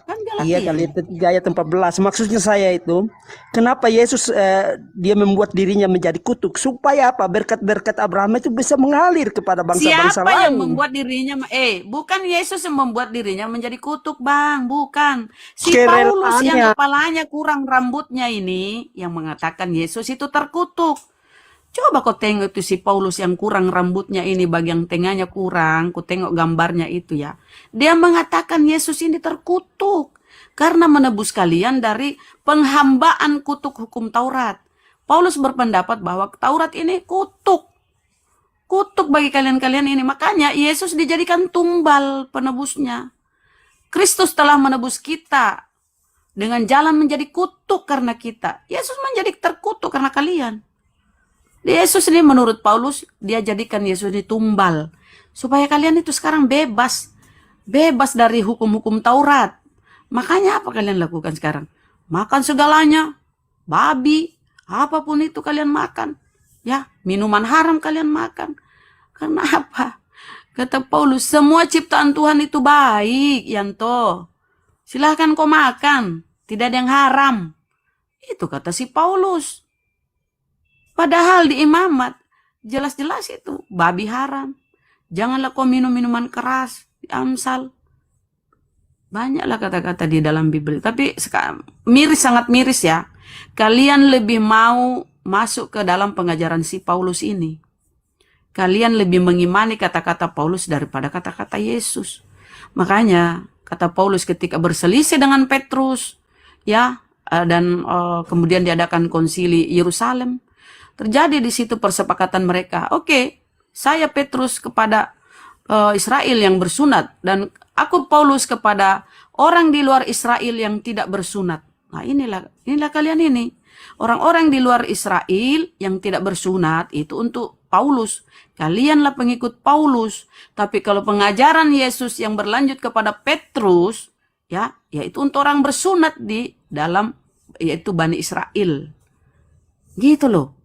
Kan iya, Galatia. Galatia 3 ayat 14. Maksudnya saya itu, kenapa Yesus dia membuat dirinya menjadi kutuk supaya apa? Berkat-berkat Abraham itu bisa mengalir kepada bangsa-bangsa Siapa yang lain. membuat dirinya bukan Yesus yang membuat dirinya menjadi kutuk, Bang, bukan. Si Paulus yang Kerelaannya. kepalanya kurang rambutnya ini yang mengatakan Yesus itu terkutuk. Coba kau tengok itu si Paulus yang kurang rambutnya ini, bagian tengahnya kurang, kau tengok gambarnya itu ya. Dia mengatakan Yesus ini terkutuk karena menebus kalian dari penghambaan kutuk hukum Taurat. Paulus berpendapat bahwa Taurat ini kutuk bagi kalian-kalian ini. Makanya Yesus dijadikan tumbal penebusnya. Kristus telah menebus kita dengan jalan menjadi kutuk karena kita. Yesus menjadi terkutuk karena kalian. Yesus ini menurut Paulus, dia jadikan Yesus ini tumbal. Supaya kalian itu sekarang bebas dari hukum-hukum Taurat. Makanya apa kalian lakukan sekarang? Makan segalanya, babi, apapun itu kalian makan. Ya, minuman haram kalian makan. Karena apa? Kata Paulus, semua ciptaan Tuhan itu baik, Yanto. Silahkan kau makan, tidak ada yang haram. Itu kata si Paulus. Padahal di imamat, jelas-jelas itu, babi haram. Janganlah kau minum minuman keras, di Amsal. Banyaklah kata-kata di dalam Bibel. Tapi sangat miris ya. Kalian lebih mau masuk ke dalam pengajaran si Paulus ini. Kalian lebih mengimani kata-kata Paulus daripada kata-kata Yesus. Makanya kata Paulus ketika berselisih dengan Petrus, ya, dan kemudian diadakan konsili Yerusalem. Terjadi di situ persepakatan mereka. Oke, saya Petrus kepada Israel yang bersunat, dan aku Paulus kepada orang di luar Israel yang tidak bersunat. Nah, inilah kalian ini. Orang-orang di luar Israel yang tidak bersunat itu untuk Paulus. Kalianlah pengikut Paulus. Tapi kalau pengajaran Yesus yang berlanjut kepada Petrus, ya, yaitu untuk orang bersunat di dalam, yaitu Bani Israel. Gitu loh.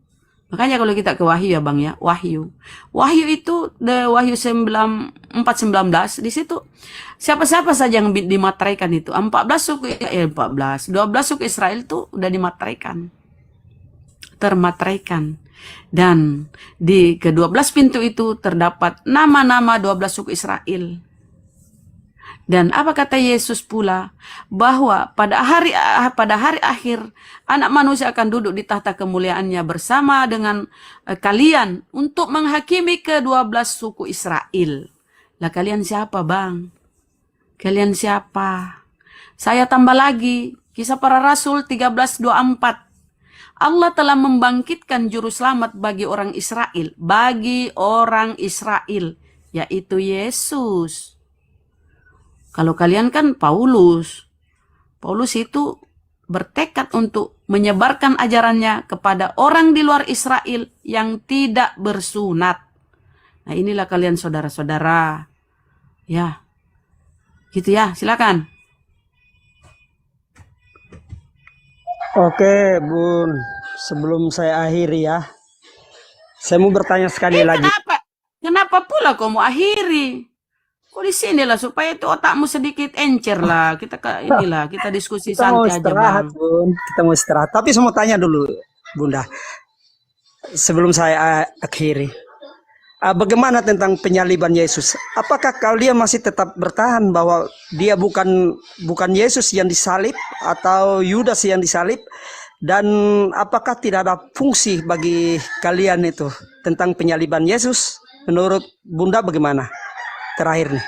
Makanya kalau kita ke Wahyu ya Bang ya, Wahyu itu Wahyu 4:19, di situ siapa-siapa saja yang dimateraikan itu. 12 suku Israel itu udah dimateraikan. Termateraikan. Dan di ke-12 pintu itu terdapat nama-nama 12 suku Israel. Dan apa kata Yesus pula? Bahwa pada hari akhir anak manusia akan duduk di tahta kemuliaannya bersama dengan kalian untuk menghakimi ke-12 suku Israel. Lah kalian siapa Bang? Kalian siapa? Saya tambah lagi, Kisah Para Rasul 13:24. Allah telah membangkitkan juru selamat bagi orang Israel. Bagi orang Israel, yaitu Yesus. Kalau kalian kan Paulus. Paulus itu bertekad untuk menyebarkan ajarannya kepada orang di luar Israel yang tidak bersunat. Nah, inilah kalian saudara-saudara. Ya. Gitu ya, silakan. Oke, Bun. Sebelum saya akhiri ya, saya mau bertanya sekali lagi. Kenapa pula kau mau akhiri? Kok di sinilah supaya itu otakmu sedikit encer lah. Kita diskusi Kita mau santai aja istirahat, Bang. Bun. Kita mau istirahat. Tapi saya mau tanya dulu, Bunda. Sebelum saya akhiri. Bagaimana tentang penyaliban Yesus? Apakah kalian masih tetap bertahan bahwa dia bukan Yesus yang disalib atau Yudas yang disalib? Dan apakah tidak ada fungsi bagi kalian itu tentang penyaliban Yesus? Menurut Bunda bagaimana? Terakhir nih.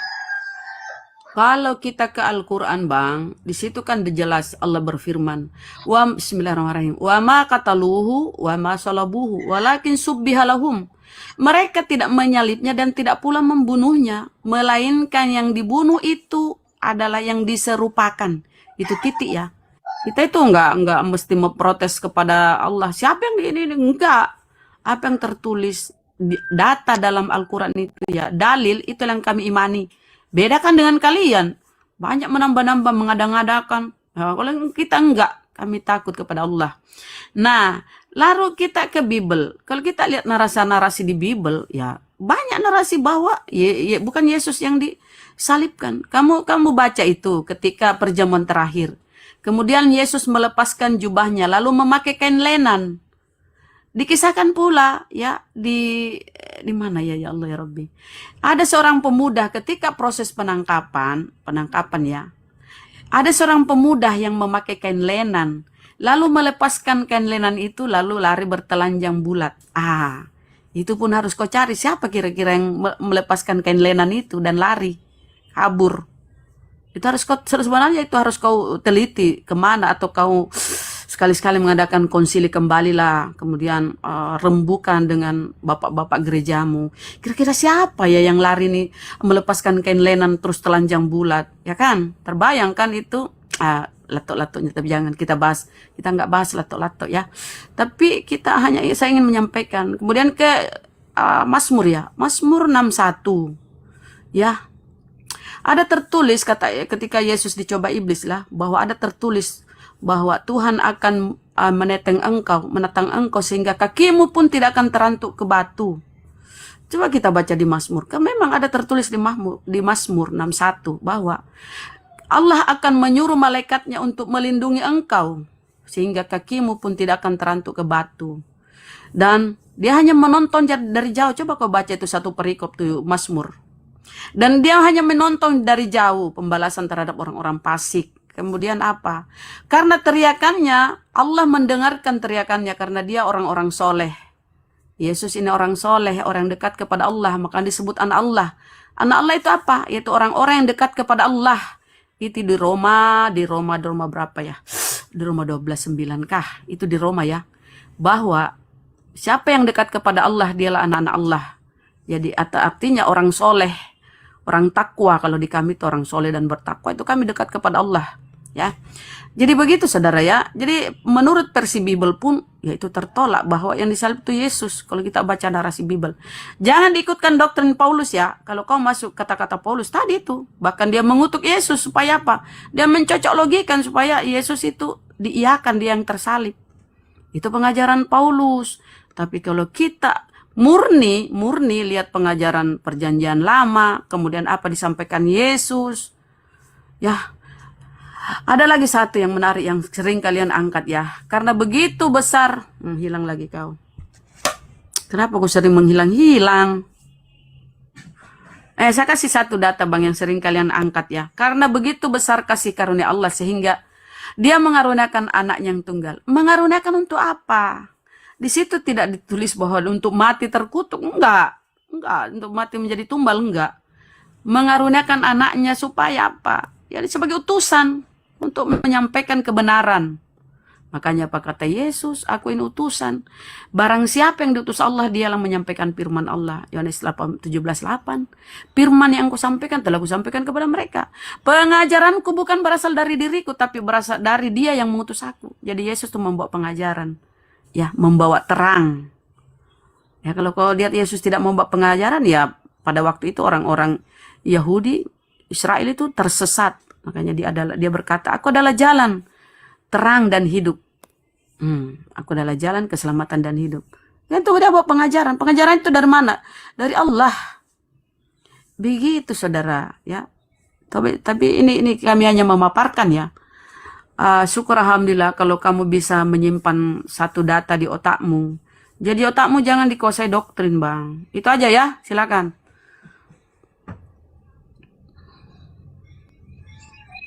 Kalau kita ke Al-Quran Bang, di situ kan jelas Allah berfirman, Bismillahirrahmanirrahim, wa ma qataluhu wa ma salabuhu walakin subbihalahum. Mereka tidak menyalibnya dan tidak pula membunuhnya, melainkan yang dibunuh itu adalah yang diserupakan. Itu titik ya. Kita itu enggak mesti memprotes kepada Allah. Siapa yang ini enggak. Apa yang tertulis data dalam Al-Quran itu ya, dalil itu yang kami imani. Bedakan dengan kalian, banyak menambah-nambah, mengada-ngadakan. Nah, kalau kita enggak, kami takut kepada Allah. Nah, lalu kita ke Bible. Kalau kita lihat narasi-narasi di Bible, ya banyak narasi bahwa bukan Yesus yang disalibkan. Kamu baca itu ketika perjamuan terakhir. Kemudian Yesus melepaskan jubahnya, lalu memakai kain lenan. Dikisahkan pula ya di mana ya Allah ya Rabbi. Ada seorang pemuda ketika proses penangkapan ya. Ada seorang pemuda yang memakai kain lenan, lalu melepaskan kain lenan itu lalu lari bertelanjang bulat. Itu pun harus kau cari siapa kira-kira yang melepaskan kain lenan itu dan lari kabur. Itu sebenarnya itu harus kau teliti kemana, atau kau sekali-sekali mengadakan konsili kembali lah, kemudian rembukan dengan bapak-bapak gerejamu. Kira-kira siapa ya yang lari nih melepaskan kain lenan terus telanjang bulat, ya kan? Terbayangkan itu lato-latonya, tapi jangan kita bahas, kita nggak bahas lato-lato ya. Tapi saya ingin menyampaikan. Kemudian ke Mazmur ya, Mazmur 61 ya. Ada tertulis ketika Yesus dicoba iblis lah, bahwa ada tertulis bahwa Tuhan akan menatang engkau sehingga kakimu pun tidak akan terantuk ke batu. Coba kita baca di Mazmur. Memang ada tertulis di Mazmur 61 bahwa Allah akan menyuruh malaikatnya untuk melindungi engkau sehingga kakimu pun tidak akan terantuk ke batu. Dan dia hanya menonton dari jauh. Coba kau baca itu satu perikop tuh Mazmur. Dan dia hanya menonton dari jauh pembalasan terhadap orang-orang fasik. Kemudian apa? Karena teriakannya, Allah mendengarkan teriakannya karena dia orang-orang soleh. Yesus ini orang soleh, orang dekat kepada Allah, maka disebut anak Allah. Anak Allah itu apa? Yaitu orang-orang yang dekat kepada Allah. itu di Roma berapa ya? Di Roma 12:9 kah? Itu di Roma ya. Bahwa siapa yang dekat kepada Allah, dialah anak-anak Allah. Jadi artinya orang soleh, orang takwa. Kalau di kami itu orang soleh dan bertakwa, itu kami dekat kepada Allah. Ya. Jadi begitu saudara ya. Jadi menurut versi Bible pun yaitu tertolak bahwa yang disalib itu Yesus. Kalau kita baca narasi Bible, jangan diikutkan doktrin Paulus ya. Kalau kau masuk kata-kata Paulus tadi itu, bahkan dia mengutuk Yesus supaya apa? Dia mencocok logikan supaya Yesus itu diiakan, dia yang tersalib. Itu pengajaran Paulus. Tapi kalau kita murni lihat pengajaran perjanjian lama, kemudian apa disampaikan Yesus, ya. Ada lagi satu yang menarik yang sering kalian angkat ya. Karena begitu besar, hilang lagi kau. Kenapa kau sering menghilang-hilang? Saya kasih satu data bang yang sering kalian angkat ya. Karena begitu besar kasih karunia Allah sehingga dia mengaruniakan anak yang tunggal. Mengaruniakan untuk apa? Di situ tidak ditulis bahwa untuk mati terkutuk. Enggak. Untuk mati menjadi tumbal, enggak. Mengaruniakan anaknya supaya apa? Ya sebagai utusan. Untuk menyampaikan kebenaran. Makanya apa kata Yesus, aku ini utusan. Barang siapa yang diutus Allah, dialah menyampaikan firman Allah. Yohanes 17:8. Firman yang aku sampaikan telah aku sampaikan kepada mereka. Pengajaranku bukan berasal dari diriku, tapi berasal dari dia yang mengutus aku. Jadi Yesus itu membawa pengajaran. Ya, membawa terang. Ya, kalau kau lihat Yesus tidak membawa pengajaran, ya pada waktu itu orang-orang Yahudi, Israel itu tersesat. Makanya dia berkata, aku adalah jalan, terang dan hidup. Aku adalah jalan, keselamatan dan hidup. Ya, itu dia bawa pengajaran. Pengajaran itu dari mana? Dari Allah. Begitu saudara. Ya. Tapi ini kami hanya memaparkan ya. Syukur alhamdulillah kalau kamu bisa menyimpan satu data di otakmu. Jadi otakmu jangan dikuasai doktrin bang. Itu aja ya, silakan.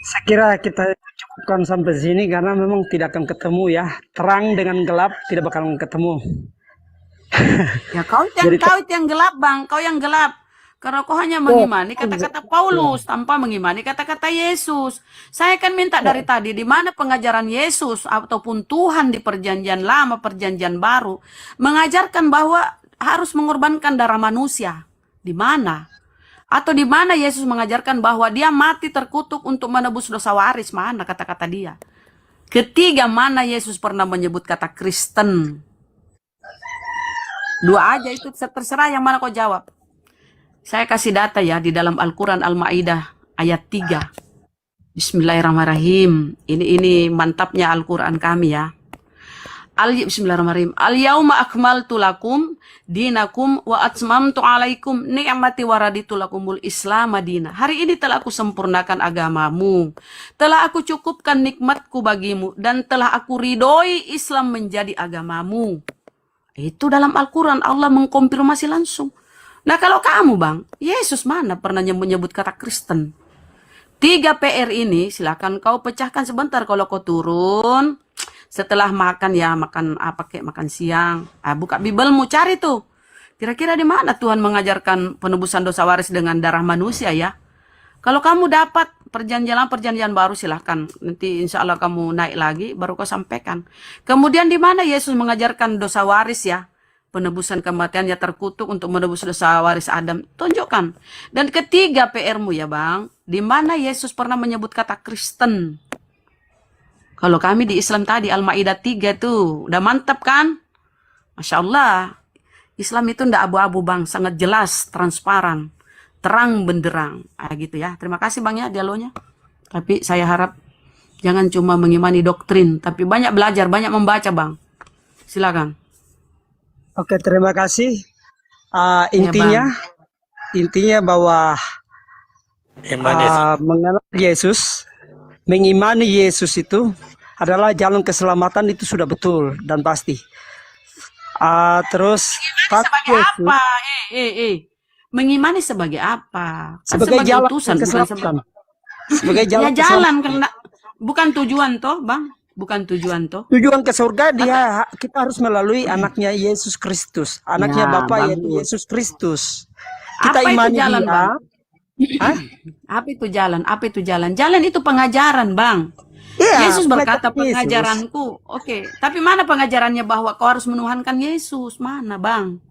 Saya kira kita cukupkan sampai sini karena memang tidak akan ketemu ya. Terang dengan gelap tidak bakalan ketemu. Ya kau yang gelap bang, kau yang gelap. Karena kau hanya mengimani kata-kata Paulus tanpa mengimani kata-kata Yesus. Saya kan minta dari tadi, di mana pengajaran Yesus ataupun Tuhan di perjanjian lama, perjanjian baru, mengajarkan bahwa harus mengorbankan darah manusia. Di mana? Atau di mana Yesus mengajarkan bahwa dia mati terkutuk untuk menebus dosa waris? Mana kata-kata dia? Ketiga, mana Yesus pernah menyebut kata Kristen? Dua aja itu, terserah yang mana kau jawab. Saya kasih data ya di dalam Al-Quran Al-Ma'idah ayat 3. Bismillahirrahmanirrahim. Ini mantapnya Al-Quran kami ya. Bismillahirrahmanirrahim. Al-yauma akmaltu lakum dinakum wa atmamtu alaikum ni'mati wa raditu lakumul Islam madina. Hari ini telah aku sempurnakan agamamu. Telah aku cukupkan nikmatku bagimu dan telah aku ridhoi Islam menjadi agamamu. Itu dalam Al-Quran Allah mengkonfirmasi langsung. Nah kalau kamu bang, Yesus mana pernah menyebut kata Kristen? 3 PR ini silakan kau pecahkan sebentar kalau kau turun. Setelah makan ya, makan apa kayak makan siang. Buka Bibelmu, cari tuh. Kira-kira di mana Tuhan mengajarkan penebusan dosa waris dengan darah manusia ya? Kalau kamu dapat perjanjian baru silahkan. Nanti insya Allah kamu naik lagi, baru kau sampaikan. Kemudian di mana Yesus mengajarkan dosa waris ya? Penebusan kematian ya terkutuk untuk menebus dosa waris Adam. Tunjukkan. Dan ketiga PR-mu ya bang. Di mana Yesus pernah menyebut kata Kristen? Kalau kami di Islam tadi, Al-Ma'idah 3 tuh, udah mantap kan? Masya Allah, Islam itu ndak abu-abu bang, sangat jelas, transparan, terang benderang. Gitu ya, terima kasih bang ya dialognya. Tapi saya harap jangan cuma mengimani doktrin, tapi banyak belajar, banyak membaca bang. Silakan. Oke, terima kasih. Intinya bahwa mengenal Yesus, mengimani Yesus itu adalah jalan keselamatan, itu sudah betul dan pasti. Terus sebagai apa? Mengimani sebagai apa? Sebagai jalan utusan, keselamatan. Sebagai jalan. Ya jalan karena bukan tujuan toh, bang. Bukan tujuan toh. Tujuan ke surga kita harus melalui anaknya Yesus Kristus, anaknya Bapa yaitu Yesus Kristus. Kita apa imani itu jalan, dia. bang? Hah? Apa itu jalan? Apa itu jalan? Jalan itu pengajaran, Bang. Iya, Yesus berkata, pengajaran Yesus. pengajaranku. Oke, tapi mana pengajarannya bahwa kau harus menuhankan Yesus? Mana, Bang?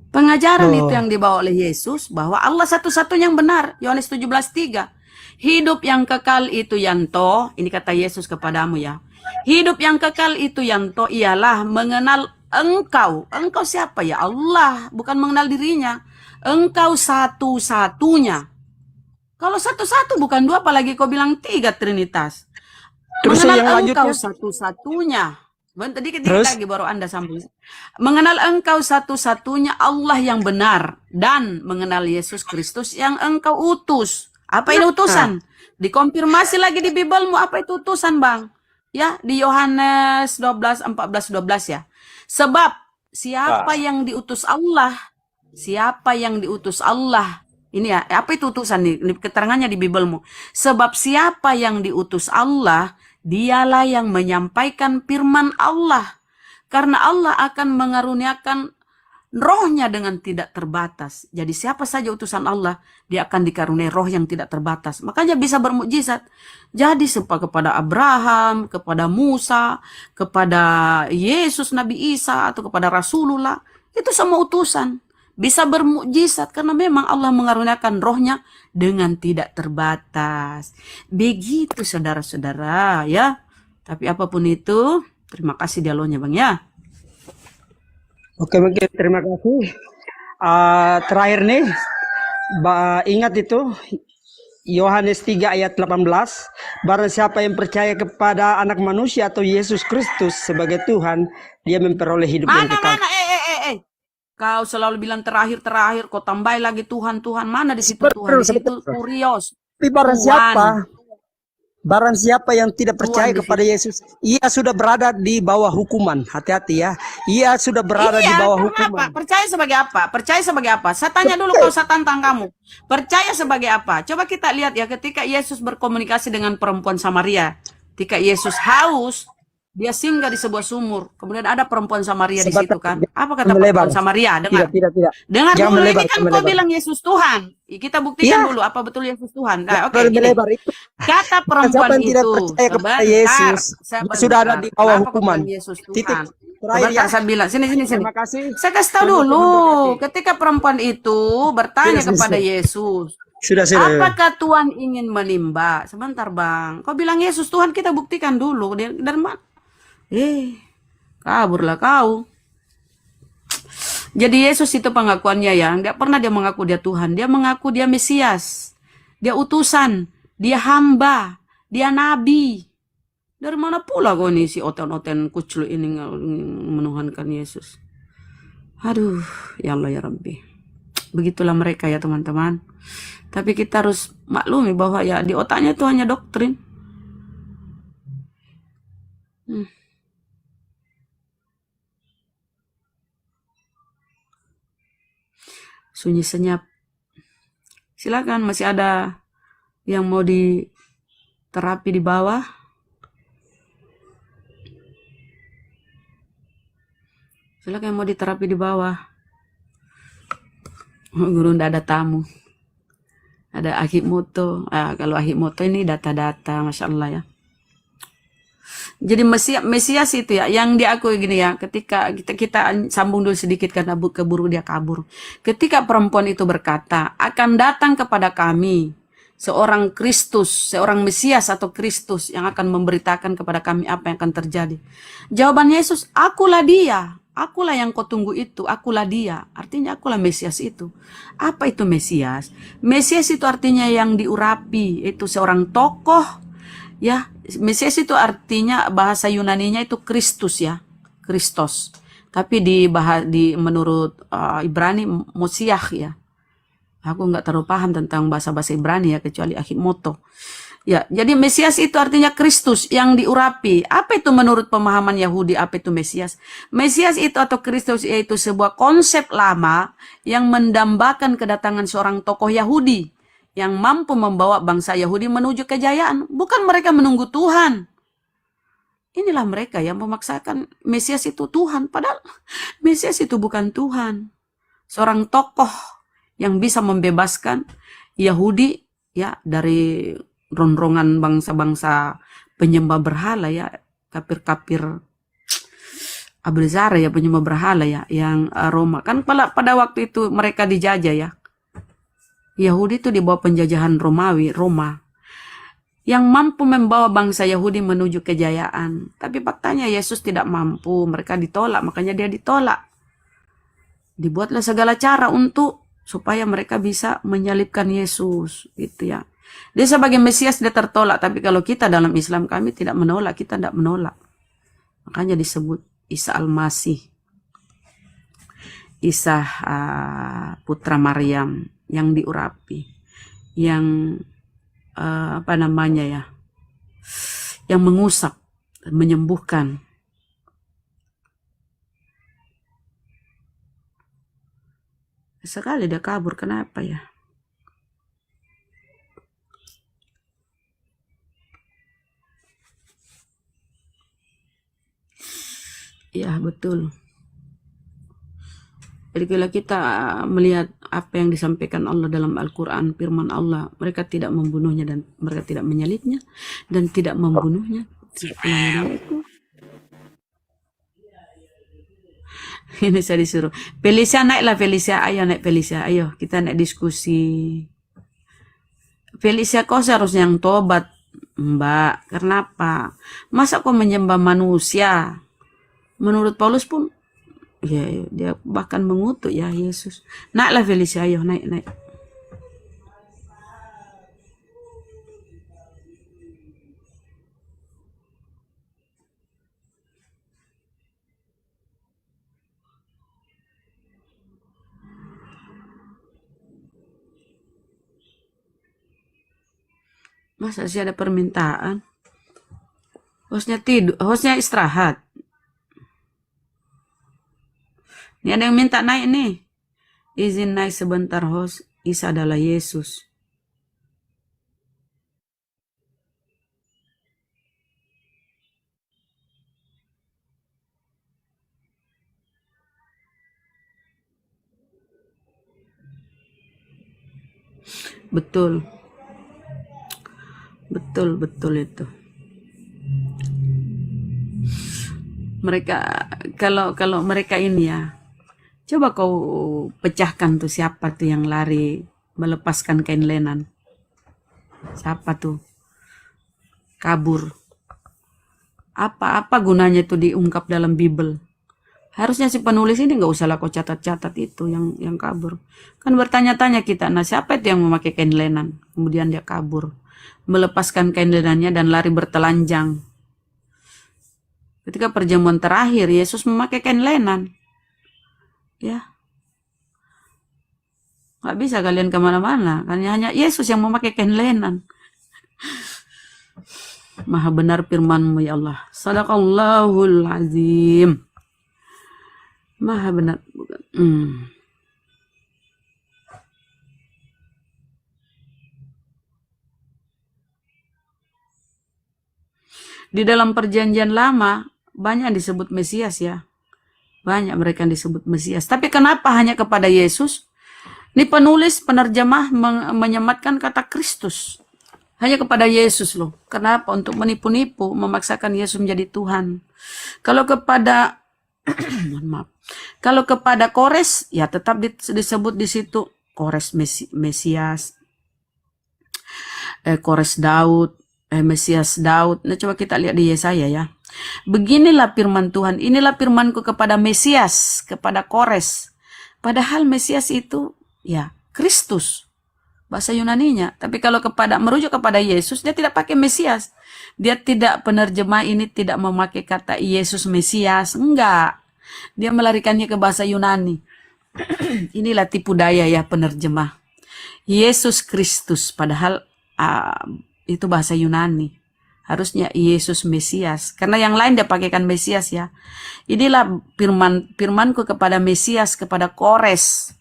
Pengajaran itu Oh, yang dibawa oleh Yesus bahwa Allah satu-satunya yang benar. Yohanes 17:3. Hidup yang kekal itu yanto, ini kata Yesus kepadamu ya. Hidup yang kekal itu yanto ialah mengenal engkau. Engkau siapa ya? Allah, bukan mengenal dirinya. Engkau satu-satunya. Kalau satu-satu bukan dua, apalagi kau bilang tiga Trinitas. terus yang Mengenal engkau lanjutnya. satu-satunya. Bentar dikit Terus lagi baru Anda sambung. Mengenal engkau satu-satunya Allah yang benar dan mengenal Yesus Kristus yang engkau utus. Apa ini nah, utusan? Dikonfirmasi lagi di Bibelmu apa itu utusan, Bang? Ya, di Yohanes 12:14-12 ya. Sebab siapa yang diutus Allah, siapa yang diutus Allah. Ini ya, apa itu utusan nih? Ini keterangannya di Bibelmu. Sebab siapa yang diutus Allah, dialah yang menyampaikan firman Allah. Karena Allah akan mengaruniakan rohnya dengan tidak terbatas. Jadi siapa saja utusan Allah, dia akan dikaruniai roh yang tidak terbatas. Makanya bisa bermukjizat. Jadi kepada Abraham, kepada Musa, kepada Yesus, Nabi Isa, atau kepada Rasulullah. Itu semua utusan. Bisa bermukjizat karena memang Allah mengaruniakan rohnya dengan tidak terbatas. Begitu saudara-saudara ya. Tapi apapun itu, terima kasih dialognya Bang ya. oke, terima kasih. Terakhir nih, ingat itu Yohanes 3 ayat 18. Barang siapa yang percaya kepada anak manusia atau Yesus Kristus sebagai Tuhan, dia memperoleh hidup yang kekal. Mana? Kau selalu bilang terakhir, kau tambah lagi Tuhan. Mana di situ Tuhan? Di situ kurios. Tapi barang siapa yang tidak percaya Tuhan di kepada Yesus, ia sudah berada di bawah hukuman. Hati-hati ya. Ia sudah berada di Iya, bawah karena apa? hukuman. Percaya sebagai apa? Percaya sebagai apa? Saya tanya dulu kalau saya tantang kamu. Percaya sebagai apa? Coba kita lihat ya ketika Yesus berkomunikasi dengan perempuan Samaria. Ketika Yesus haus, dia singgah di sebuah sumur. Kemudian ada perempuan Samaria di situ kan. Apa kata melebar. perempuan Samaria? Dengar. Tidak. Dengar Jangan dulu, melebar, ini kan jangan kau melebar. bilang Yesus Tuhan. Kita buktikan dulu apa betul Yesus Tuhan. Nah, oke, gini. Melebar itu. Kata Siapa perempuan yang tidak itu, percaya kepada sebentar, Yesus, sebentar. sudah ada di bawah Kenapa kau hukuman. bilang Yesus Titik. Tuhan? Terakhir Sebentar, ya. saya bilang. Sini. Terima kasih. Saya kasih tahu dulu. Ketika perempuan itu bertanya Sudah kepada selesai. Yesus, Sudah. apakah Tuhan ingin menimba? Sebentar Bang. Kau bilang Yesus Tuhan, kita buktikan dulu. Dia dari mana? Kaburlah kau. Jadi Yesus itu pengakuannya ya. Tidak pernah dia mengaku dia Tuhan. Dia mengaku dia Mesias. Dia utusan. Dia hamba. Dia nabi. Dari mana pula kau nih si oten-oten kuclu ini menuhankan Yesus? Aduh, ya Allah ya Rabbi. Begitulah mereka ya teman-teman. Tapi kita harus maklumi bahwa ya di otaknya itu hanya doktrin. Sunyi senyap. Silakan, masih ada yang mau diterapi di bawah. Silakan yang mau diterapi di bawah. Guru ndak ada tamu. Ada Ahimoto. Kalau Ahimoto ini data-data, Masya Allah ya. Jadi Mesias itu ya, yang diakui gini ya, ketika kita sambung dulu sedikit karena keburu dia kabur. Ketika perempuan itu berkata, akan datang kepada kami seorang Kristus, seorang Mesias atau Kristus yang akan memberitakan kepada kami apa yang akan terjadi. Jawaban Yesus, akulah dia, akulah yang kau tunggu itu, akulah dia. Artinya akulah Mesias itu. Apa itu Mesias? Mesias itu artinya yang diurapi, itu seorang tokoh. Ya, Mesias itu artinya bahasa Yunaninya itu Kristus ya, Kristos. Tapi menurut Ibrani Mosiah ya. Aku nggak terlalu paham tentang bahasa-bahasa Ibrani ya, kecuali Ahimoto. Ya, jadi Mesias itu artinya Kristus yang diurapi. Apa itu menurut pemahaman Yahudi? Apa itu Mesias? Mesias itu atau Kristus yaitu sebuah konsep lama yang mendambakan kedatangan seorang tokoh Yahudi yang mampu membawa bangsa Yahudi menuju kejayaan. Bukan mereka menunggu Tuhan. Inilah mereka yang memaksakan Mesias itu Tuhan. Padahal Mesias itu bukan Tuhan. Seorang tokoh yang bisa membebaskan, Yahudi ya, dari ronrongan bangsa-bangsa penyembah berhala ya, kafir-kafir Abrizar ya, penyembah berhala ya, yang Roma. Kan pada waktu itu mereka dijajah ya. Yahudi itu di bawah penjajahan Romawi, Roma. Yang mampu membawa bangsa Yahudi menuju kejayaan. Tapi faktanya Yesus tidak mampu, mereka ditolak, makanya dia ditolak. Dibuatlah segala cara supaya mereka bisa menyalibkan Yesus, gitu ya. Dia sebagai Mesias dia tertolak, tapi kalau kita dalam Islam kami tidak menolak, kita tidak menolak. Makanya disebut Isa Al-Masih, Isa putra Maryam yang diurapi, yang apa namanya ya, yang mengusap, menyembuhkan. Sekali dia kabur, kenapa ya? Ya betul. Jadi kalau kita melihat apa yang disampaikan Allah dalam Al-Quran, firman Allah, mereka tidak membunuhnya dan mereka tidak menyalibnya dan tidak membunuhnya. Ini saya disuruh, Felicia naiklah Felicia, ayo naik Felicia, ayo kita naik diskusi. Felicia, kau seharusnya yang tobat, Mbak. Kenapa? Masa kau menyembah manusia? Menurut Paulus pun, ya dia bahkan mengutuk ya Yesus. Naiklah Felicia, ayo naik. Masa sih ada permintaan? Hostnya tidur, hostnya istirahat. Ini ada yang minta naik nih. Izin naik sebentar host. Isa adalah Yesus. Betul. Betul itu. Mereka kalau mereka ini ya, coba kau pecahkan tuh siapa tuh yang lari melepaskan kain lenan. Siapa tuh? Kabur. Apa gunanya itu diungkap dalam Bible? Harusnya si penulis ini nggak usah lah kau catat-catat itu yang kabur. Kan bertanya-tanya kita, nah siapa itu yang memakai kain lenan? Kemudian dia kabur. Melepaskan kain lenannya dan lari bertelanjang. Ketika perjamuan terakhir, Yesus memakai kain lenan. Ya. Nggak bisa kalian kemana-mana. Hanya Yesus yang memakai kain lenan. Maha benar firman-Mu ya Allah. Sadaqallahul azim. Maha benar. Di dalam perjanjian lama, banyak disebut Mesias ya. Banyak mereka yang disebut Mesias. Tapi kenapa hanya kepada Yesus? Ini penulis, penerjemah menyematkan kata Kristus. Hanya kepada Yesus loh. Kenapa? Untuk menipu-nipu, memaksakan Yesus menjadi Tuhan. Kalau kepada, maaf. Kalau kepada Kores, ya tetap disebut di situ. Kores Mesias. Kores Daud. Mesias Daud. Nah, coba kita lihat di Yesaya ya. Beginilah firman Tuhan. Inilah firmanku kepada Mesias, kepada Kores. Padahal Mesias itu ya Kristus, bahasa Yunaninya. Tapi kalau merujuk kepada Yesus, dia tidak pakai Mesias. Dia tidak, penerjemah ini tidak memakai kata Yesus Mesias. Enggak. Dia melarikannya ke bahasa Yunani. Inilah tipu daya ya penerjemah. Yesus Kristus, padahal itu bahasa Yunani. Harusnya Yesus Mesias. Karena yang lain dia pakaikan Mesias ya. Inilah firmanku kepada Mesias, kepada Kores.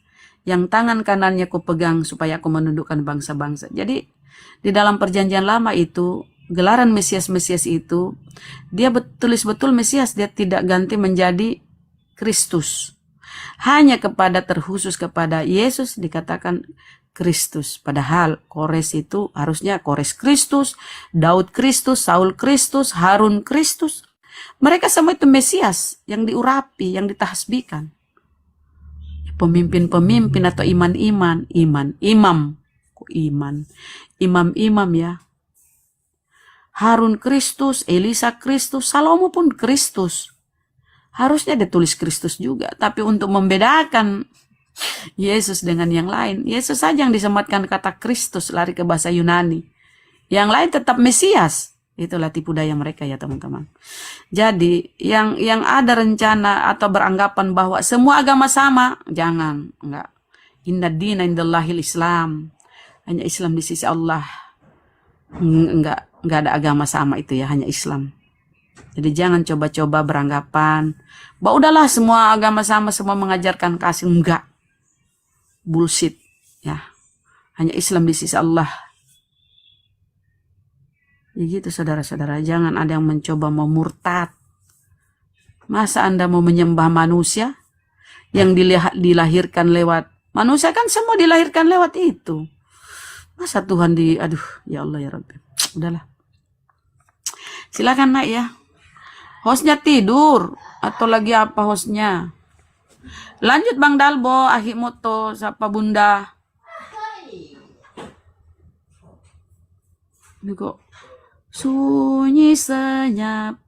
Yang tangan kanannya ku pegang supaya aku menundukkan bangsa-bangsa. Jadi di dalam perjanjian lama itu, gelaran Mesias-Mesias itu, dia tulis betul Mesias. Dia tidak ganti menjadi Kristus. Hanya terkhusus kepada Yesus dikatakan Kristus. Padahal Kores itu harusnya Kores Kristus, Daud Kristus, Saul Kristus, Harun Kristus. Mereka semua itu Mesias yang diurapi, yang ditahsbikan. Pemimpin-pemimpin atau imam-imam ya. Harun Kristus, Elisa Kristus, Salomo pun Kristus. Harusnya ditulis Kristus juga, tapi untuk membedakan Yesus dengan yang lain, Yesus saja yang disematkan kata Kristus, lari ke bahasa Yunani. Yang lain tetap Mesias. Itulah tipu daya mereka ya teman-teman. Jadi yang ada rencana atau beranggapan bahwa semua agama sama, jangan, enggak. Inna dina indallahil Islam. Hanya Islam di sisi Allah. Enggak ada agama sama itu ya, hanya Islam. Jadi jangan coba-coba beranggapan bahwa udahlah semua agama sama, semua mengajarkan kasih. Enggak. Bullshit ya. Hanya Islam di sisi Allah. Ya gitu saudara-saudara, jangan ada yang mencoba mau murtad. Masa Anda mau menyembah manusia yang dilahirkan lewat manusia, kan semua dilahirkan lewat itu. Masa Tuhan aduh ya Allah ya Rabbi. Udahlah. Silakan Nak ya. Hostnya tidur atau lagi apa hostnya? Lanjut Bang Dalbo, Ahi Moto, siapa Bunda? Ini kok sunyi senyap.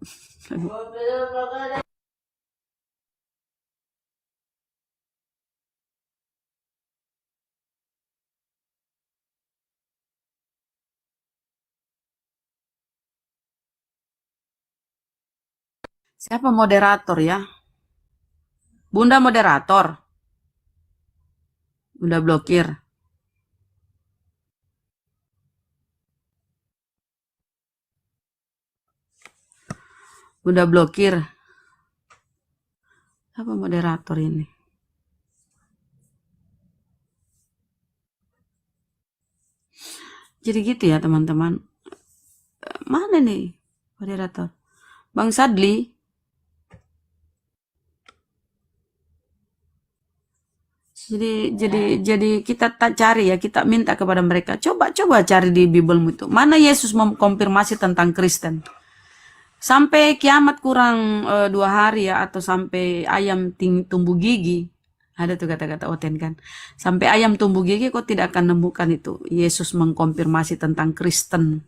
Siapa moderator ya? Bunda moderator. Bunda blokir. Bunda blokir. Apa moderator ini? Jadi gitu ya teman-teman. Mana nih moderator? Bang Sadli. Jadi kita tak cari ya, kita minta kepada mereka. Coba cari di Biblemu itu. Mana Yesus mengkonfirmasi tentang Kristen? Sampai kiamat kurang 2 hari ya, atau sampai ayam tumbuh gigi. Ada tuh kata-kata Oten kan. Sampai ayam tumbuh gigi kok tidak akan menemukan itu. Yesus mengkonfirmasi tentang Kristen.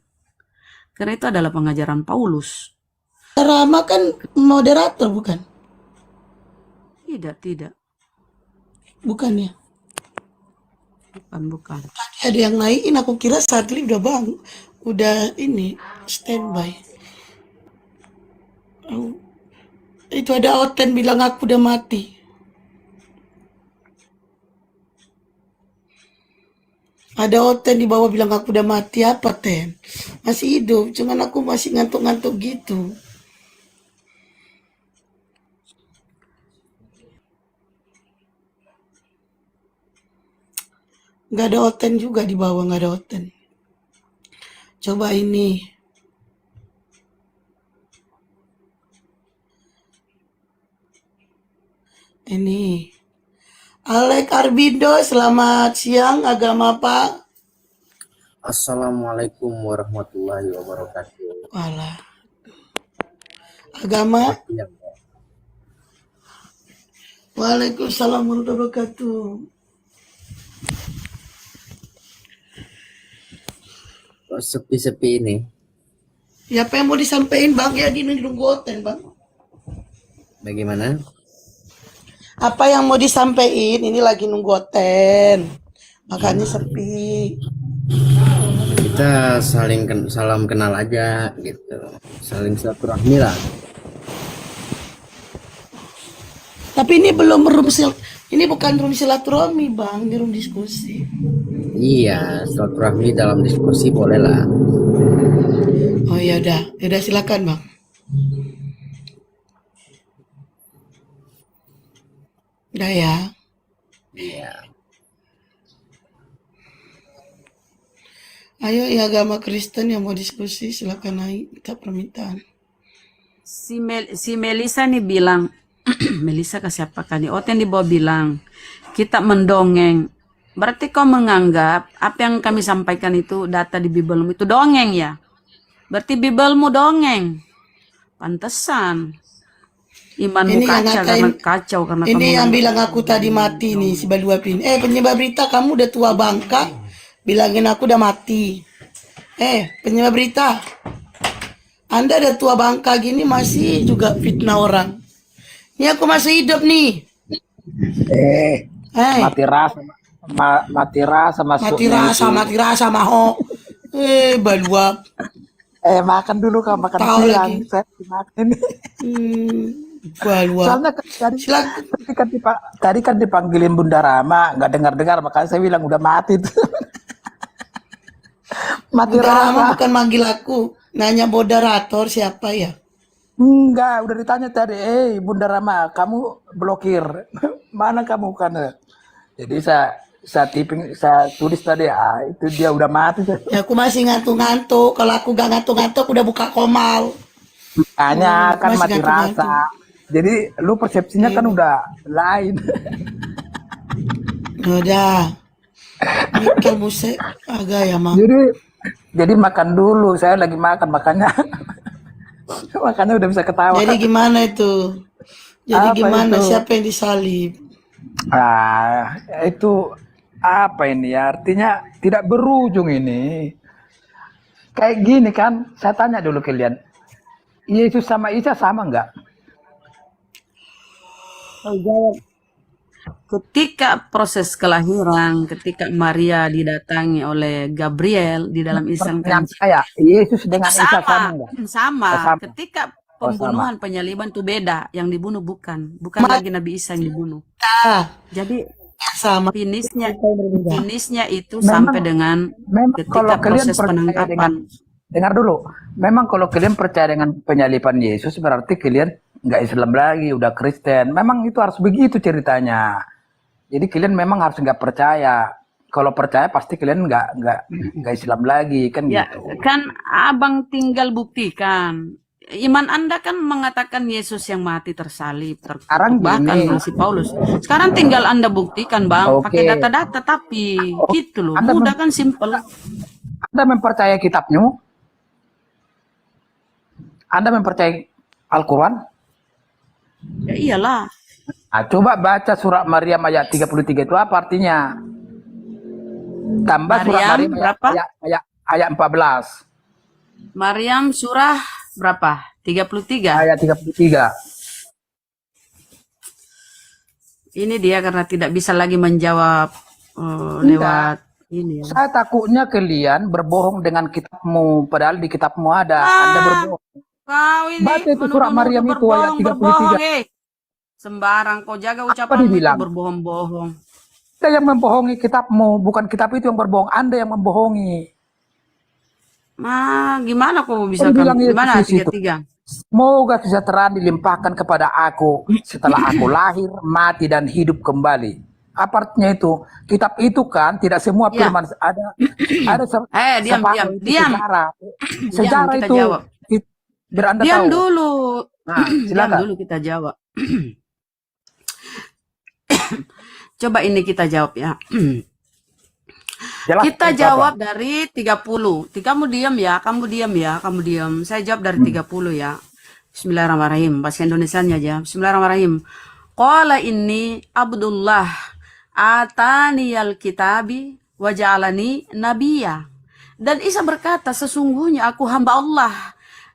Karena itu adalah pengajaran Paulus. Rama kan moderator bukan? Tidak. Bukan ya? Bukan. Tadi ada yang naikin, aku kira Sadli udah ini standby. Oh, itu ada Oten bilang aku udah mati. Ada Oten di bawah bilang aku udah mati. Apa Ten? Masih hidup, cuman aku masih ngantuk-ngantuk gitu. Nggak ada Oten juga di bawah, nggak ada Oten. Coba ini. Ini. Alek Arbindo, selamat siang. Agama Pak? Assalamualaikum warahmatullahi wabarakatuh. Walah. Agama? Ya, Waalaikumsalam warahmatullahi wabarakatuh. kok sepi-sepi ini? Ya, apa yang mau disampaikan Bang? Ya, nunggu Oten Bang. Bagaimana? Apa yang mau disampaikan? Ini lagi nunggu Oten. Makanya sepi. Kita salam kenal aja gitu. Saling silaturahmi lah. Tapi ini belum ini bukan room silaturahmi Bang, ini room diskusi. Iya, silaturahmi dalam diskusi boleh lah. Oh ya udah silakan Bang. Udah ya. Iya. Ayo ya agama Kristen yang mau diskusi silakan naik, minta permintaan. Si Melisa nih bilang, Melisa ke siapa kan? Oh, yang dibawa bilang, kita mendongeng. Berarti kau menganggap apa yang kami sampaikan itu data di Bibelmu itu dongeng ya? Berarti Bibelmu dongeng. Pantesan. Imanmu Ini yang ngatain, kacau karena kamu ini yang bilang aku tadi mati nih si Baluap ini. Penyebar berita kamu udah tua bangka, bilangin aku udah mati. Penyebar berita, Anda udah tua bangka gini masih juga fitnah orang. Ini aku masih hidup nih. Mati rasa, mati rasa masuk. Mati rasa maho. Baluap. Makan dulu kau, makan Tahu siang. lagi. Saya makan. Baluap. Soalnya Silakan. tadi kan dipanggilin Bunda Rama, nggak dengar-dengar, makanya saya bilang udah mati tuh. Mati Bunda Rama rasa. bukan manggil aku, nanya moderator siapa ya? Enggak, udah ditanya tadi, Bunda Rama, kamu blokir. Mana kamu kan? Jadi saya tulis tadi, itu dia udah mati. Ya aku masih ngantuk-ngantuk. Kalau aku gak ngantuk-ngantuk udah buka komal. Hanya kan masih mati ngantuk-ngantuk. rasa. Jadi lu persepsinya kan udah lain. Udah. Nikel musik agak ya mang. Jadi makan dulu, saya lagi makan makanya makanya udah bisa ketawa. Jadi gimana itu? Jadi Apa gimana? itu? Siapa yang disalib? Itu apa ini ya? Artinya tidak berujung ini. Kayak gini kan, saya tanya dulu kalian. Yesus sama Isa sama nggak? Ketika proses kelahiran, ketika Maria didatangi oleh Gabriel di dalam Injil Pertanyaan saya, Yesus dengan Isa sama sama, nggak? sama. Sama. Ketika Oh, sama. pembunuhan penyaliban itu beda, yang dibunuh bukan lagi Nabi Isa yang dibunuh. Jadi Sama. finishnya itu Memang- sampai dengan Memang ketika kalau kalian proses percaya penangkapan. dengan, dengar dulu, memang kalau kalian percaya dengan penyaliban Yesus berarti kalian nggak Islam lagi, udah Kristen. Memang itu harus begitu ceritanya. Jadi kalian memang harus nggak percaya. Kalau percaya pasti kalian nggak Islam lagi kan Ya, gitu. kan abang tinggal buktikan. Iman Anda kan mengatakan Yesus yang mati tersalib, Sekarang terkutuk, bahkan gini. si Paulus. Sekarang tinggal Anda buktikan, Bang, Oke. pakai data-data, tapi gitu loh. Anda Mudah kan, simple. Anda mempercayai kitabnya? Anda mempercayai Al-Quran? Ya iyalah. Nah, coba baca surat Maryam ayat 33 itu apa artinya? Tambah surat Maryam Maryam berapa? ayat 14. Maryam surah berapa? 33. Ayat 33. Ini dia karena tidak bisa lagi menjawab lewat ini ya. Saya takutnya kalian berbohong dengan kitabmu, padahal di kitabmu ada. Anda berbohong. Kau ini Baca itu surat Maryam itu ayat 33. berbohong, sembarang kau jaga ucapanmu itu dibilang? berbohong-bohong. Kita yang membohongi kitabmu, bukan kitab itu yang berbohong. Anda yang membohongi. Gimana kau bisa Kau bilang Yesus gimana di situ. 33? Semoga kesejahteraan dilimpahkan kepada aku setelah aku lahir, mati dan hidup kembali. Apa artinya itu? Kitab itu kan tidak semua Ya. firman ada Diam, separuh diam, itu diam. sejarah. Sejarah kita itu jawab. biar Anda Diam tahu. dulu. Nah, Diam silakan. dulu kita jawab. Coba ini kita jawab ya. Jelas, Kita itu jawab apa? dari 30. Kamu diam ya, kamu diam ya, kamu diam. Saya jawab dari 30 ya. Bismillahirrahmanirrahim. Bahasa Indonesianya aja. Bismillahirrahmanirrahim. Qala inni Abdullah ataniyal kitabi wa ja'alani nabiyya. Dan Isa berkata, sesungguhnya aku hamba Allah.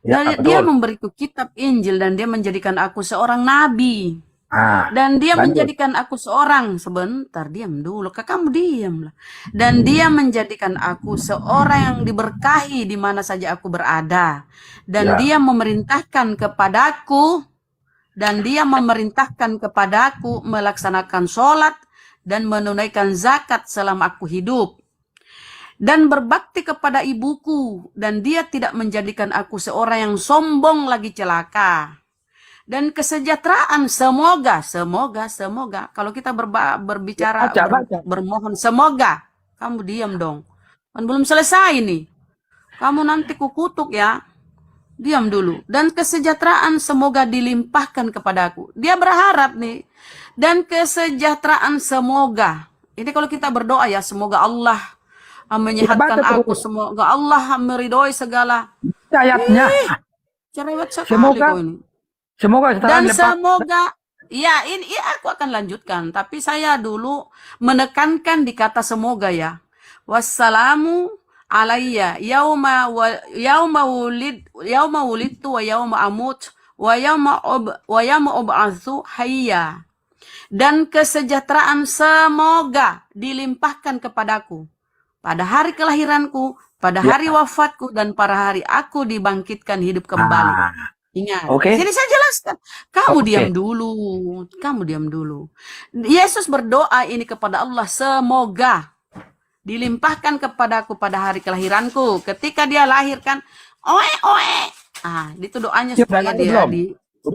Ya, Dan dia betul. memberiku kitab Injil dan dia menjadikan aku seorang nabi. Ah, Dan dia lanjut. menjadikan aku seorang, sebentar, diam dulu, kamu diam lah. Dan dia menjadikan aku seorang yang diberkahi di mana saja aku berada. Dan Ya. dia memerintahkan kepadaku, melaksanakan sholat dan menunaikan zakat selama aku hidup. Dan berbakti kepada ibuku, dan dia tidak menjadikan aku seorang yang sombong lagi celaka. Dan kesejahteraan semoga. Kalau kita berbicara Baca. bermohon semoga, kamu diam dong. Kan belum selesai nih. Kamu nanti kukutuk ya. Diam dulu. Dan kesejahteraan semoga dilimpahkan kepadaku. Dia berharap nih. Dan kesejahteraan semoga. Ini kalau kita berdoa ya, semoga Allah menyehatkan baca aku. terus. Semoga Allah meridhoi segala. Ayatnya. Cerewet sekali Semoga kau ini. semoga setelah Dan lepas semoga, ya ini ya aku akan lanjutkan. Tapi saya dulu menekankan di kata semoga ya. Wassalamu alayya yauma wulidtu wa yauma amut wa yauma ub'atsu hayya. Dan kesejahteraan semoga dilimpahkan kepadaku pada hari kelahiranku, pada hari wafatku, dan pada hari aku dibangkitkan hidup kembali. Ingat, Oke. sini saya jelaskan. Kamu Oke. diam dulu. Kamu diam dulu. Yesus berdoa ini kepada Allah, semoga dilimpahkan kepadaku pada hari kelahiranku. Ketika dia lahirkan, oe. Itu doanya Dia supaya udah lahir dia belum? di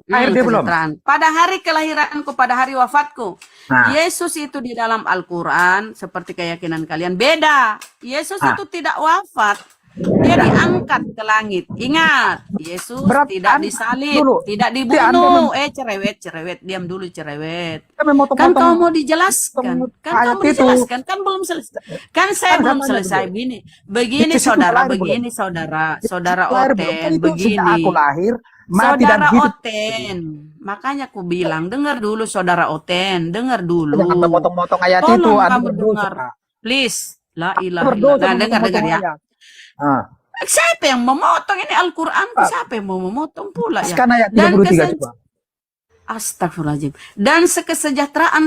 Lahir dia belum? kesejahteraan. Pada hari kelahiranku, pada hari wafatku. Nah. Yesus itu di dalam Al-Quran, seperti keyakinan kalian, beda. Yesus itu tidak wafat. Dia diangkat ke langit. Ingat, Yesus Berarti tidak Anda- disalib, dulu. tidak Berarti Anda dibunuh. Cerewet, diam dulu cerewet. Kita memotong-motong- Kan kamu mau dijelaskan, kan ayat kamu itu. dijelaskan, kan belum selesai. Kan saya Kan belum namanya selesai dulu. begini Di situ saudara, lahir belum? begini saudara Lahir belum? Oten, Kan itu sejak begini. aku lahir, mati dan Saudara hidup. Oten, makanya aku bilang, dengar dulu saudara Oten, dengar dulu. Jangan memotong-motong ayat itu. Tolong Anda kamu berdosa. dengar, please. La ilaha Berdosa illallah. Nah, dengar memotong ya. ayat. Ah. Siapa yang memotong ini Al-Quran? Siapa yang mau memotong pula ya? Sekarang ayat Dan 33 coba. Astagfirullahaladzim. Dan kesejahteraan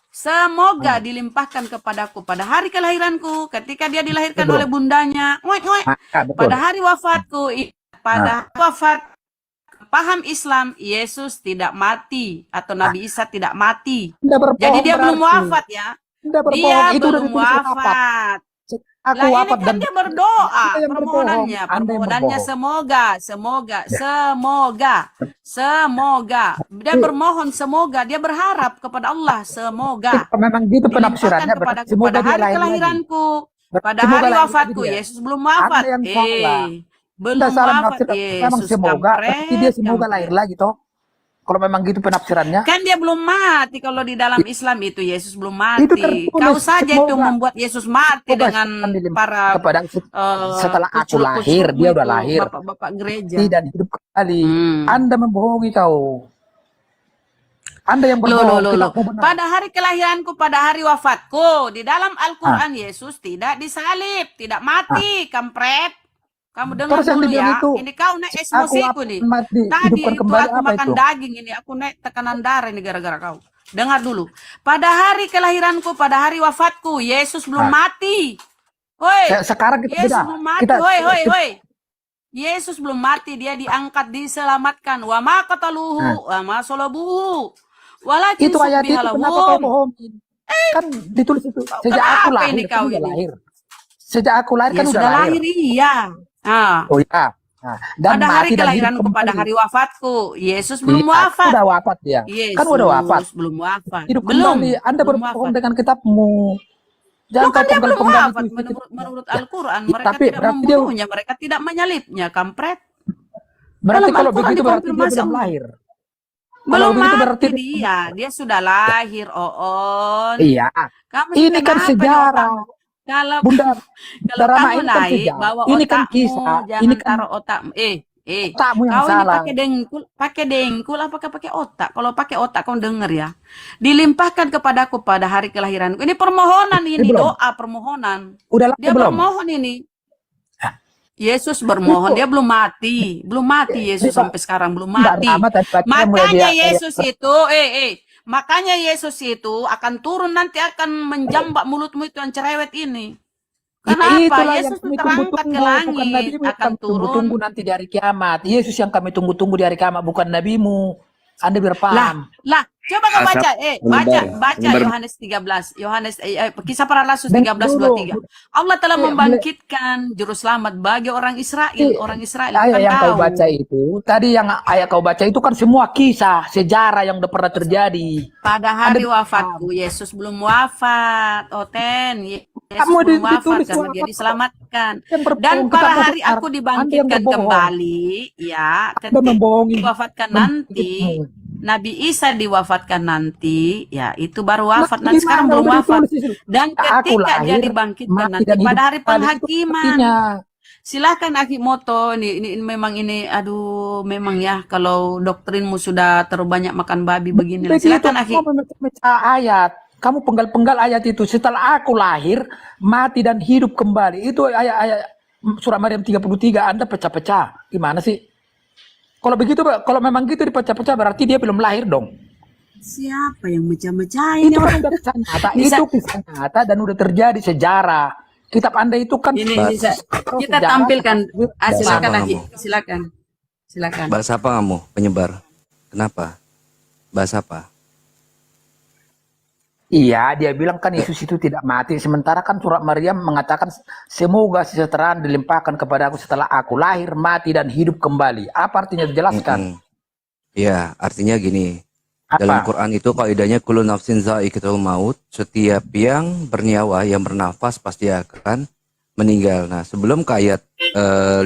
semoga dilimpahkan kepadaku pada hari kelahiranku, ketika dia dilahirkan Betul. oleh bundanya. Betul. Pada hari wafatku, pada wafat paham Islam, Yesus tidak mati atau Nabi Isa tidak mati. Anda berbohong Jadi dia belum berarti. wafat ya. Anda berbohong. Dia Itu udah belum ditulis wafat. wafat. Aku Lah ini wafat kan dan dia berdoa, Anda yang berbohong. Anda yang permohonannya berbohong. semoga. Dia bermohon semoga, dia berharap kepada Allah semoga. Memang gitu penafsirannya. Dilimpahkan Berarti semoga pada dia hari lahir lagi. kelahiranku, pada Semoga hari lahir wafatku, lagi dia. Yesus belum wafat. Anda yang salah. Belum Anda salah wafat, menafsir. Memang Yesus semoga. Berarti dia semoga kampret. lahir lagi toh. Kalau memang gitu penafsirannya. Kan dia belum mati. Kalau di dalam Islam itu Yesus belum mati. Itu tertulis, Kau saja itu semoga. membuat Yesus mati Semoga dengan akan dilimpahkan para kepada setelah aku lahir, dia udah lahir. bapak-bapak gereja. Dan hidup kembali. Hmm. Anda membohongi kau. Anda yang berbohong. Loh. Tidak benar. Pada hari kelahiranku, pada hari wafatku, di dalam Al-Quran Yesus tidak disalib, tidak mati, kampret. Kamu dengar Terus yang dulu dibilang ya. itu, Ini kau naik aku emosiku nih. mati, Tadi hidupkan itu kembali aku apa makan itu? daging ini, aku naik tekanan darah ini gara-gara kau. Dengar dulu. Pada hari kelahiranku, pada hari wafatku, Yesus belum mati. Woi, Sekarang kita Yesus beda. belum mati. Kita, Woi. Yesus belum mati, dia diangkat, diselamatkan. Wa ma qataluhu wa ma salabuhu. Walakin itu ayat itu subbiha kenapa kau lahum. bohongin? Kan ditulis itu. Sejak kenapa aku lahir, ini kan kau udah ini? lahir. Sejak aku lahir Ya kan udah sudah lahir. lahir, iya. Oh ya. Nah, dan Pada hari mati dan hidup kelahiranku, pada kembali. hari wafatku, Yesus belum Iya, wafat. Udah wafat dia. Yesus Kan udah wafat. belum wafat. Hidup Belum. kembali. Anda belum berbohong wafat. dengan kitabmu. Jangan Loh, kan kau dia belum penggal-penggal wafat itu. menurut Al-Quran. Ya, Mereka tapi tidak berarti dia- membunuhnya, mereka tidak menyalibnya, kampret. Berarti Dalam kalau Al-Quran begitu berarti dia dikonfirmasi belum Allah. lahir. Belum begitu mati berarti- dia sudah lahir, Oon. Iya. Kamu Ini kan kenapa nih, sejarah. otak? Kalau Bunda, kalau Rama, kamu ini kan naik sejarah. bawa Ini kan otakmu, kisah. jangan Ini kan taruh otakmu. otakmu yang Kau ini salah. pakai dengkul, apakah pakai otak? Kalau pakai otak kau denger ya. Dilimpahkan kepadaku pada hari kelahiranku. Ini permohonan ini, belum. doa permohonan. Udah lahir Dia belum? bermohon ini. Yesus bermohon, dia belum mati. Belum mati Yesus sampai sekarang, belum mati. Rama tadi baca Makanya dia- Yesus itu, makanya Yesus itu akan turun nanti, akan menjambak mulutmu itu yang cerewet ini. Kenapa? Itulah Yesus yang itu kami terangkat ke tunggu-tunggu, bukan langit, nabimu yang akan kami turun. tunggu-tunggu nanti di hari kiamat. Yesus yang kami tunggu-tunggu di hari kiamat, bukan nabimu. Anda biar paham. Lah, coba kau baca, baca Sebentar. Yohanes 13, Kisah Para Rasul Dengar 13:23. dulu. Allah telah Iya, membangkitkan juru selamat bagi orang Israel, orang Israel. Ayat Bukan yang kau kau. baca itu, tadi yang ayat kau baca itu kan semua kisah, sejarah yang udah pernah terjadi. Pada hari Anda- wafatku, Yesus belum wafat. Oten, Kamu Yesus belum wafat ditulis karena dia wafat. diselamatkan. Yang Dan berbohong kita pada mau hari benar. aku Anda yang dibangkitkan berbohong. kembali, ya, Anda ketika membohongi. diwafatkan nanti, Nabi Isa diwafatkan nanti, ya itu baru wafat. Nah, Nanti sekarang gimana? belum Udah wafat. ditulis di situ. Dan Aku ketika dia lahir, dibangkitkan mati nanti dan hidup pada hari kembali. Itu penghakiman, artinya. silahkan Akimoto, ini memang ini, aduh, memang ya kalau doktrinmu sudah terlalu banyak makan babi begini, Begitu, silahkan Aki. kamu memecah ayat. Kamu penggal-penggal ayat itu. Setelah aku lahir, mati dan hidup kembali. Itu ayat-ayat surah Maryam 33. Anda pecah-pecah. Gimana sih? Kalau begitu, kalau memang gitu dipecah-pecah, berarti dia belum lahir dong. Siapa yang mecah-mecahin Itu ya? kan udah kisah nyata. Bisa. Itu kisah nyata dan udah terjadi sejarah. Kitab Anda itu kan Kita tampilkan. Silakan Bahasa Aki, apa silakan. Bahasa apa kamu? Penyebar. Kenapa? Bahasa apa? Iya, dia bilang kan Yesus itu tidak mati. Sementara kan surat Maryam mengatakan semoga kesejahteraan dilimpahkan kepada aku setelah aku lahir, mati dan hidup kembali. Apa artinya dijelaskan? Ya, artinya gini. Dalam Apa? Quran itu kaidahnya kullu nafsin za'iqatul maut. Setiap yang bernyawa, yang bernafas pasti akan meninggal. Nah, sebelum ke ayat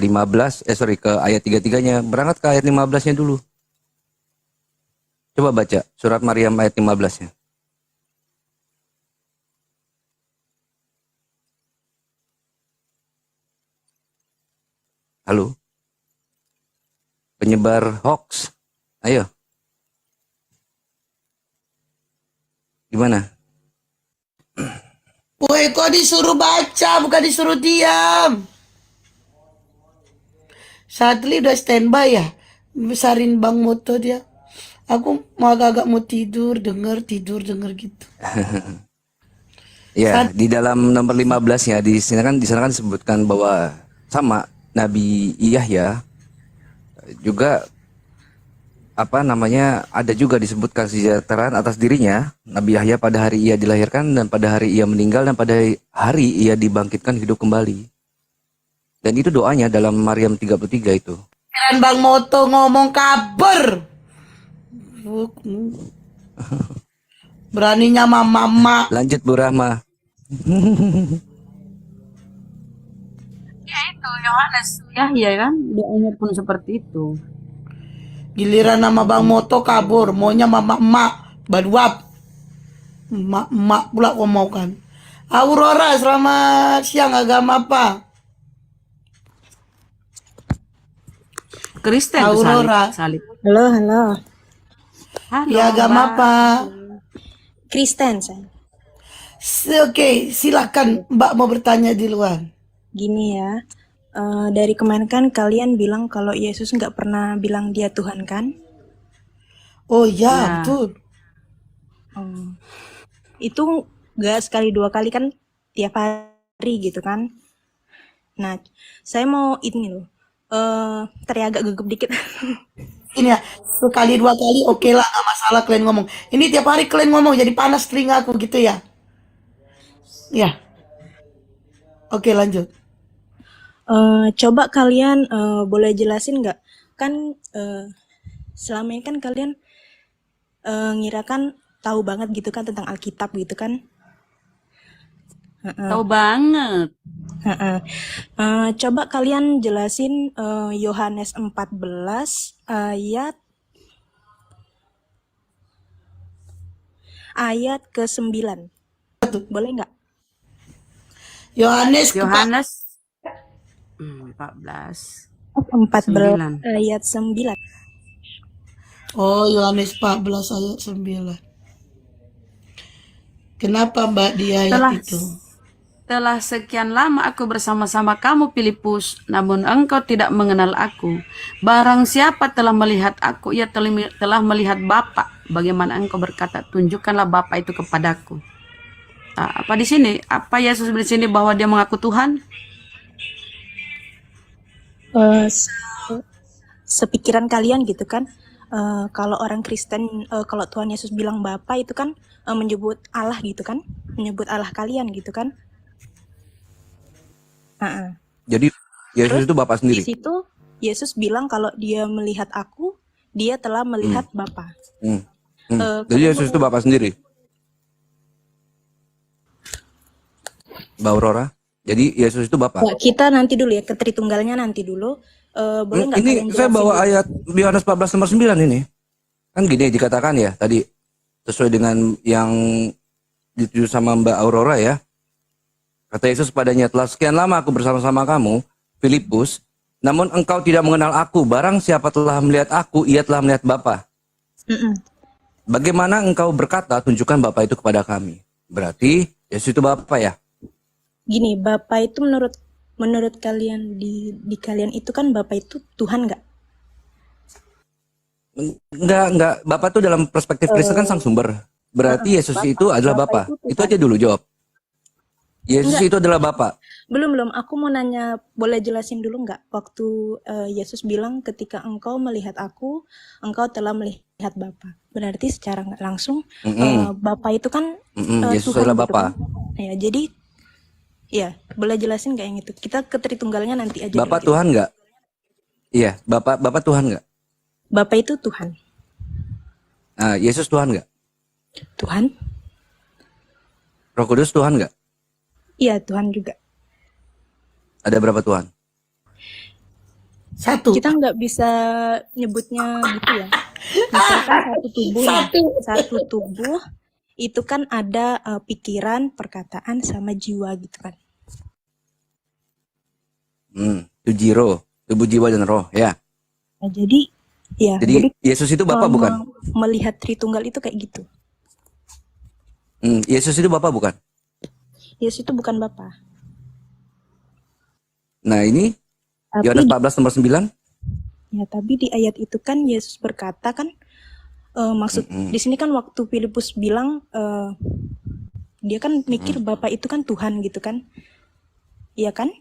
15, ke ayat 33-nya, berangkat ke ayat 15-nya dulu. Coba baca surat Maryam ayat 15-nya. Halo? Penyebar hoax. Ayo. Gimana? Woi, kok disuruh baca, bukan disuruh diam. Sadli udah standby ya? Besarin Bang Moto dia. Aku mau agak-agak mau tidur denger gitu. Ya, di dalam nomor 15-nya di sana kan disebutkan bahwa sama Nabi Yahya juga ada juga disebutkan kesejahteraan atas dirinya, Nabi Yahya pada hari ia dilahirkan dan pada hari ia meninggal dan pada hari ia dibangkitkan hidup kembali. Dan itu doanya dalam Maryam 33 itu. Dan Bang Moto ngomong kabar. Beraninya mama. Lanjut Bu Rahma. Ya itu Yohanes Yahya kan, doanya pun seperti itu. Giliran nama Bang Moto kabur, maunya mama emak, baduap. Emak pula kau mau kan. Aurora, selamat siang, agama apa? Kristen tuh Aurora. salib. Halo. Halo, Ya, agama Mbak. apa? Kristen, saya. Oke, silakan Mbak mau bertanya di luar. Gini ya, dari kemarin kan kalian bilang kalau Yesus nggak pernah bilang dia Tuhan kan? Oh ya, Ya. betul. Itu nggak sekali dua kali kan, tiap hari gitu kan? Nah, saya mau ini loh, teriak agak gugup dikit. Ini ya, sekali dua kali oke lah, gak masalah kalian ngomong. Ini tiap hari kalian ngomong, jadi panas telinga aku gitu ya. Ya. Oke, lanjut. Coba kalian boleh jelasin nggak? Kan selama ini kan kalian ngira kan tahu banget gitu kan tentang Alkitab gitu kan? Tahu banget. Coba kalian jelasin Yohanes 14 ayat ke-9. Boleh nggak? Yohanes 14. 14 ayat 9. Oh, Yohanes 14 ayat 9. Kenapa Mbak di ayat itu? Telah sekian lama aku bersama-sama kamu, Filipus, namun engkau tidak mengenal aku. Barang siapa telah melihat aku, ia telah melihat Bapa. Bagaimana engkau berkata, tunjukkanlah Bapa itu kepadaku. Apa di sini? Apa Yesus di sini bahwa dia mengaku Tuhan? Sepikiran kalian gitu kan? Kalau orang Kristen, kalau Tuhan Yesus bilang Bapa itu kan menyebut Allah gitu kan? Menyebut Allah kalian gitu kan? Jadi Yesus Terus itu Bapa di sendiri. situ Yesus bilang kalau dia melihat aku, dia telah melihat Bapa. Jadi Yesus itu Bapa sendiri. Mbak Aurora. Jadi Yesus itu Bapa. Ya, kita nanti dulu ya, ke Tritunggalnya nanti dulu. Boleh nggak Ini kalian saya jelasin bawa dulu? ayat Yohanes 14 nomor 9 ini. Kan gini dikatakan ya tadi, sesuai dengan yang dituju sama Mbak Aurora ya. Kata Yesus padanya, telah sekian lama aku bersama-sama kamu, Filipus, namun engkau tidak mengenal aku. Barang siapa telah melihat aku, ia telah melihat Bapa. Mm-mm. Bagaimana engkau berkata, tunjukkan Bapa itu kepada kami. Berarti Yesus itu Bapa ya? Gini, Bapak itu menurut kalian di kalian itu kan Bapak itu Tuhan nggak? Enggak. Bapa itu dalam perspektif Kristen kan sang sumber. Berarti Yesus itu adalah Bapa. Bapak Itu Tuhan. aja dulu jawab. Yesus Enggak, itu adalah Bapa. belum. Aku mau nanya, boleh jelasin dulu nggak? Waktu Yesus bilang ketika engkau melihat aku, engkau telah melihat Bapa. Berarti secara nggak langsung Bapa itu kan Yesus Tuhan adalah gitu Bapa. kan? Ya, jadi ya boleh jelasin nggak yang itu? Kita ke Tritunggalnya nanti aja Bapa dulu. Tuhan nggak? Iya, Bapa Tuhan nggak? Bapak itu Tuhan. Nah, Yesus Tuhan nggak? Tuhan? Roh Kudus Tuhan nggak? Iya, Tuhan juga. Ada berapa Tuhan? Satu. Kita nggak bisa nyebutnya gitu ya. Misalkan satu tubuh nih. Satu tubuh itu kan ada pikiran, perkataan, sama jiwa gitu kan. Tubuh, jiwa dan roh, ya. Nah, jadi Jadi Yesus itu Bapa bukan? Melihat Tritunggal itu kayak gitu. Yesus itu Bapa bukan? Yesus itu bukan Bapa. Nah ini Tapi Yohanes 14 nomor 9. ya, tapi di ayat itu kan Yesus berkata kan, maksud di sini kan waktu Filipus bilang dia kan mikir Bapa itu kan Tuhan gitu kan. Iya kan?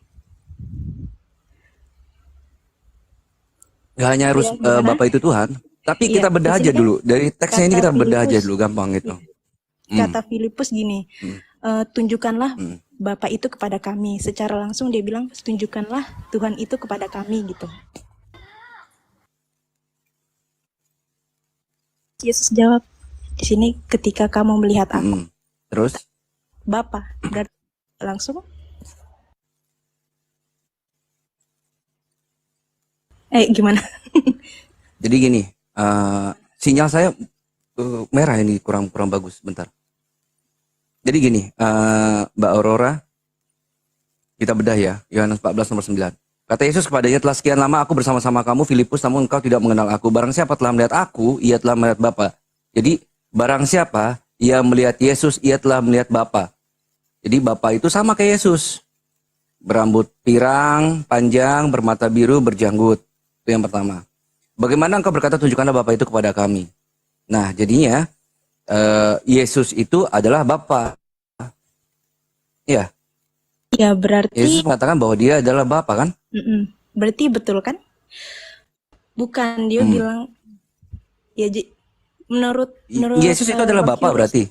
Gak hanya harus Iya, gimana? Bapa itu Tuhan. Tapi Iya, kita bedah di sini aja kan dulu. Dari teksnya ini kata kita bedah aja Filipus, dulu, gampang gitu. kata Filipus gini, tunjukkanlah Bapa itu kepada kami. Secara langsung dia bilang, tunjukkanlah Tuhan itu kepada kami gitu. Yesus jawab, di sini ketika kamu melihat aku, Terus? Bapa, berarti langsung. Gimana? Jadi gini, sinyal saya merah ini kurang bagus, bentar. Jadi gini, Mbak Aurora, kita bedah ya, Yohanes 14 nomor 9. Kata Yesus kepadanya, telah sekian lama aku bersama-sama kamu, Filipus, namun engkau tidak mengenal aku. Barang siapa telah melihat aku, ia telah melihat Bapa. Jadi, barang siapa, ia melihat Yesus, ia telah melihat Bapa. Jadi, Bapa itu sama kayak Yesus. Berambut pirang, panjang, bermata biru, berjanggut. Itu yang pertama. Bagaimana engkau berkata, tunjukkanlah Bapa itu kepada kami. Nah, jadinya, Yesus itu adalah Bapa. Ya. Ya berarti. Yesus mengatakan bahwa dia adalah Bapa kan? Berarti betul kan? Bukan dia bilang. Ya menurut Yesus itu adalah Bapa berarti.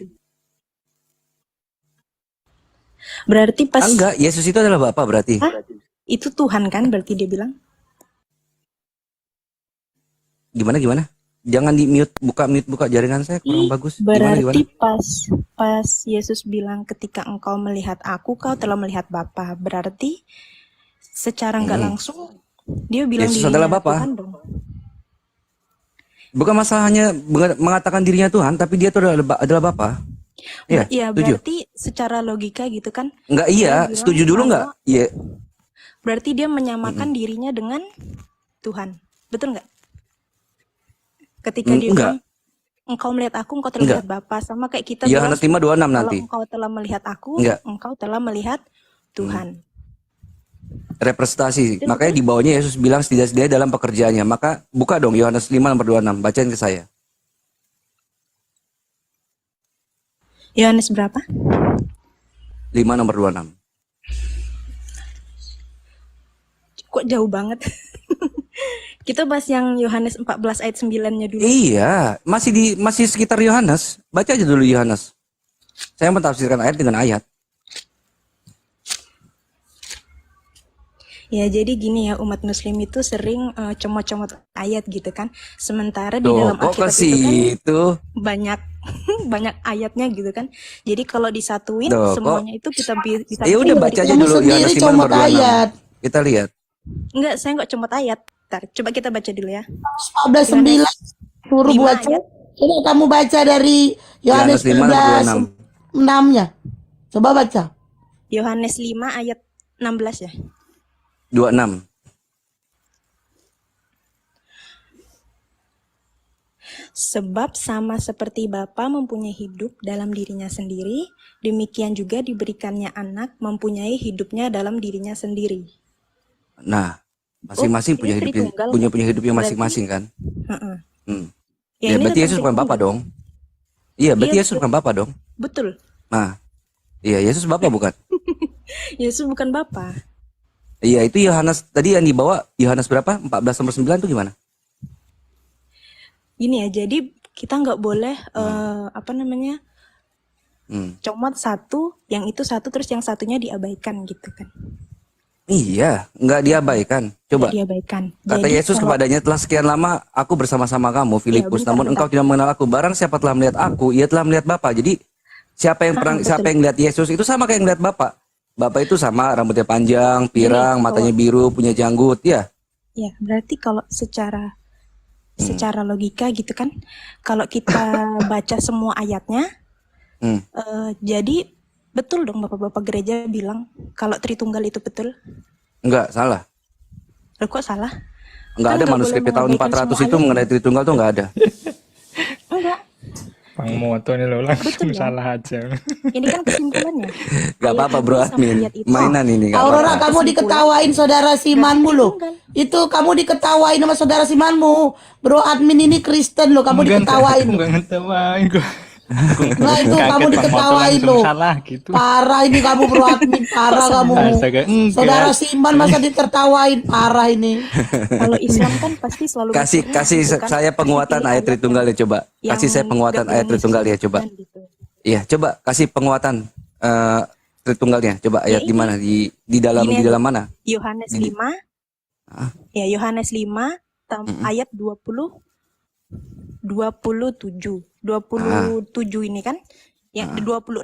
Berarti pas. Enggak, Yesus itu adalah Bapa berarti. Hah? Itu Tuhan kan? Berarti dia bilang. Gimana? Jangan di mute buka jaringan saya kurang bagus. Berarti pas Yesus bilang ketika engkau melihat aku, kau telah melihat Bapa. Berarti secara nggak langsung dia bilang Yesus dirinya adalah Bapa. Tuhan dong. Bukan masalahnya mengatakan dirinya Tuhan, tapi dia itu adalah Bapa. Iya, Iya, setuju. berarti secara logika gitu kan. Enggak dia iya, bilang setuju dulu bahwa enggak? Iya. Berarti dia menyamakan dirinya dengan Tuhan. Betul nggak? Ketika dia Enggak. bilang engkau melihat aku, engkau telah Enggak. melihat Bapa. Sama kayak kita Yohanes bilang 5:26 kalau nanti. engkau telah melihat aku, Enggak. engkau telah melihat Tuhan. Representasi. Betul, Makanya di bawahnya Yesus bilang setidak-setidaknya dalam pekerjaannya. Maka buka dong Yohanes 5:26. Bacain ke saya. Yohanes berapa? 5:26. Kok jauh banget? Kita bahas yang Yohanes 14 ayat 9-nya dulu. Iya, masih sekitar Yohanes. Baca aja dulu Yohanes. Saya mentafsirkan ayat dengan ayat. Ya, jadi gini ya, umat muslim itu sering comot-comot ayat gitu kan. Sementara di Tuh, dalam kok ke Alkitab itu kan situ? banyak banyak ayatnya gitu kan. Jadi kalau disatuin Tuh, kok semuanya itu kita bisa ya udah pikir baca dari aja Kamu dulu sendiri Yohanes 5 comot nomor 26. ayat. Kita lihat. Enggak, saya enggak comot ayat. Ntar, coba kita baca dulu ya. 14:9 Yohanes suruh 5 baca. ayat. Coba kamu baca dari Yohanes Yohanes 5 nomor 26. 13:6-nya. Coba baca. Yohanes 5 ayat 16 ya. 26. Sebab sama seperti Bapa mempunyai hidup dalam dirinya sendiri, demikian juga diberikannya anak mempunyai hidupnya dalam dirinya sendiri. Nah, masing-masing ini punya hidup Tritunggal. punya hidupnya Berarti, masing-masing kan? heeh. Hmm. Ya, Ya, ini berarti tentang Yesus bukan Bapa Tritunggal. dong. Iya, berarti Iya, Yesus bukan Bapa dong. betul. Nah, iya Yesus Bapa bukan? Yesus bukan Bapa. Iya, itu Yohanes tadi yang dibawa Yohanes berapa? 14 nomor 9 itu gimana? Gini ya, jadi kita nggak boleh apa namanya comot satu, yang itu satu terus yang satunya diabaikan gitu kan? Iya, nggak diabaikan. Coba. Nggak diabaikan. Kata Jadi Yesus kalau kepadanya, telah sekian lama aku bersama-sama kamu, Filipus, bentar, namun bentar. engkau tidak mengenal aku. Barang siapa telah melihat aku, ia telah melihat Bapa. Jadi siapa yang betul. siapa yang lihat Yesus itu sama kayak yang lihat Bapa. Bapa itu sama, rambutnya panjang, pirang, Gini, matanya biru, punya janggut, ya. ya berarti kalau secara logika gitu kan, kalau kita baca semua ayatnya, jadi betul dong bapak-bapak gereja bilang kalau Tritunggal itu betul. Enggak, salah. Loh, kok salah? Enggak Kan ada nggak manuskrip boleh tahun mengabaikan 400 semua itu mengenai Tritunggal tuh enggak ada. Enggak, Bang Moto nih lo langsung betul dong. salah aja. Ini kan kesimpulannya. Enggak apa-apa Ayat bro ini sama admin. ayat itu. Mainan ini enggak Aurora, apa-apa. kamu diketawain saudara Simanmu loh. Tritunggal. Itu kamu diketawain sama saudara Simanmu. Bro admin ini Kristen loh, kamu diketawain loh. Enggak ngetawain gue. Nah itu kamu diketawain loh. Salah gitu. Parah ini kamu bro admin, parah kamu. Astaga, enggak. Saudara Siman masa ditertawain, parah ini. Kalau Islam kan pasti selalu Kasih mikirnya gitu kan, saya penguatan pilih ayat Tritunggal ya coba. yang Kasih saya penguatan nggak ayat Tritunggal ya coba. disebutkan gitu. Iya, coba kasih penguatan Tritunggalnya. Coba ayat di ini. mana? Di dalam Gini aja. mana? Yohanes Di- 5. Ya, Yohanes 5 ayat 27 ini kan, yang 26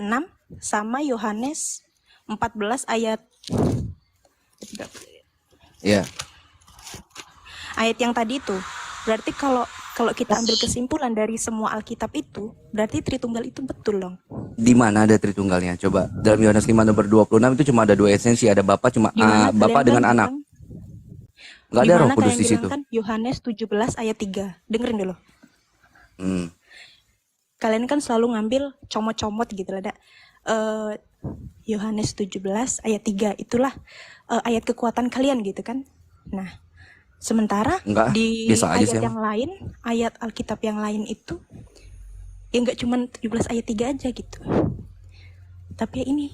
sama Yohanes 14 ayat Iya. ayat yang tadi itu. Berarti kalau kita ambil kesimpulan dari semua Alkitab itu, berarti Tritunggal itu betul dong. Di mana ada Tritunggalnya? Coba. Dalam Yohanes 5 nomor 26 itu cuma ada dua esensi, ada Bapa Di mana Bapa kalian dengan kan anak. bilang- Enggak di ada Roh mana Kudus kalian di bilang situ. kan Yohanes 17 ayat 3. Dengerin dulu. Hmm. Kalian kan selalu ngambil comot-comot gitu lah, Dak. Yohanes 17 ayat 3 itulah ayat kekuatan kalian gitu kan. Nah, sementara Enggak, di biasa aja ayat sih yang lain, ayat Alkitab yang lain itu ya enggak cuma 17 ayat 3 aja gitu. Tapi ya ini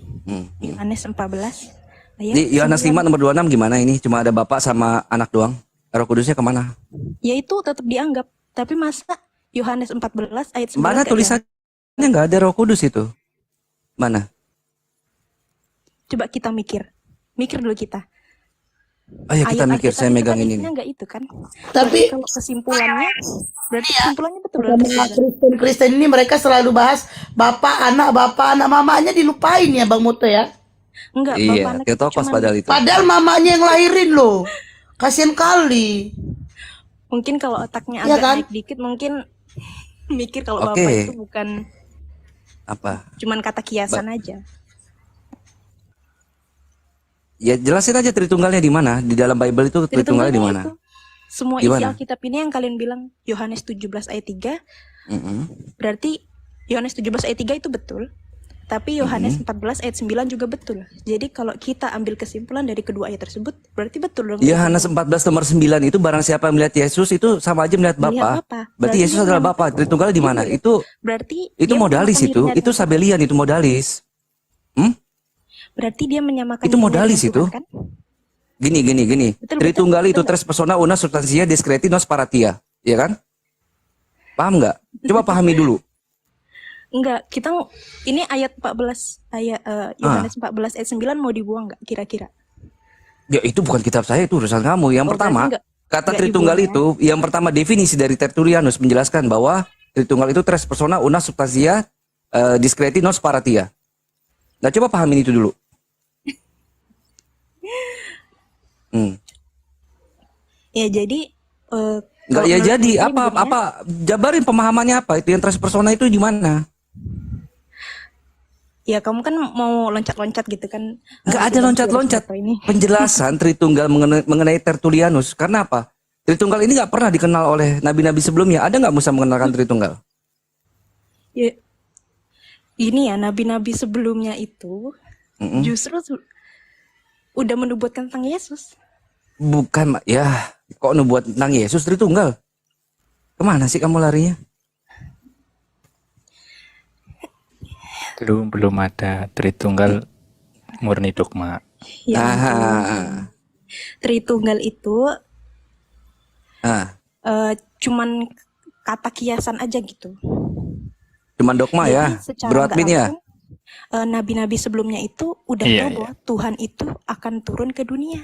Yohanes 14 ayat Di Yohanes 5 9. nomor 26 gimana ini? Cuma ada Bapa sama anak doang. Roh Kudusnya kemana? Ya itu tetap dianggap. Tapi masa Yohanes 14 ayat 9 Mana kayak tulisannya nggak ada Roh Kudus itu? Mana? coba kita mikir dulu kita. Ayo kita Ayat mikir, Alkitab saya itu megang kan ini isinya nih. nggak itu kan. Tapi Kalau kesimpulannya, berarti kesimpulannya betul berarti. Kristen ini mereka selalu bahas bapak anak mamanya dilupain ya Bang Moto ya. Enggak, Iya, Bapak anak itu Theotokos cuman- padahal itu. Padahal mamanya yang lahirin loh. Kasian kali. mungkin kalau otaknya Iya agak kan? naik dikit mungkin mikir kalau Oke. Bapak itu bukan Apa? cuman kata kiasan aja. Ya jelasin aja Tritunggalnya di mana? Di dalam Bible itu Tritunggalnya di mana? itu semua Di isi mana? Alkitab ini yang kalian bilang Yohanes 17 ayat 3, Mm-mm. berarti Yohanes 17 ayat 3 itu betul. Tapi Yohanes 14 ayat 9 juga betul. Jadi kalau kita ambil kesimpulan dari kedua ayat tersebut, berarti betul dong. Yohanes 14 nomor 9 itu barang siapa melihat Yesus itu sama aja melihat Melihat Bapa. Bapa. Berarti Berarti Yesus dia adalah menyamakan- Bapa. Tritunggalnya di mana? Iya. Itu Berarti itu dia modalis menyamakan itu. dirinya Itu dengan- Sabelian itu modalis. Berarti dia menyamakan Itu dirinya modalis dengan itu. Tuhan, kan? Gini. Betul, Tritunggal betul, itu betul tres persona una substantia discreti nos paratia, ya kan? Paham nggak? Coba pahami dulu. Enggak, ini ayat 14 ayat Yohanes 14 ayat 9 mau dibuang enggak kira-kira? Ya itu bukan kitab saya, itu urusan kamu. Yang Oh, pertama, berarti kata nggak Tritunggal dibuang, itu, yang pertama definisi dari Tertullianus menjelaskan bahwa Tritunggal itu tres persona una substantia discreti nos paratia. Nah, coba pahamin itu dulu. Ya jadi Enggak kalau ya menurut jadi saya apa begini ya, apa jabarin pemahamannya apa itu yang tres persona itu gimana? ya kamu kan mau loncat-loncat gitu kan. Enggak ada tiba-tiba loncat-loncat. harus ini. Penjelasan Tritunggal mengenai Tertullianus. Karena apa? Tritunggal ini nggak pernah dikenal oleh nabi-nabi sebelumnya. Ada nggak Musa mengenalkan Tritunggal? Ya, ini ya nabi-nabi sebelumnya itu justru udah menubuatkan tentang Yesus. Bukan, ya kok nubuat tentang Yesus Tritunggal? Kemana sih kamu larinya? Belum ada Tritunggal murni dogma. Ya ampun. Ah, Tritunggal itu ah, cuman kata kiasan aja gitu. cuman dogma Jadi ya, secara Bro nggak Admin ya. langsung nabi-nabi sebelumnya itu udah Iya, tahu iya. bahwa Tuhan itu akan turun ke dunia.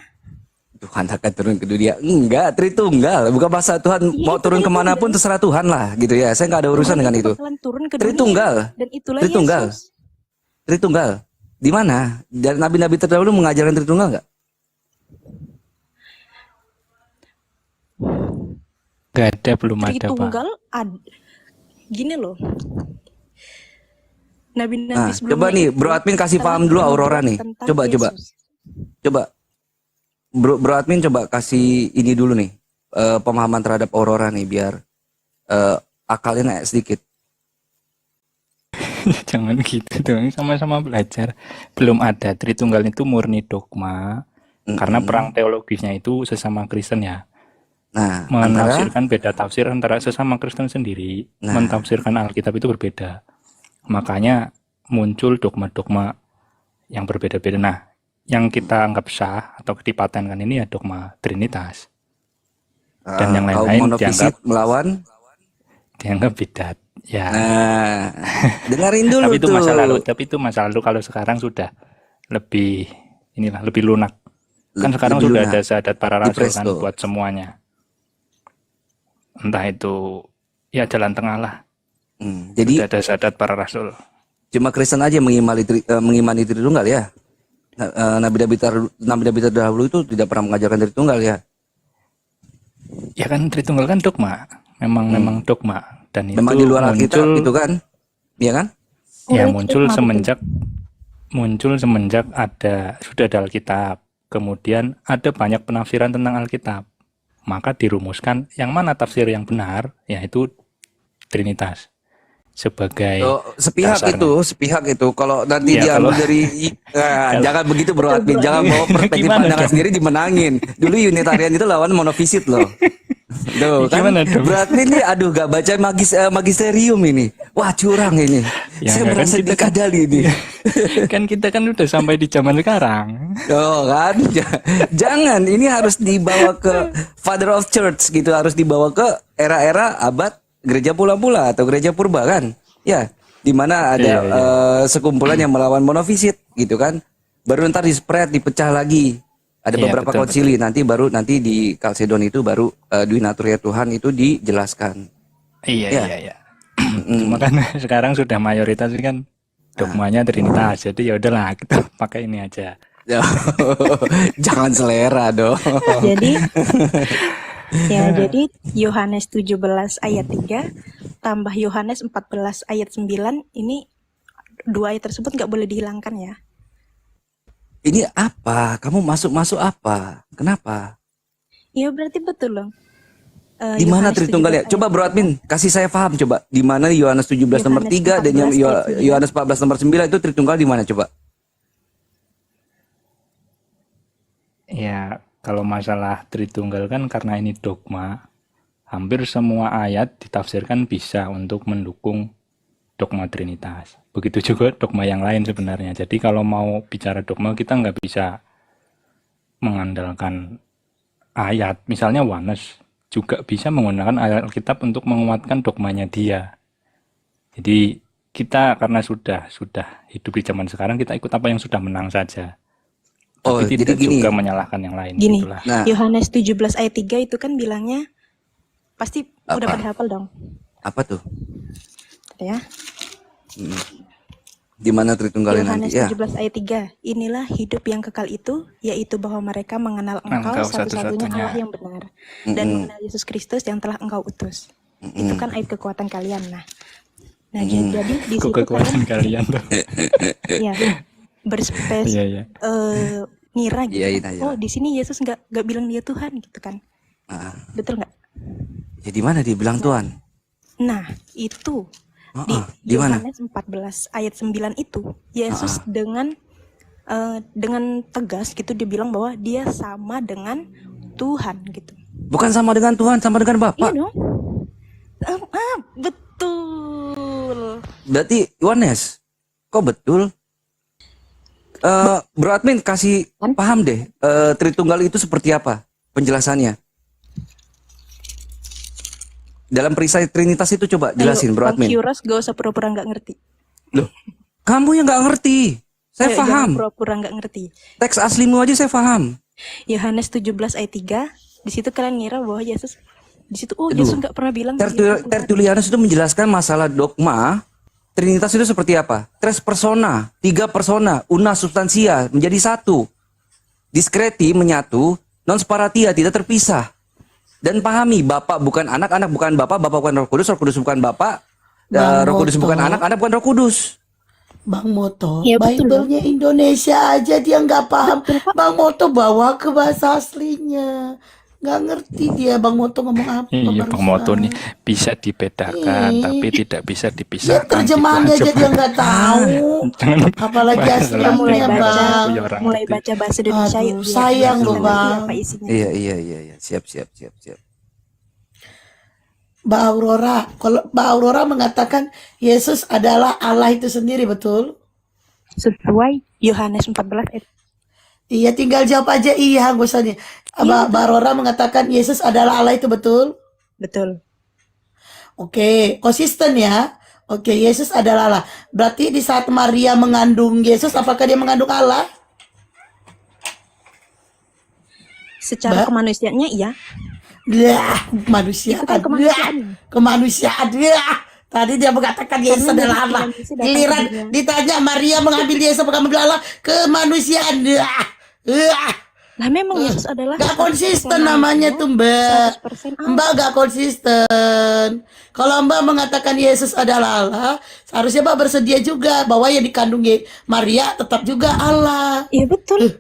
Tuhan akan turun ke dunia. Enggak, Tritunggal. Bukan bahasa Tuhan Iya, mau itu turun kan kemanapun Tritunggal. terserah Tuhan lah, gitu ya. Saya nggak ada urusan Tuhan dengan itu. bakalan turun ke dunia. Tritunggal. Dan itulah Tritunggal. Yesus. Tritunggal. Di mana? Dan nabi-nabi terdahulu mengajarkan Tritunggal nggak? Gak ada, belum ada, Pak. Tritunggal gini loh. Nabi-nabi Nah, sebelumnya coba nih, itu Bro Admin kasih telah paham dulu Aurora menubuat nih. tentang Coba. Yesus. Coba. Bro Admin coba kasih ini dulu nih. Pemahaman terhadap Aurora nih biar akalnya naik sedikit. Jangan gitu dong, sama-sama belajar. Belum ada, Tritunggal itu murni dogma. Karena perang teologisnya itu sesama Kristen ya. Nah, antara Menafsirkan beda tafsir antara sesama Kristen sendiri. Nah. Mentafsirkan Alkitab itu berbeda. Makanya muncul dogma-dogma yang berbeda-beda. Nah, yang kita anggap sah atau kedipatenkan ini ya dogma Trinitas. Dan yang kaum lain-lain monofisit melawan. dianggap bidat. Ya. Nah, dengerin dulu Tapi itu tuh. itu masa lalu. Kalau sekarang sudah lebih lebih lunak. Kan sekarang Lebih sudah lunak. ada syahadat para rasul kan Presto. buat semuanya. Entah itu ya jalan tengah lah. Jadi Sudah ada syahadat para rasul. cuma Kristen aja mengimani Tritunggal ya. Nabi-nabi terdahulu itu tidak pernah mengajarkan Tritunggal ya. Ya kan Tritunggal kan dogma. Memang dogma dan itu Memang di luar Alkitab muncul itu kan. Iya kan? ya Oh, muncul dogma, semenjak sudah ada Alkitab. Kemudian ada banyak penafsiran tentang Alkitab. Maka dirumuskan yang mana tafsir yang benar, yaitu Trinitas. Sebagai sepihak dasarnya. itu kalau nanti Ya, diambil kalau- dari jangan begitu Bro Admin, jangan bawa perspektif Gimana pandangan dong? sendiri dimenangin. Dulu Unitarian itu lawan monofisit loh. Tuh kan Gimana dong? Bro Admin ini aduh gak baca magisterium ini. Wah curang ini. Ya, Saya enggak, kan merasa kita kan- dikadali ini. Kan kita kan udah sampai di zaman sekarang. Oh kan, jangan. Ini harus dibawa ke Father of Church gitu, harus dibawa ke era-era abad gereja pula-pula atau gereja purba kan, ya, di mana ada Iya, iya. sekumpulan yang melawan monofisit gitu kan, baru ntar di-spread, dipecah lagi. Ada Iya, beberapa betul, konsili nanti di Kalsedon itu baru Dui Naturia Tuhan itu dijelaskan. Iya, Ya. iya. Cuma kan sekarang sudah mayoritas kan dogmanya Trinitas. Jadi ya udahlah kita pakai ini aja. Jangan selera dong. Jadi jadi Yohanes 17 ayat 3 tambah Yohanes 14 ayat 9 ini dua ayat tersebut nggak boleh dihilangkan ya. Ini apa? Kamu masuk apa? Kenapa? Iya berarti betul loh. Di mana Yohanes Tritunggal ya? 17 Coba ayat Bro 3. Admin, kasih saya paham coba. Di mana Yohanes 17 nomor Yohanes 3 dan 14 ayat 9. Yohanes 14 nomor 9 itu Tritunggal di mana coba? Ya, kalau masalah Tritunggal kan karena ini dogma, hampir semua ayat ditafsirkan bisa untuk mendukung dogma Trinitas. Begitu juga dogma yang lain sebenarnya. Jadi kalau mau bicara dogma kita nggak bisa mengandalkan ayat. Misalnya Oneness juga bisa menggunakan ayat Alkitab untuk menguatkan dogmanya dia. Jadi kita karena sudah hidup di zaman sekarang, kita ikut apa yang sudah menang saja. Oh, Tapi jadi tidak gini. juga menyalahkan yang lain. Gini, Gitulah. Nah, Yohanes 17 ayat 3 itu kan bilangnya pasti udah Apa? pada hafal dong. apa tuh? Ya. Di mana Tritunggalnya nanti? Yohanes Ya. 17 ayat 3. Inilah hidup yang kekal itu, yaitu bahwa mereka mengenal Engkau Engkau satu-satunya satu-satunya. Allah yang benar, dan mengenal Yesus Kristus yang telah Engkau utus. Itu kan ayat kekuatan kalian. Nah, jadi di Kok situ kekuatan kalian tuh? ya berspes Iya, iya. ngira gitu. Iya, kan. iya. Oh, di sini Yesus nggak bilang dia Tuhan gitu kan? Ah, Betul nggak? jadi mana dia bilang Tuhan? Nah, itu di Di mana? Yohanes 14 ayat 9 itu Yesus dengan tegas gitu dia bilang bahwa dia sama dengan Tuhan gitu. Bukan sama dengan Tuhan, sama dengan Iya Bapa. dong. Betul. Berarti Yohanes, kok betul? Bro Admin kasih paham deh, Tritunggal itu seperti apa penjelasannya? Dalam perisai Trinitas itu coba jelasin, Bro Admin. Kiuras gak usah pura-pura nggak ngerti. Loh, kamu yang nggak ngerti. Saya Ayo, jangan paham. pura-pura nggak ngerti. Teks aslimu aja saya paham. Yohanes 17 ayat 3, di situ kalian ngira bahwa Yesus di situ Aduh. Yesus nggak pernah bilang dia Tuhan. Tertullianus itu menjelaskan masalah dogma Trinitas itu seperti apa? Tres persona, tiga persona, una substantia, menjadi satu. Diskreti menyatu, non separatia, tidak terpisah. Dan pahami, Bapak bukan anak, anak bukan Bapak, Bapak bukan Roh Kudus bukan Bapak, Roh Kudus bukan anak bukan Roh Kudus. Bang Moto, Ya, betul Bible-nya Indonesia aja dia nggak paham. Bang Moto bawa ke bahasa aslinya. Nggak ngerti dia Bang Moto ngomong apa. Iya, Bang Moto nih bisa dibedakan, Ih. tapi tidak bisa Ya dipisahkan. terjemahannya Gitu aja dia nggak tahu. Jangan Apalagi bahasa aslinya mulai lain, baca, Bang. biar orang mulai ngerti. baca bahasa Indonesia Aduh, yuk, biar sayang kita loh, ngerti Bang. apa isinya. Iya. Siap. Mbak Aurora, kalau Mbak Aurora mengatakan Yesus adalah Allah itu sendiri, betul? Sesuai Yohanes 14 ayat. Iya, tinggal jawab aja iya, gak usah nih. Mbak Aurora mengatakan Yesus adalah Allah itu betul? Betul. Oke, konsisten ya. Oke, Yesus adalah Allah. Berarti di saat Maria mengandung Yesus, apakah dia mengandung Allah? Secara Mbak? kemanusiaannya iya. Lah, kemanusiaan. Itu kan kemanusiaan. Lah, kemanusiaan. Lah. Tadi dia mengatakan Yesus Karena adalah Allah. manusia datang Giliran ke dunia. ditanya Maria mengambil Yesus apakah mengambil Allah? Kemanusiaan. Lah. Lah. Lah memang Yesus adalah Gak 100% konsisten namanya manusia, tuh Mbak. 100% Allah. Mbak gak konsisten. Kalau Mbak mengatakan Yesus adalah Allah, seharusnya Mbak bersedia juga bahwa yang dikandung Maria tetap juga Allah. Iya betul.